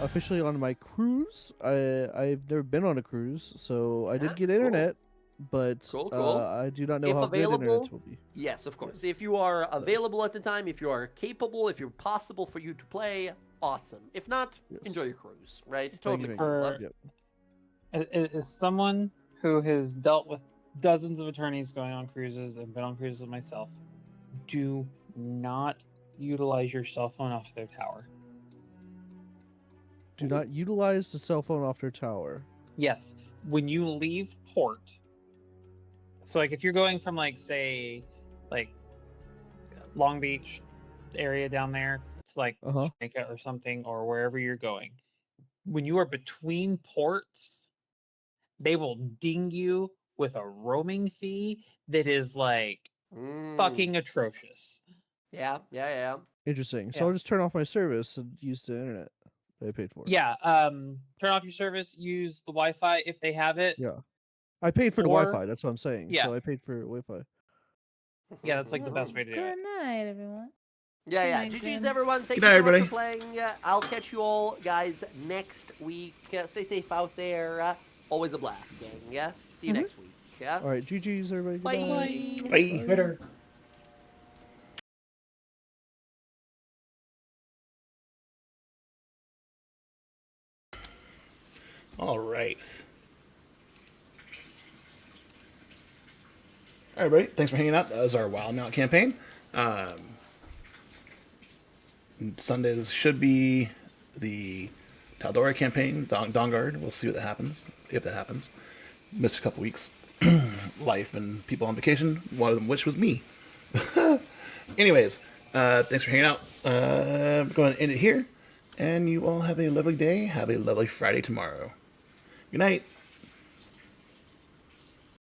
officially on my cruise. I've never been on a cruise, so I did get internet, but Cool. I do not know how good internet will be. Yes, of course. If you are available at the time, if you are capable, if you're possible for you to play, awesome. If not, enjoy your cruise, right? Totally cool. As someone who has dealt with dozens of attorneys going on cruises and been on cruises myself, do not utilize your cell phone off their tower. Do not utilize the cell phone off their tower. Yes. When you leave port, so like if you're going from say Long Beach area down there to Jamaica or something, or wherever you're going, when you are between ports, they will ding you with a roaming fee that is fucking atrocious. Yeah. Interesting. So I'll just turn off my service and use the internet that I paid for. Yeah. Turn off your service. Use the Wi-Fi if they have it. Yeah. I paid for the Wi-Fi. That's what I'm saying. Yeah. So I paid for Wi-Fi. Yeah, that's the best way to do it. Good night, everyone. Yeah. GG's, everyone. Thank Good night, you so much everybody. for playing. I'll catch you all, guys, next week. Stay safe out there. Always a blast, gang. Yeah. See you next week. Yeah. All right. GG's, everybody. Goodbye. Bye. Later. All right. All right, everybody. Thanks for hanging out. That was our Wildemount campaign. Sundays should be the Taldora campaign, Dawnguard. We'll see what that happens, if that happens. Missed a couple weeks. Life and people on vacation, one of them which was me. Anyways, thanks for hanging out. I'm going to end it here. And you all have a lovely day. Have a lovely Friday tomorrow. Good night.